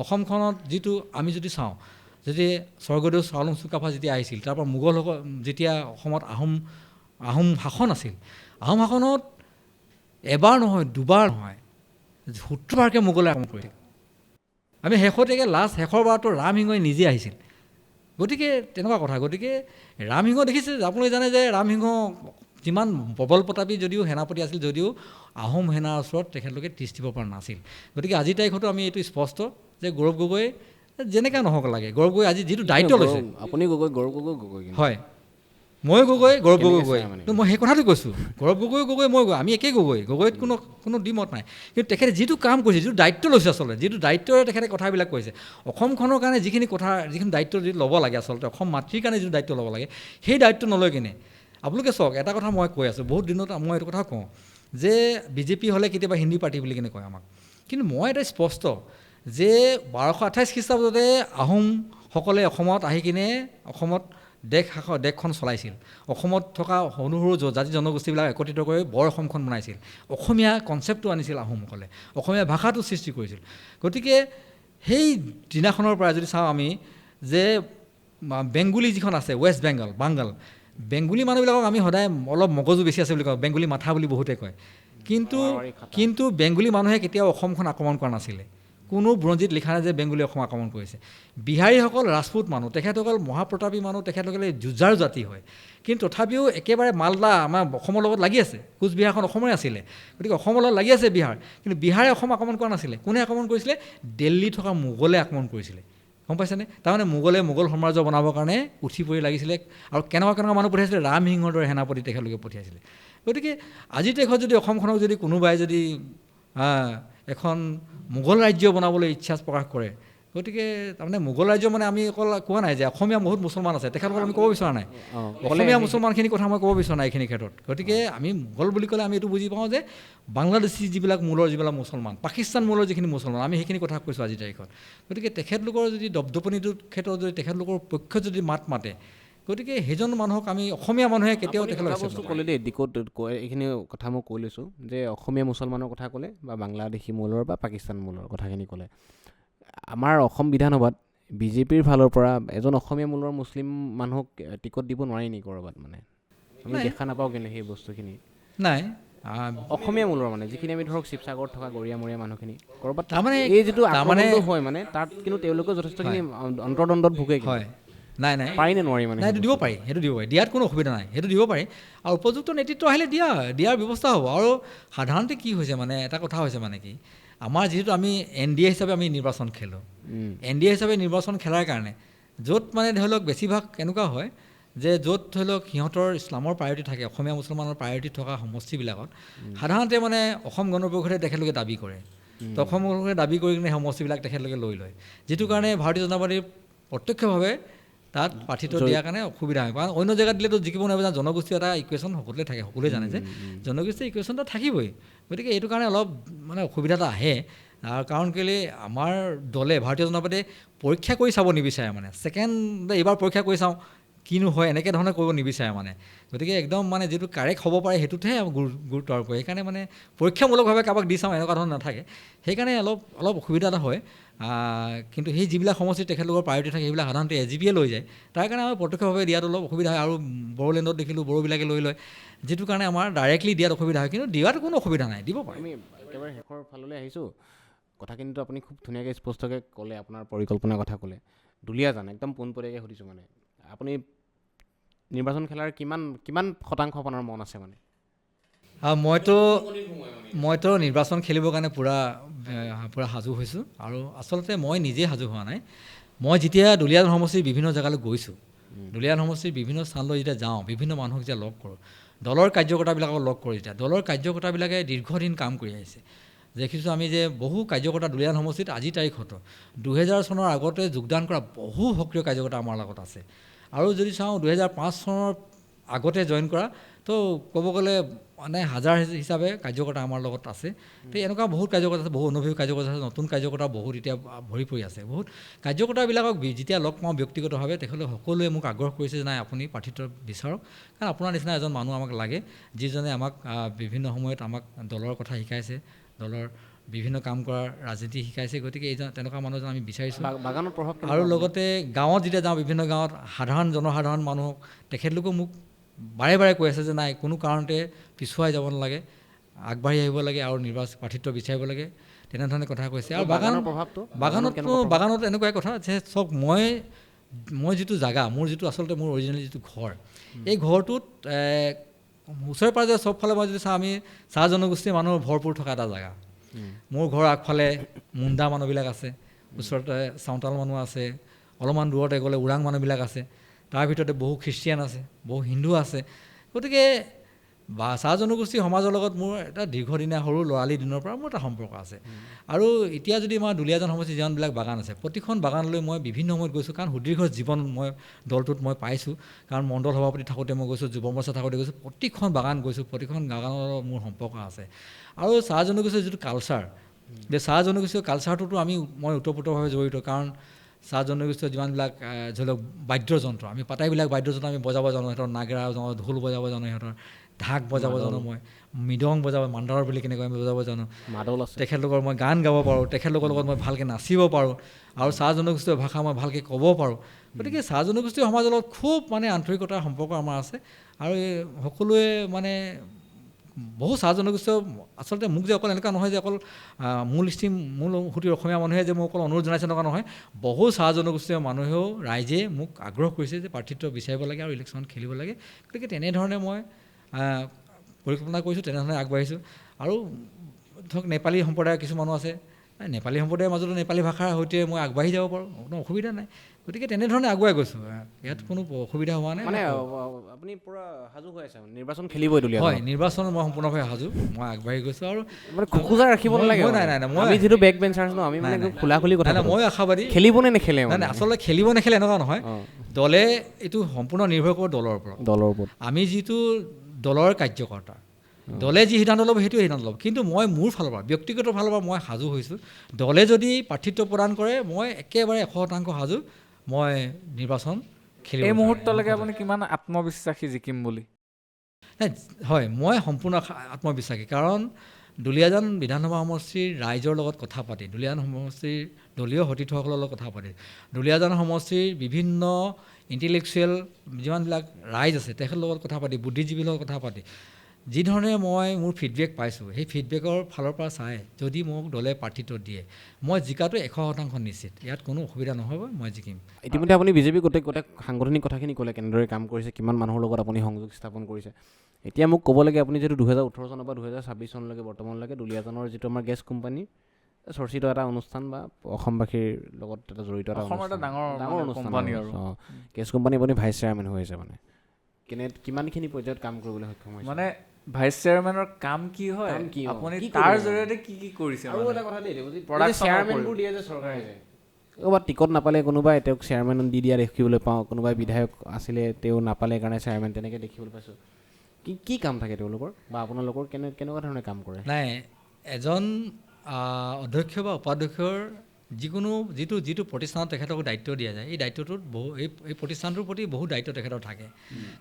অসমখনত যিটো আমি যদি চাওঁ, যদি স্বৰ্গদেউ চাওলুং চুকাফা যেতিয়া আহিছিল, তাৰপৰা মোগলসকল যেতিয়া অসমত আহোম শাসন আছিল, আহোম শাসনত এবাৰ নহয় দুবাৰ নহয় 70 বাৰকৈ মোগলে আক্ৰমণ কৰিছিল। আমি শেষতীয়াকৈ শেষৰ বাৰটো ৰামসিংহই নিজে আহিছিল। গতিকে তেনেকুৱা কথা। গতিকে ৰামসিংহ দেখিছে, আপোনালোকে জানে যে ৰামসিংহ যিমান প্ৰবল প্ৰতাপী যদিও সেনাপতি আছিল, যদিও আহোম সেনাৰ ওচৰত তেখেতলোকে তিষ্ঠ দিব পৰা নাছিল। গতিকে আজিৰ তাৰিখতো আমি এইটো স্পষ্ট যে গৌৰৱ গগৈ যেনেকৈ নহওক লাগে, গৌৰৱ গগৈ আজি যিটো দায়িত্ব লৈছে, আপুনি গৌৰৱ গগৈ হয়, মই গগৈ, গৌৰৱ গগৈ, মই সেই কথাটো কৈছোঁ, গৌৰৱ গগৈ মই আমি একেই গগৈত কোনো দ্বিমত নাই। কিন্তু তেখেতে যিটো কাম কৰিছে, যিটো দায়িত্ব লৈছে, আচলতে যিটো দায়িত্বৰে তেখেতে কথাবিলাক কৈছে, অসমখনৰ কাৰণে যিখিনি দায়িত্ব যিটো ল'ব লাগে, আচলতে অসম মাতৃৰ কাৰণে যিটো দায়িত্ব ল'ব লাগে, সেই দায়িত্ব নলৈ কিনে আপোনালোকে চাওক, এটা কথা মই কৈ আছোঁ, বহুত দিনত মই এইটো কথা কওঁ যে বিজেপি হ'লে কেতিয়াবা হিন্দী পাৰ্টি বুলি কিনে কয় আমাক, কিন্তু মই এটা স্পষ্ট যে 1228 খ্ৰীষ্টাব্দতে আহোমসকলে অসমত আহি কিনে অসমত দেশখন চলাইছিল। অসমত থকা সৰু সৰু জাতি জনগোষ্ঠীবিলাক একত্ৰিত কৰি বৰ অসমখন বনাইছিল। অসমীয়া কনচেপ্টটো আনিছিল আহোমসকলে, অসমীয়া ভাষাটো সৃষ্টি কৰিছিল। গতিকে সেই দিনাখনৰ পৰা যদি চাওঁ আমি যে বেংগলী যিখন আছে, ৱেষ্ট বাংগাল, বেংগলী মানুহবিলাকক আমি সদায় অলপ মগজু বেছি আছে বুলি কওঁ, বেংগলী মাথা বুলি বহুতে কয়। কিন্তু বেংগলী মানুহে কেতিয়াও অসমখন আক্ৰমণ কৰা নাছিলে। কোনো বুৰঞ্জীত লিখা নাই যে বেংগলী অসম আক্ৰমণ কৰিছে। বিহাৰীসকল ৰাজপুত মানুহ, তেখেতসকল মহাপ্ৰতাপী মানুহ, তেখেতসকলে যুঁজাৰ জাতি হয়। কিন্তু তথাপিও একেবাৰে মালদা আমাৰ অসমৰ লগত লাগি আছে, কোচবিহাৰখন অসমৰে আছিলে, গতিকে অসমৰ লগত লাগি আছে বিহাৰ, কিন্তু বিহাৰে অসম আক্ৰমণ কৰা নাছিলে। কোনে আক্ৰমণ কৰিছিলে? দিল্লী থকা মোগলে আক্ৰমণ কৰিছিলে, গম পাইছেনে? তাৰমানে মোগল সাম্ৰাজ্য বনাবৰ কাৰণে উঠি পৰি লাগিছিলে, আৰু কেনেকুৱা মানুহ পঠিয়াইছিলে? ৰামসিংহৰ দৰে সেনাপতি তেখেতলোকে পঠিয়াইছিলে। গতিকে আজিৰ দেশত যদি অসমখনক যদি কোনোবাই যদি এখন মোগল ৰাজ্য বনাবলৈ ইচ্ছা প্ৰকাশ কৰে, গতিকে তাৰমানে মোগল ৰাজ্য মানে আমি অকল কোৱা নাই যে অসমীয়া বহুত মুছলমান আছে, তেখেতসকল আমি ক'ব বিচৰা নাই, অসমীয়া মুছলমানখিনিৰ কথা মই ক'ব বিচৰা নাই এইখিনি ক্ষেত্ৰত। গতিকে আমি মোগল বুলি ক'লে আমি এইটো বুজি পাওঁ যে বাংলাদেশী যিবিলাক মুছলমান, পাকিস্তান মূলৰ যিখিনি মুছলমান, আমি সেইখিনি কথা কৈছোঁ আজিৰ তাৰিখত। গতিকে তেখেতলোকৰ যদি দপদপনিটোৰ ক্ষেত্ৰত যদি তেখেতলোকৰ পক্ষত যদি মাত মাতে, গতিকে সেইজন মানুহক আমি অসমীয়া মানুহে কেতিয়াও তেখেতলোক বস্তু ক'লে দেই, দিকত এইখিনি কথা মই কৈ লৈছোঁ যে অসমীয়া মুছলমানৰ কথা ক'লে বা বাংলাদেশী মূলৰ বা পাকিস্তান মূলৰ কথাখিনি ক'লে, আমাৰ অসম বিধানসভাত বিজেপিৰ ফালৰ পৰা এজন অসমীয়া মূলৰ মুছলিম মানুহক টিকট দিব নোৱাৰি নেকি ক'ৰবাত? মানে আমি দেখা নাপাওঁ কিন্তু সেই বস্তুখিনি নাই। অসমীয়া মূলৰ মানে যিখিনি আমি ধৰক শিৱসাগৰত থকা গৰীয়ামৰীয়া মানুহখিনি ক'ৰবাত তাৰমানে এই যিটো আক্ৰমণটো হয় মানে তাত কিন্তু তেওঁলোকে যথেষ্টখিনি অন্তৰ্দ্বন্দ্বত ভোগে। হয়, নাই পাৰিনে নোৱাৰি? মানে সেইটো দিব পাৰি, দিয়াত কোনো অসুবিধা নাই, সেইটো দিব পাৰি। আৰু উপযুক্ত নেতৃত্ব আহিলে দিয়াৰ ব্যৱস্থা হ'ব। আৰু সাধাৰণতে কি হৈছে মানে এটা কথা হৈছে মানে কি, আমাৰ যিহেতু আমি NDA হিচাপে আমি নিৰ্বাচন খেলোঁ, NDA হিচাপে নিৰ্বাচন খেলাৰ কাৰণে য'ত মানে ধৰি লওক বেছিভাগ এনেকুৱা হয় যে য'ত ধৰি লওক সিহঁতৰ ইছলামৰ প্ৰায়ৰিটি থাকে, অসমীয়া মুছলমানৰ প্ৰায়ৰিটি থকা সমষ্টিবিলাকত সাধাৰণতে মানে অসম গণ পৰিষদে তেখেতলোকে দাবী কৰে, তো অসম গণ পৰিষদে দাবী কৰি কিনে সমষ্টিবিলাক তেখেতলোকে লৈ লয়, যিটো কাৰণে ভাৰতীয় জনতা পাৰ্টীৰ প্ৰত্যক্ষভাৱে তাত প্ৰাৰ্থিত্ব দিয়াৰ কাৰণে অসুবিধা হয়। কাৰণ অন্য জেগাত দিলেতো জিকিব নোৱাৰিব, জনগোষ্ঠীৰ এটা ইকুৱেশ্যন সকলোৱে থাকে, সকলোৱে জানে যে জনগোষ্ঠীৰ ইকুৱেশ্যনটো থাকিবই। গতিকে এইটো কাৰণে অলপ মানে অসুবিধা এটা আহে। কাৰণ কেলৈ আমাৰ দলে ভাৰতীয় জনতা পাৰ্টীয়ে পৰীক্ষা কৰি চাব নিবিচাৰে, মানে এইবাৰ পৰীক্ষা কৰি চাওঁ কিনো হয়, এনেকৈ ধৰণে কৰিব নিবিচাৰে মানে। গতিকে একদম মানে যিটো কাৰেক্ট হ'ব পাৰে সেইটোতহে গুৰুত্ব আৰোপ কৰে। সেইকাৰণে মানে পৰীক্ষামূলকভাৱে কাৰোবাক দি চাওঁ এনেকুৱা ধৰণৰ নাথাকে, সেইকাৰণে অলপ অসুবিধা এটা হয়। কিন্তু সেই যিবিলাক সমষ্টিত তেখেতলোকৰ প্ৰায়ৰিটি থাকে সেইবিলাক সাধাৰণতে AGPয়ে লৈ যায়, তাৰ কাৰণে আমাৰ প্ৰত্যক্ষভাৱে দিয়াত অলপ অসুবিধা হয়। আৰু বড়োলেণ্ডত দেখিলোঁ বড়োবিলাকে লৈ লয়, যিটো কাৰণে আমাৰ ডাইৰেক্টলি দিয়াত অসুবিধা হয়। কিন্তু দিয়াত কোনো অসুবিধা নাই, দিব পাৰে। আমি একেবাৰে শেষৰ ফাললৈ আহিছোঁ, কথাখিনিতো আপুনি খুব ধুনীয়াকৈ স্পষ্টকৈ ক'লে, আপোনাৰ পৰিকল্পনাৰ কথা ক'লে, দুলীয়াজান একদম পোনপটীয়াকৈ সুধিছোঁ মানে আপুনি নিৰ্বাচন খেলাৰ কিমান শতাংশ আপোনাৰ মন আছে মানে? মইতো নিৰ্বাচন খেলিবৰ কাৰণে পূৰা সাজু হৈছোঁ আৰু আচলতে মই নিজেই সাজু হোৱা নাই। মই যেতিয়া দুলীয়াজান সমষ্টিৰ বিভিন্ন জেগালৈ গৈছোঁ, দুলীয়াজান সমষ্টিৰ বিভিন্ন স্থানলৈ যেতিয়া যাওঁ, বিভিন্ন মানুহক যেতিয়া লগ কৰোঁ, দলৰ কাৰ্যকৰ্তাবিলাকক লগ কৰোঁ, যেতিয়া দলৰ কাৰ্যকৰ্তাবিলাকে দীৰ্ঘদিন কাম কৰি আহিছে। দেখিছোঁ আমি যে বহু কাৰ্যকৰ্তা দুলীয়াজান সমষ্টিত আজিৰ তাৰিখতো 2000 চনৰ আগতে যোগদান কৰা বহু সক্ৰিয় কাৰ্যকৰ্তা আমাৰ লগত আছে। আৰু যদি চাওঁ 2005 চনৰ আগতে জইন কৰা, তো ক'ব গ'লে মানে হাজাৰ হিচাপে কাৰ্যকৰ্তা আমাৰ লগত আছে। তো এনেকুৱা বহুত কাৰ্যকৰ্তা আছে, বহু অনুভৱী কাৰ্যকৰ্তা আছে, নতুন কাৰ্যকৰ্তা বহুত এতিয়া ভৰি পৰি আছে। বহুত কাৰ্যকৰ্তাবিলাকক যেতিয়া লগ পাওঁ ব্যক্তিগতভাৱে, তেখেতলোকে সকলোৱে মোক আগ্ৰহ কৰিছে যে নাই আপুনি প্ৰাৰ্থিত্ব বিচাৰক, কাৰণ আপোনাৰ নিচিনা এজন মানুহ আমাক লাগে, যিজনে আমাক বিভিন্ন সময়ত আমাক দলৰ কথা শিকাইছে, দলৰ বিভিন্ন কাম কৰাৰ ৰাজনীতি শিকাইছে। গতিকে তেনেকুৱা মানুহ এজন আমি বিচাৰিছোঁ। বাগানৰ প্ৰভাৱ আৰু লগতে গাঁৱত যেতিয়া যাওঁ, বিভিন্ন গাঁৱত জনসাধাৰণ মানুহক তেখেতলোকেও মোক বাৰে বাৰে কৈ আছে যে নাই কোনো কাৰণতে পিছুৱাই যাব নালাগে, আগবাঢ়ি আহিব লাগে আৰু প্ৰাৰ্থিত্ব বিচাৰিব লাগে, তেনেধৰণে কথা কৈছে। আৰু বাগানত এনেকুৱাই কথা যে চব মই যিটো জেগা, মোৰ যিটো আচলতে মোৰ অৰিজিনেলি যিটো ঘৰ, এই ঘৰটোত ওচৰে পাঁজৰে চবফালে মই যদি চাওঁ, আমি চাহ জনগোষ্ঠীৰ মানুহ ভৰপূৰ থকা এটা জেগা। মোৰ ঘৰৰ আগফালে মুণ্ডা মানুহবিলাক আছে, ওচৰতে চাওঁতাল মানুহ আছে, অলপমান দূৰতে গ'লে ওৰাং মানুহবিলাক আছে, তাৰ ভিতৰতে বহু খ্ৰীষ্টিয়ান আছে, বহু হিন্দু আছে। গতিকে চাহ জনগোষ্ঠী সমাজৰ লগত মোৰ এটা দীৰ্ঘদিনীয়া সৰু ল'ৰালি দিনৰ পৰা মোৰ এটা সম্পৰ্ক আছে। আৰু এতিয়া যদি মই দুলীয়াজান সমষ্টিৰ যিমানবিলাক বাগান আছে, প্ৰতিখন বাগানলৈ মই বিভিন্ন সময়ত গৈছোঁ, কাৰণ সুদীৰ্ঘ জীৱন মই দলটোত মই পাইছোঁ। কাৰণ মণ্ডল সভাপতি থাকোঁতে মই গৈছোঁ, যুৱ মৰ্চা থাকোঁতে গৈছোঁ, প্ৰতিখন বাগান গৈছোঁ, প্ৰতিখন বাগানৰ মোৰ সম্পৰ্ক আছে। আৰু চাহ জনগোষ্ঠীৰ যিটো কালচাৰ, যে চাহ জনগোষ্ঠীয় কালচাৰটোতো মই ওতঃপ্ৰোতভাৱে জড়িত। কাৰণ চাহ জনগোষ্ঠীয় যিমানবিলাক ধৰি লওক বাদ্যযন্ত্ৰ, আমি পাতাইবিলাক বাদ্যযন্ত্ৰ আমি বজাব জানো, সিহঁতৰ নাগেৰা জানো, ঢোল বজাব জানো, সিহঁতৰ ঢাক বজাব জানো, মই মৃদং বজাব, মান্দাৰৰ বুলি কেনেকৈ আমি বজাব জানো, মাদল আছে, তেখেতলোকৰ মই গান গাব পাৰোঁ, তেখেতলোকৰ লগত মই ভালকৈ নাচিব পাৰোঁ, আৰু চাহ জনগোষ্ঠীয় ভাষা মই ভালকৈ ক'ব পাৰোঁ। গতিকে চাহ জনগোষ্ঠীয় সমাজৰ লগত খুব মানে আন্তৰিকতাৰ সম্পৰ্ক আমাৰ আছে। আৰু এই সকলোৱে মানে বহু চাহ জনগোষ্ঠীয় আচলতে মোক যে অকল এনেকুৱা নহয় যে অকল মূল সুঁতিৰ অসমীয়া মানুহে যে মোক অকল অনুৰোধ জনাইছে এনেকুৱা নহয়, বহু চাহ জনগোষ্ঠীয় মানুহেও ৰাইজে মোক আগ্ৰহ কৰিছে যে প্ৰাৰ্থিত্ব বিচাৰিব লাগে আৰু ইলেকশ্যনত খেলিব লাগে। গতিকে তেনেধৰণে মই পৰিকল্পনা কৰিছোঁ, তেনেধৰণে আগবাঢ়িছোঁ। আৰু ধৰক নেপালী সম্প্ৰদায়ৰ কিছু মানুহ আছে, নেপালী সম্প্ৰদায়ৰ মাজতো নেপালী ভাষাৰ সৈতে মই আগবাঢ়ি যাব পাৰোঁ, কোনো অসুবিধা নাই। গতিকে তেনেধৰণে আগুৱাই গৈছোঁ, ইয়াত কোনো অসুবিধা হোৱা নাই। মানে আপুনি পূৰা সাজু হৈ আছে, নিৰ্বাচন খেলিবই দুলীয়াজান? হয়, নিৰ্বাচনত মই সম্পূৰ্ণভাৱে সাজু, মই আগবাঢ়ি গৈছোঁ। আৰু মানে খোকোজা ৰাখিব নালাগে? নাই, মই যিটো বেক বেঞ্চাৰ ন, আমি মানে খোলাখুলি কথা, মই আশাবাদী। খেলিব নে নেখেলে? নাই, আচলতে খেলিব নেখেলে এনেকুৱা নহয়, দলে এইটো সম্পূৰ্ণ নিৰ্ভৰ কৰিব দলৰ ওপৰত। আমি যিটো দলৰ কাৰ্যকৰ্তা, দলে যি সিদ্ধান্ত ল'ব সেইটোৱে সিদ্ধান্ত ল'ব। কিন্তু মই মোৰ ফালৰ পৰা, ব্যক্তিগত ফালৰ পৰা মই সাজু হৈছোঁ। দলে যদি প্ৰাৰ্থিত্ব প্ৰদান কৰে, মই একেবাৰে 100% সাজু, মই নিৰ্বাচন খেলিম। এই মুহূৰ্তলৈকে আপুনি কিমান আত্মবিশ্বাসী জিকিম বুলি? হয়, মই সম্পূৰ্ণ আত্মবিশ্বাসী। কাৰণ দুলীয়াজান বিধানসভা সমষ্টিৰ ৰাইজৰ লগত কথা পাতি, দুলীয়াজান সমষ্টিৰ দলীয় সতীৰ্থসকলৰ লগত কথা পাতি, দুলীয়াজান সমষ্টিৰ বিভিন্ন ইণ্টেলেকচুৱেল যিমানবিলাক ৰাইজ আছে তেখেতৰ লগত কথা পাতি, বুদ্ধিজীৱীৰ লগত কথা পাতি, যিধৰণে মই মোৰ ফিডবেক পাইছোঁ, সেই ফিডবেকৰ ফালৰ পৰা চাই যদি মোক দলে প্ৰাৰ্থিত্ব দিয়ে, মই জিকাটো 100% নিশ্চিত। ইয়াত কোনো অসুবিধা নহ'ব, মই জিকিম। ইতিমধ্যে আপুনি বিজেপি গোটেই সাংগঠনিক কথাখিনি ক'লে, কেনেদৰে কাম কৰিছে, কিমান মানুহৰ লগত আপুনি সংযোগ স্থাপন কৰিছে। এতিয়া মোক ক'ব লাগে, আপুনি যিহেতু 2018 চনৰ পৰা 2026 চনলৈকে বৰ্তমানলৈকে দুলীয়াজানৰ যিটো আমাৰ গেছ কোম্পানী, চৰ্চিত এটা অনুষ্ঠান বা অসমবাসীৰ লগত এটা জড়িত এটা ডাঙৰ অনুষ্ঠান, গেছ কোম্পানী আপুনি ভাইচ চেয়াৰমেন হৈ আছে। মানে কিমানখিনি পৰ্যায়ত কাম কৰিবলৈ সক্ষম হৈছে? মানে ভাইচ চেয়াৰমেনৰ কাম কি হয়, আপুনি তাৰ জৰিয়তে কি কৰিছে? আৰু এটা কথা দেই, চেয়াৰমেনবোৰ দিয়ে যে চৰকাৰে, ক'ৰবাত টিকট নাপালে কোনোবাই তেওঁক চেয়াৰমেন দি দিয়া দেখিবলৈ পাওঁ, কোনোবাই বিধায়ক আছিলে তেওঁ নাপালে কাৰণে চেয়াৰমেন, তেনেকৈ দেখিবলৈ পাইছোঁ। কি কাম থাকে তেওঁলোকৰ বা আপোনালোকৰ? কেনেকুৱা ধৰণে কাম কৰে? নাই, এজন অধ্যক্ষ বা উপাধ্যক্ষৰ যিটো প্ৰতিষ্ঠানত তেখেতক দায়িত্ব দিয়া যায়, এই দায়িত্বটোত এই প্ৰতিষ্ঠানটোৰ প্ৰতি বহু দায়িত্ব তেখেতৰ থাকে।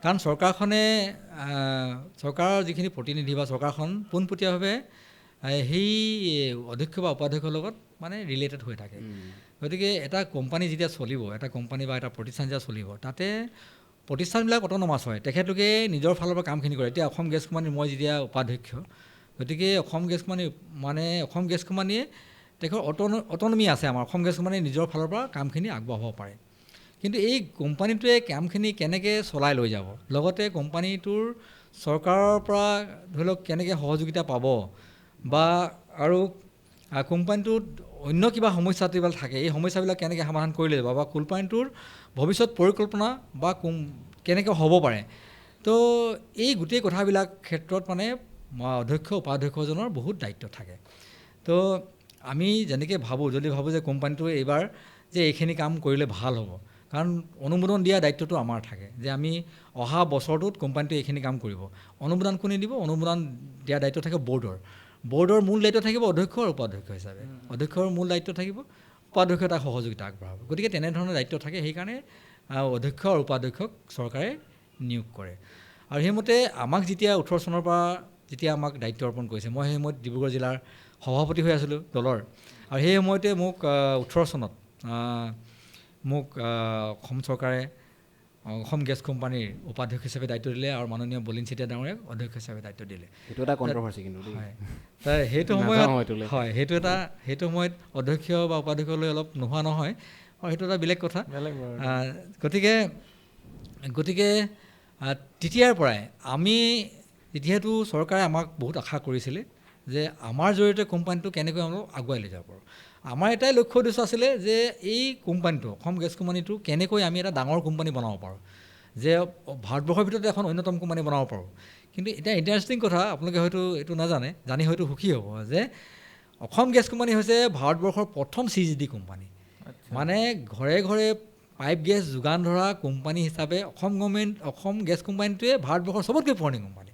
কাৰণ চৰকাৰৰ যিখিনি প্ৰতিনিধি বা চৰকাৰখন পোনপটীয়াভাৱে সেই অধ্যক্ষ বা উপাধ্যক্ষৰ লগত মানে ৰিলেটেড হৈ থাকে। গতিকে এটা কোম্পানী যেতিয়া চলিব, এটা কোম্পানী বা এটা প্ৰতিষ্ঠান যেতিয়া চলিব, তাতে প্ৰতিষ্ঠানবিলাক অট'নমাছ হয়, তেখেতলোকে নিজৰ ফালৰ পৰা কামখিনি কৰে। এতিয়া অসম গেছ কোম্পানীৰ মই যেতিয়া উপাধ্যক্ষ, গতিকে অসম গেছ কোম্পানীয়ে তেখেতৰ অট'নমি আছে। আমাৰ অসম গেছ কোম্পানীয়ে নিজৰ ফালৰ পৰা কামখিনি আগবঢ়াব পাৰে। কিন্তু এই কোম্পানীটোৱে কামখিনি কেনেকৈ চলাই লৈ যাব, লগতে কোম্পানীটোৰ চৰকাৰৰ পৰা ধৰি লওক কেনেকৈ সহযোগিতা পাব বা আৰু কোম্পানীটোত অন্য কিবা সমস্যা থাকে, এই সমস্যাবিলাক কেনেকৈ সমাধান কৰিলে যাব বা কোম্পানীটোৰ ভৱিষ্যত পৰিকল্পনা বা কেনেকৈ হ'ব পাৰে। তো এই গোটেই কথাবিলাক ক্ষেত্ৰত মানে অধ্যক্ষ উপাধ্যক্ষজনৰ বহুত দায়িত্ব থাকে। তো আমি যেনেকৈ যদি ভাবোঁ যে কোম্পানীটোৱে এইবাৰ যে এইখিনি কাম কৰিলে ভাল হ'ব, কাৰণ অনুমোদন দিয়া দায়িত্বটো আমাৰ থাকে যে আমি অহা বছৰটোত কোম্পানীটোৱে এইখিনি কাম কৰিব। অনুমোদন কোনে দিব? অনুমোদন দিয়া দায়িত্ব থাকে বৰ্ডৰ মূল দায়িত্ব থাকিব অধ্যক্ষ আৰু উপাধ্যক্ষ হিচাপে। অধ্যক্ষৰ মূল দায়িত্ব থাকিব, উপাধ্যক্ষ তাক সহযোগিতা আগবঢ়াব। গতিকে তেনেধৰণৰ দায়িত্ব থাকে, সেইকাৰণে অধ্যক্ষ আৰু উপাধ্যক্ষক চৰকাৰে নিয়োগ কৰে। আৰু সেইমতে আমাক যেতিয়া 18 চনৰ পৰা যেতিয়া আমাক দায়িত্ব অৰ্পণ কৰিছে, মই সেই সময়ত ডিব্ৰুগড় জিলাৰ সভাপতি হৈ আছিলোঁ দলৰ, আৰু সেই সময়তে মোক 18 চনত মোক অসম চৰকাৰে অসম গেছ কোম্পানীৰ উপাধ্যক্ষ হিচাপে দায়িত্ব দিলে আৰু মাননীয় বলিন চেতিয়া ডাঙৰীয়াক অধ্যক্ষ হিচাপে দায়িত্ব দিলে। সেইটো এটা কণ্ট্ৰভাৰ্চি কিন্তু হয়, সেইটো সময়ত হয়, সেইটো সময়ত অধ্যক্ষ বা উপাধ্যক্ষলৈ অলপ নোহোৱা নহয়, আৰু সেইটো এটা বেলেগ কথা। গতিকে তেতিয়াৰ পৰাই আমি, যিহেতু চৰকাৰে আমাক বহুত আশা কৰিছিলে যে আমাৰ জৰিয়তে কোম্পানীটো কেনেকৈ আমি আগুৱাই লৈ যাব পাৰোঁ। আমাৰ এটাই লক্ষ্য উদ্দেশ্য আছিলে যে এই কোম্পানীটো, অসম গেছ কোম্পানীটো কেনেকৈ আমি এটা ডাঙৰ কোম্পানী বনাব পাৰোঁ, যে ভাৰতবৰ্ষৰ ভিতৰতে এখন অন্যতম কোম্পানী বনাব পাৰোঁ। কিন্তু এতিয়া ইণ্টাৰেষ্টিং কথা, আপোনালোকে হয়তো এইটো নাজানে, জানি হয়তো সুখী হ'ব যে অসম গেছ কোম্পানী হৈছে ভাৰতবৰ্ষৰ প্ৰথম CGD কোম্পানী। মানে ঘৰে ঘৰে পাইপ গেছ যোগান ধৰা কোম্পানী হিচাপে অসম গেছ কোম্পানীটোৱে ভাৰতবৰ্ষৰ চবতকৈ পুৰণি কোম্পানী।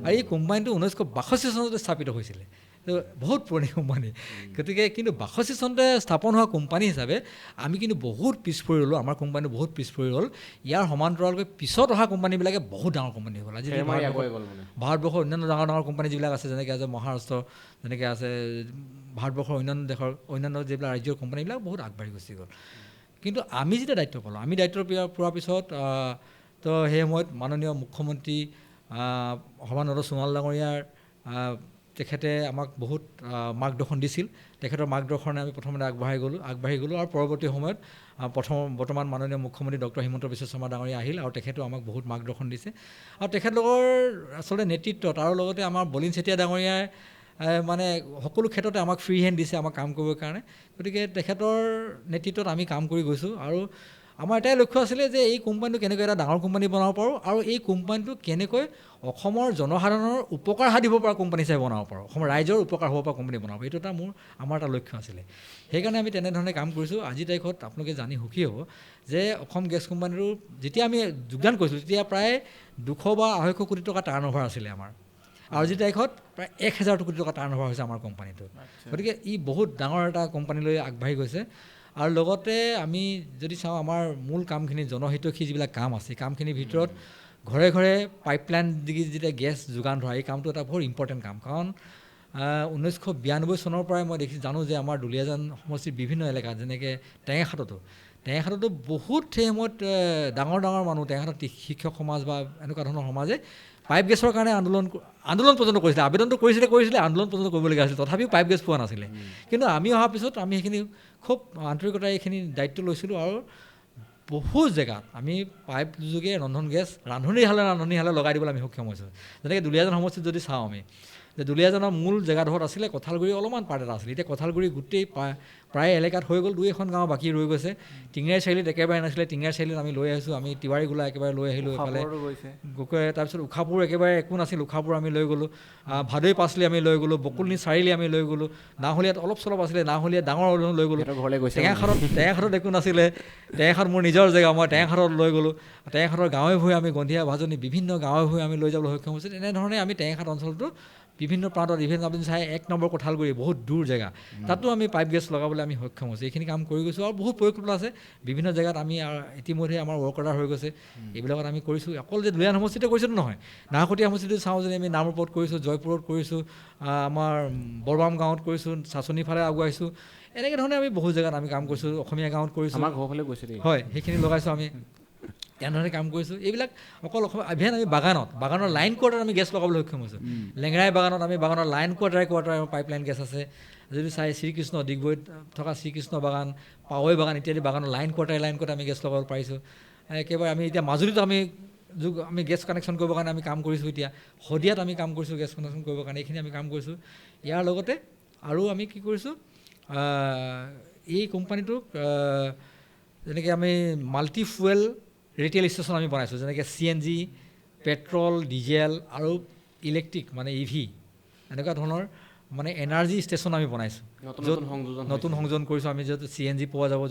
আৰু এই কোম্পানীটো 1962 চনতে স্থাপিত হৈছিলে, তো বহুত পুৰণি কোম্পানী। গতিকে কিন্তু 62 চনতে স্থাপন হোৱা কোম্পানী হিচাপে আমি কিন্তু বহুত পিছ পৰি ৰ'লোঁ, আমাৰ কোম্পানীটো বহুত পিছ পৰি ৰ'ল। ইয়াৰ সমান্তৰালকৈ পিছত অহা কোম্পানীবিলাকে বহুত ডাঙৰ কোম্পানী হৈ গ'ল। আজি ভাৰতবৰ্ষৰ অন্যান্য ডাঙৰ ডাঙৰ কোম্পানী যিবিলাক আছে, যেনেকৈ আছে মহাৰাষ্ট্ৰ, যেনেকৈ আছে ভাৰতবৰ্ষৰ অন্যান্য দেশৰ অন্যান্য যিবিলাক ৰাজ্যৰ কোম্পানীবিলাক বহুত আগবাঢ়ি গুচি গ'ল। কিন্তু আমি যেতিয়া দায়িত্ব পালোঁ, আমি দায়িত্ব পোৱাৰ পিছত তো সেই সময়ত মাননীয় মুখ্যমন্ত্ৰী সৰ্বানন্দ সোণোৱাল ডাঙৰীয়াৰ তেখেতে আমাক বহুত মাৰ্গদৰ্শন দিছিল। তেখেতৰ মাৰ্গদৰ্শনে আমি প্ৰথমতে আগবাঢ়ি গ'লোঁ আৰু পৰৱৰ্তী সময়ত বৰ্তমান মাননীয় মুখ্যমন্ত্ৰী ডক্টৰ হিমন্ত বিশ্ব শৰ্মা ডাঙৰীয়া আহিল আৰু তেখেতেও আমাক বহুত মাৰ্গদৰ্শন দিছে। আৰু তেখেতলোকৰ আচলতে নেতৃত্বত আৰু লগতে আমাৰ বলিন চেতিয়া ডাঙৰীয়াই মানে সকলো ক্ষেত্ৰতে আমাক ফ্ৰী হেণ্ড দিছে আমাক কাম কৰিবৰ কাৰণে। গতিকে তেখেতৰ নেতৃত্বত আমি কাম কৰি গৈছোঁ আৰু আমাৰ এটাই লক্ষ্য আছিলে যে এই কোম্পানীটো কেনেকৈ এটা ডাঙৰ কোম্পানী বনাব পাৰোঁ আৰু এই কোম্পানীটো কেনেকৈ অসমৰ জনসাধাৰণৰ উপকাৰ সাধিব পৰা কোম্পানী হিচাপে বনাব পাৰোঁ, অসমৰ ৰাইজৰ উপকাৰ হ'ব পৰা কোম্পানী বনাব, এইটো এটা আমাৰ এটা লক্ষ্য আছিলে। সেইকাৰণে আমি তেনেধৰণে কাম কৰিছোঁ। আজিৰ তাৰিখত আপোনালোকে জানি সুখী হ'ব যে অসম গেছ কোম্পানীটো যেতিয়া আমি যোগদান কৰিছিলোঁ তেতিয়া প্ৰায় 200 বা 250 কোটি টকা টাৰ্ণ অভাৰ আছিলে আমাৰ, আৰু আজিৰ তাৰিখত প্ৰায় 1000 কোটি টকা টাৰ্ণ অভাৰ হৈছে আমাৰ কোম্পানীটো। গতিকে ই বহুত ডাঙৰ এটা কোম্পানীলৈ আগবাঢ়ি গৈছে। আৰু লগতে আমি যদি চাওঁ আমাৰ মূল কামখিনি জনহিতৈষী যিবিলাক কাম আছে, কামখিনিৰ ভিতৰত ঘৰে ঘৰে পাইপলাইন দি যেতিয়া গেছ যোগান ধৰা, এই কামটো এটা বহুত ইম্পৰ্টেণ্ট কাম। কাৰণ 1992 চনৰ পৰাই মই জানো যে আমাৰ দুলীয়াজান সমষ্টিৰ বিভিন্ন এলেকাত, যেনেকৈ টেঙাখাটতো বহুত সেই সময়ত ডাঙৰ ডাঙৰ মানুহ, টেঙাখাটত শিক্ষক সমাজ বা এনেকুৱা ধৰণৰ সমাজে পাইপ গেছৰ কাৰণে আন্দোলন পৰ্যন্ত কৰিছিলে, আবেদনটো কৰিছিলে, আন্দোলন পৰ্যন্ত কৰিবলগীয়া হৈছিলে, তথাপিও পাইপ গেছ পোৱা নাছিলে। কিন্তু আমি অহাৰ পিছত আমি সেইখিনি খুব আন্তৰিকতাৰে এইখিনি দায়িত্ব লৈছিলোঁ আৰু বহুত জেগাত আমি পাইপ যোগে ৰান্ধনীশালে লগাই দিবলৈ আমি সক্ষম হৈছোঁ। যেনেকৈ দুলীয়াজান সমষ্টিত যদি চাওঁ আমি, যে দুলীয়াজানৰ মূল জেগাডোখৰত আছিলে কঁঠালগুৰি অলপমান পাৰ্ট এটা আছিলে, এতিয়া কঁঠালগুৰি গোটেই প্ৰায় এলেকাত হৈ গ'ল, 2-এখন গাঁও বাকী ৰৈ গৈছে। টিঙাৰী চাৰিআলিত একেবাৰে নাছিলে, টিঙাৰী চাৰিআলিত আমি লৈ আহিছোঁ, আমি তিৱাৰী গোলা একেবাৰে লৈ আহিলোঁ এইফালে গকুৱে, তাৰপিছত উখাপুৰ একেবাৰে একো নাছিল, উখাপুৰ আমি লৈ গ'লোঁ, ভাদৈ পাচলি আমি লৈ গ'লোঁ, বকুলনি চাৰিআলি আমি লৈ গ'লোঁ, নাহলীয়াত অলপ চলপ আছিলে, নাহলীয়াত ডাঙৰ লৈ গ'লোঁ, টেঙাখাটত একো নাছিলে, টেঙাখাট মোৰ নিজৰ জেগা, মই টেঙাখাটত লৈ গ'লোঁ, টেঙাখাটৰ গাঁৱে ভূঞে আমি গন্ধিয়া ভাজনি বিভিন্ন গাঁৱে ভূঞে আমি লৈ যাবলৈ সক্ষম হৈছোঁ। তেনেধৰণে আমি টেঙাখাট অঞ্চলটো বিভিন্ন প্ৰান্তত আপুনি চাই 1 নম্বৰ কঁঠালগুৰি বহুত দূৰ জেগা, তাতো আমি পাইপ গেছ লগাবলৈ আমি সক্ষম হৈছোঁ। এইখিনি কাম কৰি গৈছোঁ আৰু বহুত পৰিকল্পনা আছে বিভিন্ন জেগাত। আমি ইতিমধ্যে আমাৰ ৱৰ্ক অৰ্ডাৰ হৈ গৈছে, এইবিলাকত আমি কৰিছোঁ। অকল যে দুলীয়াজান সমষ্টিতে কৰিছোঁ নহয়, নাহৰকটীয়া সমষ্টিটো চাওঁ যে আমি নামৰূপত কৰিছোঁ, জয়পুৰত কৰিছোঁ, আমাৰ বৰবাম গাঁৱত কৰিছোঁ, চাচনি ফালে আগুৱাইছোঁ। এনেকৈ ধৰণে আমি বহুত জেগাত আমি কাম কৰিছোঁ, অসমীয়া গাঁৱত কৰিছোঁ, আমাৰ ঘৰফালে গৈছোঁ, হয়, সেইখিনি লগাইছোঁ আমি, তেনেধৰণে কাম কৰিছোঁ। এইবিলাক অকল ইভেন আমি বাগানৰ লাইন কোৱাৰ্টাৰ আমি গেছ লগাবলৈ সক্ষম হৈছোঁ। লেঙেৰাই বাগানত আমি বাগানৰ লাইন কোৱাৰ্টাৰ পাইপলাইন গেছ আছে। যদি চাই শ্ৰীকৃষ্ণ ডিগবৈত থকা শ্ৰীকৃষ্ণ বাগান, পাৱৈ বাগান ইত্যাদি বাগানৰ লাইন কোৱাৰ্টাৰ আমি গেছ লগাব পাৰিছোঁ। একেবাৰে আমি এতিয়া মাজুলীত আমি আমি গেছ কানেকশ্যন কৰিবৰ কাৰণে আমি কাম কৰিছোঁ, এতিয়া শদিয়াত আমি কাম কৰিছোঁ গেছ কানেকশ্যন কৰিবৰ কাৰণে, এইখিনি আমি কাম কৰিছোঁ। ইয়াৰ লগতে আৰু আমি কি কৰিছোঁ, এই কোম্পানীটোক যেনেকৈ আমি মাল্টি ফুৱেল ৰিটেইল ষ্টেচন আমি বনাইছোঁ, যেনেকৈ CNG, পেট্ৰল, ডিজেল আৰু ইলেক্ট্ৰিক মানে EV এনেকুৱা ধৰণৰ মানে এনাৰ্জি ষ্টেচন আমি বনাইছোঁ, য'ত নতুন সংযোজন কৰিছোঁ আমি, য'ত CNG পোৱা যাব,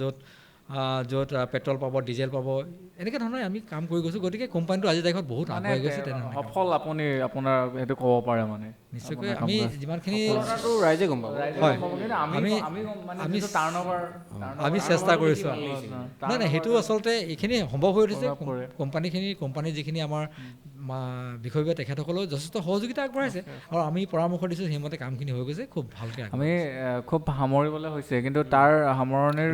য'ত পেট্ৰল পাব, ডিজেল পাব, এনেকুৱা ধৰণৰ আমি কাম কৰি গৈছোঁ। গতিকে কোম্পানীটো আজিৰ তাৰিখত বহুত আগুৱাই গৈছে। তেনেধৰণে সফল আপুনি আপোনাৰ সেইটো ক'ব পাৰে মানে নিশ্চয়কৈ আমি যিমানখিনি ৰাইজে গম পাব। হয়, আমি চেষ্টা কৰিছোঁ। নাই নাই, সেইটো আচলতে এইখিনি সম্ভৱ হৈ উঠিছে। কোম্পানী যিখিনি আমাৰ বিষয়ববীয়া তেখেতসকলেও যথেষ্ট সহযোগিতা আগবঢ়াইছে আৰু আমি পৰামৰ্শ দিছোঁ, সেইমতে কামখিনি হৈ গৈছে খুব ভালকৈ। আমি খুব সামৰিবলৈ হৈছে, কিন্তু তাৰ সামৰণিৰ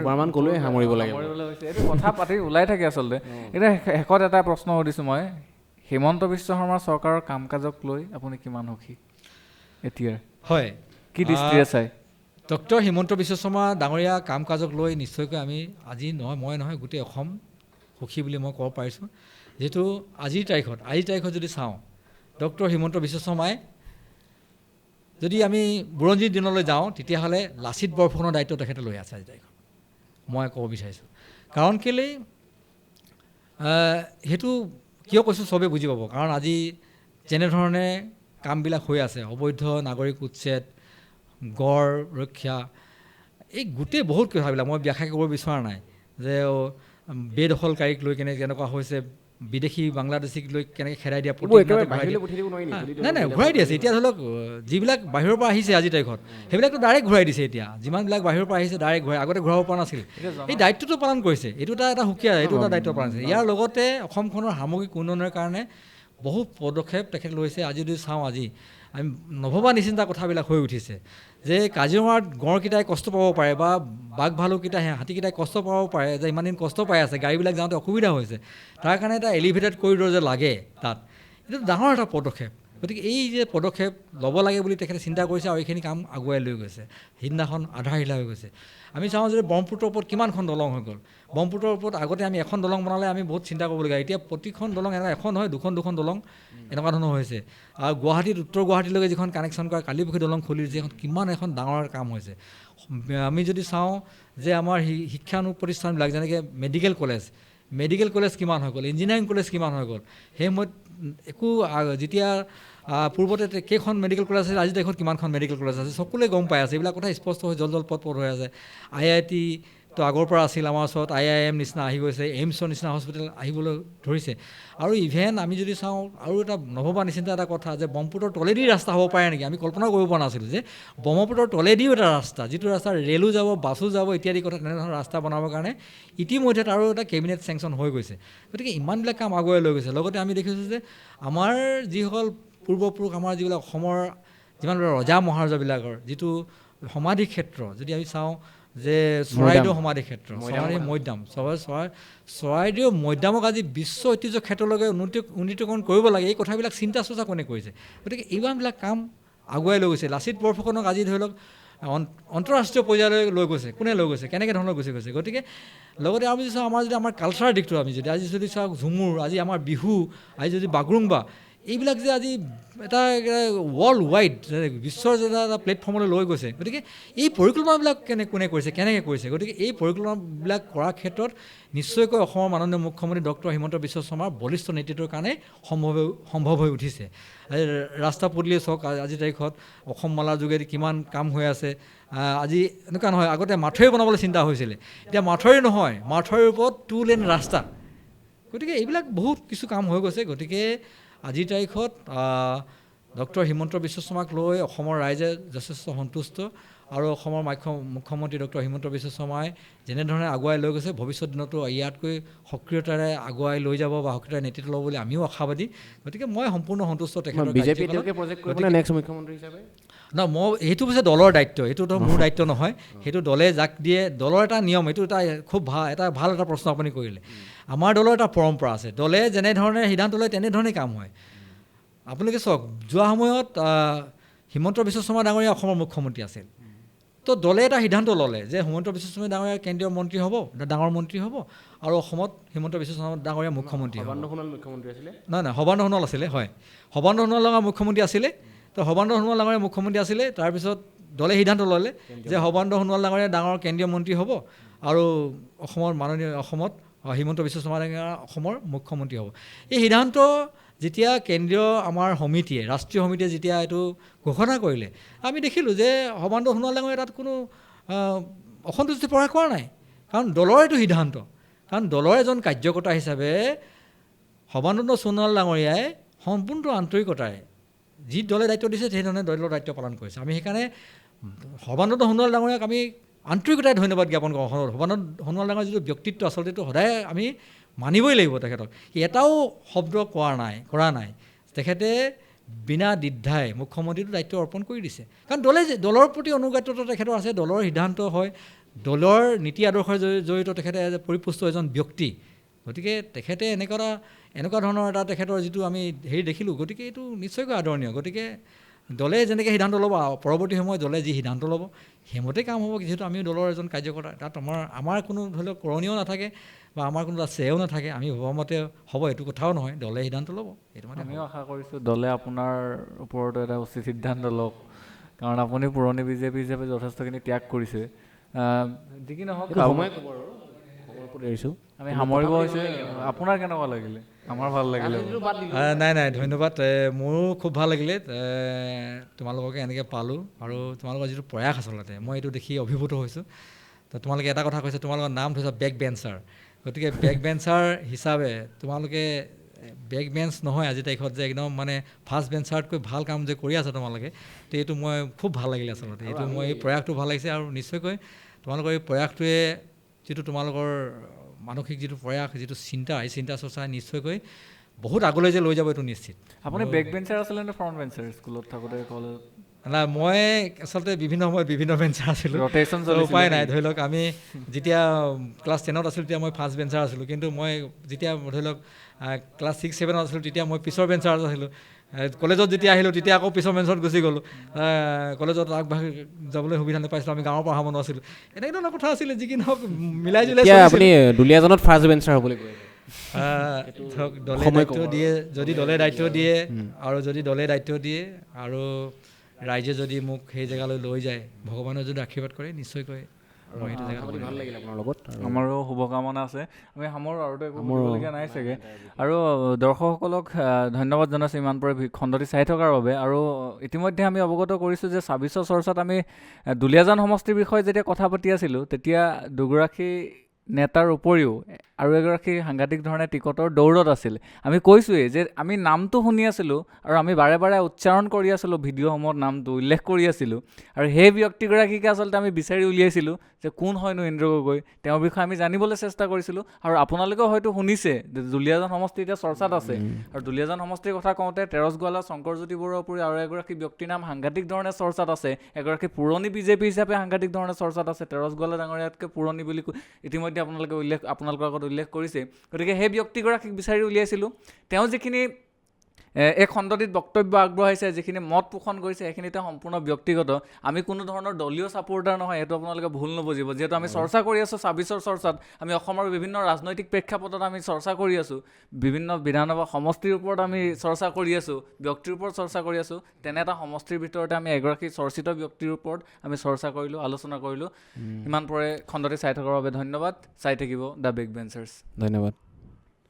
সামৰিব লাগে হৈছে, এইটো কথা পাতি ওলাই থাকে আচলতে। এতিয়া শেষত এটা প্ৰশ্ন সুধিছোঁ মই, হিমন্ত বিশ্ব শৰ্মা চৰকাৰৰ কাম কাজক লৈ আপুনি কিমান সুখী এতিয়া? হয়, কি দৃষ্টিৰে চাই? ডক্টৰ হিমন্ত বিশ্ব শৰ্মা ডাঙৰীয়া কাম কাজক লৈ নিশ্চয়কৈ আমি আজি নহয়, মই নহয়, গোটেই অসম সুখী বুলি মই ক'ব পাৰিছোঁ। যিহেতু আজিৰ তাৰিখত যদি চাওঁ, ডক্টৰ হিমন্ত বিশ্ব শৰ্মাই যদি আমি বুৰঞ্জীৰ দিনলৈ যাওঁ, তেতিয়াহ'লে লাচিত বৰফুকনৰ দায়িত্ব তেখেতে লৈ আছে আজিৰ তাৰিখত, মই ক'ব বিচাৰিছোঁ। কাৰণ কেলেই সেইটো কিয় কৈছোঁ চবেই বুজি পাব। কাৰণ আজি যেনেধৰণে কামবিলাক হৈ আছে, অবৈধ নাগৰিক উচ্ছেদ, গড় ৰক্ষা, এই গোটেই বহুত কথাবিলাক মই ব্যাখ্যা কৰিব বিচৰা নাই, যে বেদখলকাৰীক লৈ কেনেকুৱা হৈছে, বিদেশী বাংলাদেশীক লৈ কেনেকৈ খেদাই দিয়া, নাই ঘূৰাই দি আছে। এতিয়া ধৰি লওক যিবিলাক বাহিৰৰ পৰা আহিছে আজিৰ তাৰিখত, সেইবিলাকতো ডাইৰেক্ট ঘূৰাই দিছে। এতিয়া যিমানবিলাক বাহিৰৰ পৰা আহিছে ডাইৰেক্ট ঘূৰাই, আগতে ঘূৰাব পৰা নাছিল। এই দায়িত্বটো পালন কৰিছে, এইটো এটা সুকীয়া, এইটো এটা দায়িত্ব পালন কৰিছে। ইয়াৰ লগতে অসমখনৰ সামগ্ৰিক উন্নয়নৰ কাৰণে বহু পদক্ষেপ তেখেত লৈছে। আজি যদি চাওঁ, আজি আমি নভবা নিচিন্তা কথাবিলাক হৈ উঠিছে, যে কাজিৰঙাত গঁড়কেইটাই কষ্ট পাব পাৰে বা বাঘ ভালুককেইটাই, হাতীকেইটাই কষ্ট পাব পাৰে, যে ইমান দিন কষ্ট পাই আছে, গাড়ীবিলাক যাওঁতে অসুবিধা হৈছে, তাৰ কাৰণে এটা এলিভেটেড কৰিডৰ যে লাগে তাত, এইটো ডাঙৰ এটা পদক্ষেপ। গতিকে এই যে পদক্ষেপ ল'ব লাগে বুলি তেখেতে চিন্তা কৰিছে আৰু এইখিনি কাম আগুৱাই লৈ গৈছে। সিদিনাখন আধাৰশিলা হৈ গৈছে। আমি চাওঁ যে ব্ৰহ্মপুত্ৰৰ ওপৰত কিমানখন দলং হৈ গ'ল। ব্ৰহ্মপুত্ৰৰ ওপৰত আগতে আমি এখন দলং বনালে আমি বহুত চিন্তা কৰিবলগীয়া, এতিয়া প্ৰতিখন দলং এনেকুৱা এখন হয়, দুখন দলং এনেকুৱা ধৰণৰ হৈছে। আৰু গুৱাহাটীত, উত্তৰ গুৱাহাটীলৈকে যিখন কানেকশ্যন কৰা কালিপুখুৰী দলং খুলি দিছে, এখন কিমান এখন ডাঙৰ কাম হৈছে। আমি যদি চাওঁ যে আমাৰ শিক্ষানুপ্ৰতিষ্ঠানবিলাক যেনেকৈ মেডিকেল কলেজ কিমান হৈ গ'ল, ইঞ্জিনিয়াৰিং কলেজ কিমান হৈ গ'ল। সেই সময়ত একো যেতিয়া পূৰ্বতে কেইখন মেডিকেল কলেজ আছিল, আজিৰ তাৰিখত কিমানখন মেডিকেল কলেজ আছে, সকলোৱে গম পাই আছে। এইবিলাক কথা স্পষ্ট হৈ পট হৈ আছে। IIT তো আগৰ পৰা আছিল, আমাৰ ওচৰত IIM নিচিনা আহি গৈছে, এইমছৰ নিচিনা হস্পিটেল আহিবলৈ ধৰিছে। আৰু ইভেন আমি যদি চাওঁ আৰু এটা নভবা নিচিন্তা এটা কথা, যে ব্ৰহ্মপুত্ৰৰ তলেদি ৰাস্তা হ'ব পাৰে নেকি, আমি কল্পনা কৰিব পৰা নাছিলোঁ যে ব্ৰহ্মপুত্ৰৰ তলেদিও এটা ৰাস্তা, যিটো ৰাস্তা ৰেলো যাব, বাছো যাব ইত্যাদি কথা, তেনেধৰণৰ ৰাস্তা বনাবৰ কাৰণে ইতিমধ্যে আৰু এটা কেবিনেট চেংচন হৈ গৈছে। গতিকে ইমানবিলাক কাম আগুৱাই লৈ গৈছে। লগতে আমি দেখিছোঁ যে আমাৰ যিসকল পূৰ্বপুৰুষ, আমাৰ যিবিলাক অসমৰ যিমানবিলাক ৰজা মহাৰজাবিলাকৰ যিটো সমাধি ক্ষেত্ৰ, যদি আমি চাওঁ যে চৰাইদেউ সমাধি ক্ষেত্ৰ, চৰাইদেউ মৈদামক আজি বিশ্ব ঐতিহ্য ক্ষেত্ৰলৈকে উন্নীতকৰণ কৰিব লাগে, এই কথাবিলাক চিন্তা চৰ্চা কোনে কৰিছে। গতিকে ইমানবিলাক কাম আগুৱাই লৈ গৈছে। লাচিত বৰফুকনক আজি ধৰি লওক আন্তঃৰাষ্ট্ৰীয় পৰ্যায়লৈ লৈ গৈছে, কোনে লৈ গৈছে, কেনেকৈ ধৰণৰ গৈছে। গতিকে লগতে আমি যদি চাওঁ, আমাৰ কালচাৰৰ দিশটো আমি আজি যদি চাওঁ, ঝুমুৰ, আজি আমাৰ বিহু, আজি যদি বাগৰুম্বা, এইবিলাক যে আজি এটা ৱৰ্ল্ড ৱাইড বিশ্বৰ যে এটা প্লেটফৰ্মলৈ লৈ গৈছে। গতিকে এই পৰিকল্পনাবিলাক কোনে কৰিছে, কেনেকৈ কৰিছে। গতিকে এই পৰিকল্পনাবিলাক কৰাৰ ক্ষেত্ৰত নিশ্চয়কৈ অসমৰ মাননীয় মুখ্যমন্ত্ৰী ডক্টৰ হিমন্ত বিশ্ব শৰ্মাৰ বলিষ্ঠ নেতৃত্বৰ কাৰণে সম্ভৱ হৈ উঠিছে। আজি ৰাস্তা পদূলিয়ে চাওক, আজিৰ তাৰিখত অসম মালাৰ যোগেদি কিমান কাম হৈ আছে। আজি এনেকুৱা নহয়, আগতে মাথৰি বনাবলৈ চিন্তা হৈছিলে, এতিয়া মাথৰি নহয়, মাথৰিৰ ওপৰত 2 লেন ৰাস্তা। গতিকে এইবিলাক বহুত কিছু কাম হৈ গৈছে। গতিকে আজিৰ তাৰিখত ডক্টৰ হিমন্ত বিশ্ব শৰ্মাক লৈ অসমৰ ৰাইজে যথেষ্ট সন্তুষ্ট আৰু অসমৰ মুখ্যমন্ত্ৰী ডক্টৰ হিমন্ত বিশ্ব শৰ্মাই যেনেধৰণে আগুৱাই লৈ গৈছে, ভৱিষ্যত দিনতো ইয়াতকৈ সক্ৰিয়তাৰে আগুৱাই লৈ যাব বা সক্ৰিয়তাৰে নেতৃত্ব ল'ব বুলি আমিও আশাবাদী। গতিকে মই সম্পূৰ্ণ সন্তুষ্ট তেখেতৰ মই সেইটো পিছে দলৰ দায়িত্ব, এইটোতো মোৰ দায়িত্ব নহয়। সেইটো দলে যাক দিয়ে, দলৰ এটা নিয়ম, এইটো খুব ভাল এটা প্ৰশ্ন আপুনি কৰিলে। আমাৰ দলৰ এটা পৰম্পৰা আছে, দলে যেনেধৰণে সিদ্ধান্ত লয় তেনেধৰণেই কাম হয়। আপোনালোকে চাওক, যোৱা সময়ত হিমন্ত বিশ্ব শৰ্মা ডাঙৰীয়া অসমৰ মুখ্যমন্ত্ৰী আছিল, তো দলে এটা সিদ্ধান্ত ল'লে যে হিমন্ত বিশ্ব শৰ্মা ডাঙৰীয়া কেন্দ্ৰীয় মন্ত্ৰী হ'ব, ডাঙৰ মন্ত্ৰী হ'ব, আৰু অসমত হিমন্ত বিশ্ব শৰ্মা ডাঙৰীয়া মুখ্যমন্ত্ৰী হ'ব। মুখ্যমন্ত্ৰী আছিলে নহয় সৰ্বানন্দ সোণোৱাল আছিলে, হয় সৰ্বানন্দ সোণোৱাল ডাঙৰ মুখ্যমন্ত্ৰী আছিলে। তো সৰ্বানন্দ সোণোৱাল ডাঙৰীয়া মুখ্যমন্ত্ৰী আছিলে। তাৰপিছত দলে সিদ্ধান্ত ল'লে যে সৰ্বানন্দ সোণোৱাল ডাঙৰীয়া ডাঙৰ কেন্দ্ৰীয় মন্ত্ৰী হ'ব আৰু অসমৰ অসমত হিমন্ত বিশ্ব শৰ্মা ডাঙৰীয়া অসমৰ মুখ্যমন্ত্ৰী হ'ব। এই সিদ্ধান্ত যেতিয়া কেন্দ্ৰীয় আমাৰ সমিতিয়ে, ৰাষ্ট্ৰীয় সমিতিয়ে যেতিয়া এইটো ঘোষণা কৰিলে, আমি দেখিলোঁ যে সৰ্বানন্দ সোণোৱাল ডাঙৰীয়া তাত কোনো অসন্তুষ্টি প্ৰকাশ কৰা নাই, কাৰণ দলৰ এইটো সিদ্ধান্ত। কাৰণ দলৰ এজন কাৰ্যকৰ্তা হিচাপে সৰ্বানন্দ সোণোৱাল ডাঙৰীয়াই সম্পূৰ্ণ আন্তৰিকতাৰে যি দলে দায়িত্ব দিছে সেইধৰণে দলৰ দায়িত্ব পালন কৰিছে। আমি সেইকাৰণে সৰ্বানন্দ সোণোৱাল ডাঙৰীয়াক আমি আন্তৰিকতাৰে ধন্যবাদ জ্ঞাপন কৰোঁ। সৰ্বানন্দ সোণোৱাল ডাঙৰীয়াৰ যিটো ব্যক্তিত্ব আচলতে এইটো সদায় আমি মানিবই লাগিব তেখেতক। এটাও শব্দ কৰা নাই তেখেতে বিনা দ্বিধাই মুখ্যমন্ত্ৰীটো দায়িত্ব অৰ্পণ কৰি দিছে। কাৰণ দলৰ প্ৰতি অনুগত্যতা তেখেতৰ আছে, দলৰ সিদ্ধান্ত হয়, দলৰ নীতি আদৰ্শৰ জড়িত তেখেতে পৰিপুষ্ট এজন ব্যক্তি। গতিকে তেখেতে এনেকুৱা ধৰণৰ এটা তেখেতৰ যিটো আমি দেখিলোঁ, গতিকে এইটো নিশ্চয়কৈ আদৰণীয়। গতিকে দলে যেনেকৈ সিদ্ধান্ত ল'ব, পৰৱৰ্তী সময়ত দলে যি সিদ্ধান্ত ল'ব সেইমতে কাম হ'ব। যিহেতু আমি দলৰ এজন কাৰ্যকৰ্তা, তাত আমাৰ কোনো ধৰি লওক কৰণীয় নাথাকে বা আমাৰ কোনো তাত শ্ৰেয়ো নাথাকে। আমি ভবামতে হ'ব এইটো কথাও নহয়, দলে সিদ্ধান্ত ল'ব। এইটো মানে আমিও আশা কৰিছোঁ দলে আপোনাৰ ওপৰতো এটা উচিত সিদ্ধান্ত লওক, কাৰণ আপুনি পুৰণি বিজেপি হিচাপে যথেষ্টখিনি ত্যাগ কৰিছে। যি কি নহওক আমি সামৰিব হৈছে। আপোনাৰ কেনেকুৱা লাগিলে? আমাৰ ভাল লাগিলে। নাই ধন্যবাদ। মোৰো খুব ভাল লাগিলে তোমালোককে এনেকৈ পালোঁ, আৰু তোমালোকৰ যিটো প্ৰয়াস আচলতে মই এইটো দেখি অভিভূত হৈছোঁ। তো তোমালোকে এটা কথা কৈছে, তোমালোকৰ নাম থৈছা বেক বেঞ্চাৰ। গতিকে বেক বেঞ্চাৰ হিচাপে তোমালোকে বেক বেঞ্চ নহয় আজিৰ তাৰিখত যে একদম মানে ফাৰ্ষ্ট বেঞ্চাৰতকৈ ভাল কাম যে কৰি আছা তোমালোকে, তো এইটো মই খুব ভাল লাগিলে আচলতে। এইটো মই এই প্ৰয়াসটো ভাল লাগিছে, আৰু নিশ্চয়কৈ তোমালোকৰ এই প্ৰয়াসটোৱে যিটো তোমালোকৰ মানসিক যিটো প্ৰয়াস, যিটো চিন্তা, এই চিন্তা চৰ্চা নিশ্চয়কৈ বহুত আগলৈ যে লৈ যাব এইটো নিশ্চিত। আপুনি বেক বেঞ্চাৰ আছিলে নে ফ্ৰণ্ট বেঞ্চাৰ স্কুলত থাকোঁতে, কলেজত? নাই, মই আচলতে বিভিন্ন সময়ত বিভিন্ন বেঞ্চাৰ আছিলোঁ, উপায় নাই। ধৰি লওক আমি যেতিয়া ক্লাছ 10ত আছিলোঁ তেতিয়া মই ফাৰ্ষ্ট বেঞ্চাৰ আছিলোঁ, কিন্তু মই যেতিয়া ধৰি লওক ক্লাছ 6-7ত আছিলোঁ তেতিয়া মই পিছৰ বেঞ্চাৰত আছিলোঁ। কলেজত যেতিয়া আহিলোঁ তেতিয়া আকৌ পিছৰ বেঞ্চত গুচি গ'লোঁ। কলেজত আগবাঢ়ি যাবলৈ সুবিধা নাপাইছিলোঁ, আমি গাঁৱৰ পৰা অহা মানুহ আছিলোঁ। এনেকুৱা ধৰণৰ কথা আছিলে, যি কি নহওক মিলাই জুলাই আপুনি দুলীয়াজনত ফাৰ্ষ্ট বেঞ্চাৰ হ'বলৈ গৈ ধৰক দলে দায়িত্ব দিয়ে, যদি দলে দায়িত্ব দিয়ে আৰু ৰাইজে যদি মোক সেই জেগালৈ লৈ যায়, ভগৱানে যদি আশীৰ্বাদ কৰে, নিশ্চয়কৈ ভাল লাগিল আপোনাৰ লগত। আমাৰো শুভকামনা আছে। আমি সামৰো, আৰু একো কৰিবলগীয়া নাই চাগে। আৰু দৰ্শকসকলক ধন্যবাদ জনাইছোঁ ইমান পৰে খণ্ডটি চাই থকাৰ বাবে। আৰু ইতিমধ্যে আমি অৱগত কৰিছোঁ যে 26 চৰ্চাত আমি দুলীয়াজান সমষ্টিৰ বিষয়ে যেতিয়া কথা পাতি আছিলোঁ, তেতিয়া দুগৰাকী নেতাৰ উপৰিও আৰু এগৰাকী সাংঘাতিক ধৰণে টিকটৰ দৌৰত আছিল। আমি কৈছোঁৱেই যে আমি নামটো শুনি আছিলোঁ আৰু আমি বাৰে বাৰে উচ্চাৰণ কৰি আছিলোঁ, ভিডিঅ'সমূহত নামটো উল্লেখ কৰি আছিলোঁ, আৰু সেই ব্যক্তিগৰাকীকে আচলতে আমি বিচাৰি উলিয়াইছিলোঁ যে কোন হয়নো ইন্দ্ৰ গগৈ, তেওঁৰ বিষয়ে আমি জানিবলৈ চেষ্টা কৰিছিলোঁ। আৰু আপোনালোকেও হয়তো শুনিছে যে দুলীয়াজান সমষ্টি এতিয়া চৰ্চাত আছে। আৰু দুলীয়াজান সমষ্টিৰ কথা কওঁতে তেৰছ গোৱালা শংকৰজ্যোতি বৰুৱাৰ উপৰি আৰু এগৰাকী ব্যক্তিৰ নাম সাংঘাতিক ধৰণে চৰ্চাত আছে। এগৰাকী পুৰণি বিজেপি হিচাপে সাংঘাতিক ধৰণে চৰ্চাত আছে, তেৰছ গোৱালা ডাঙৰীয়াতকৈ পুৰণি বুলি ইতিমধ্যে আপোনালোকৰ আগত উল্লেখ কৰিছে। গতিকে সেই ব্যক্তিগৰাকীক বিচাৰি উলিয়াইছিলোঁ। তেওঁ যিখিনি এই খণ্ডটিত বক্তব্য আগবঢ়াইছে, যিখিনি মত পোষণ কৰিছে, সেইখিনিতে সম্পূৰ্ণ ব্যক্তিগত। আমি কোনো ধৰণৰ দলীয় ছাপোৰ্টাৰ নহয়, এইটো আপোনালোকে ভুল নবুজিব। যিহেতু আমি চৰ্চা কৰি আছোঁ 26 চৰ্চাত, আমি অসমৰ বিভিন্ন ৰাজনৈতিক প্ৰেক্ষাপটত আমি চৰ্চা কৰি আছোঁ, বিভিন্ন বিধানসভা সমষ্টিৰ ওপৰত আমি চৰ্চা কৰি আছোঁ, ব্যক্তিৰ ওপৰত চৰ্চা কৰি আছোঁ। তেনে এটা সমষ্টিৰ ভিতৰতে আমি এগৰাকী চৰ্চিত ব্যক্তিৰ ওপৰত আমি চৰ্চা কৰিলোঁ, আলোচনা কৰিলোঁ। ইমান পৰে খণ্ডটি চাই থকাৰ বাবে ধন্যবাদ। চাই থাকিব দ্য বেক বেঞ্চাৰ্ছ। ধন্যবাদ।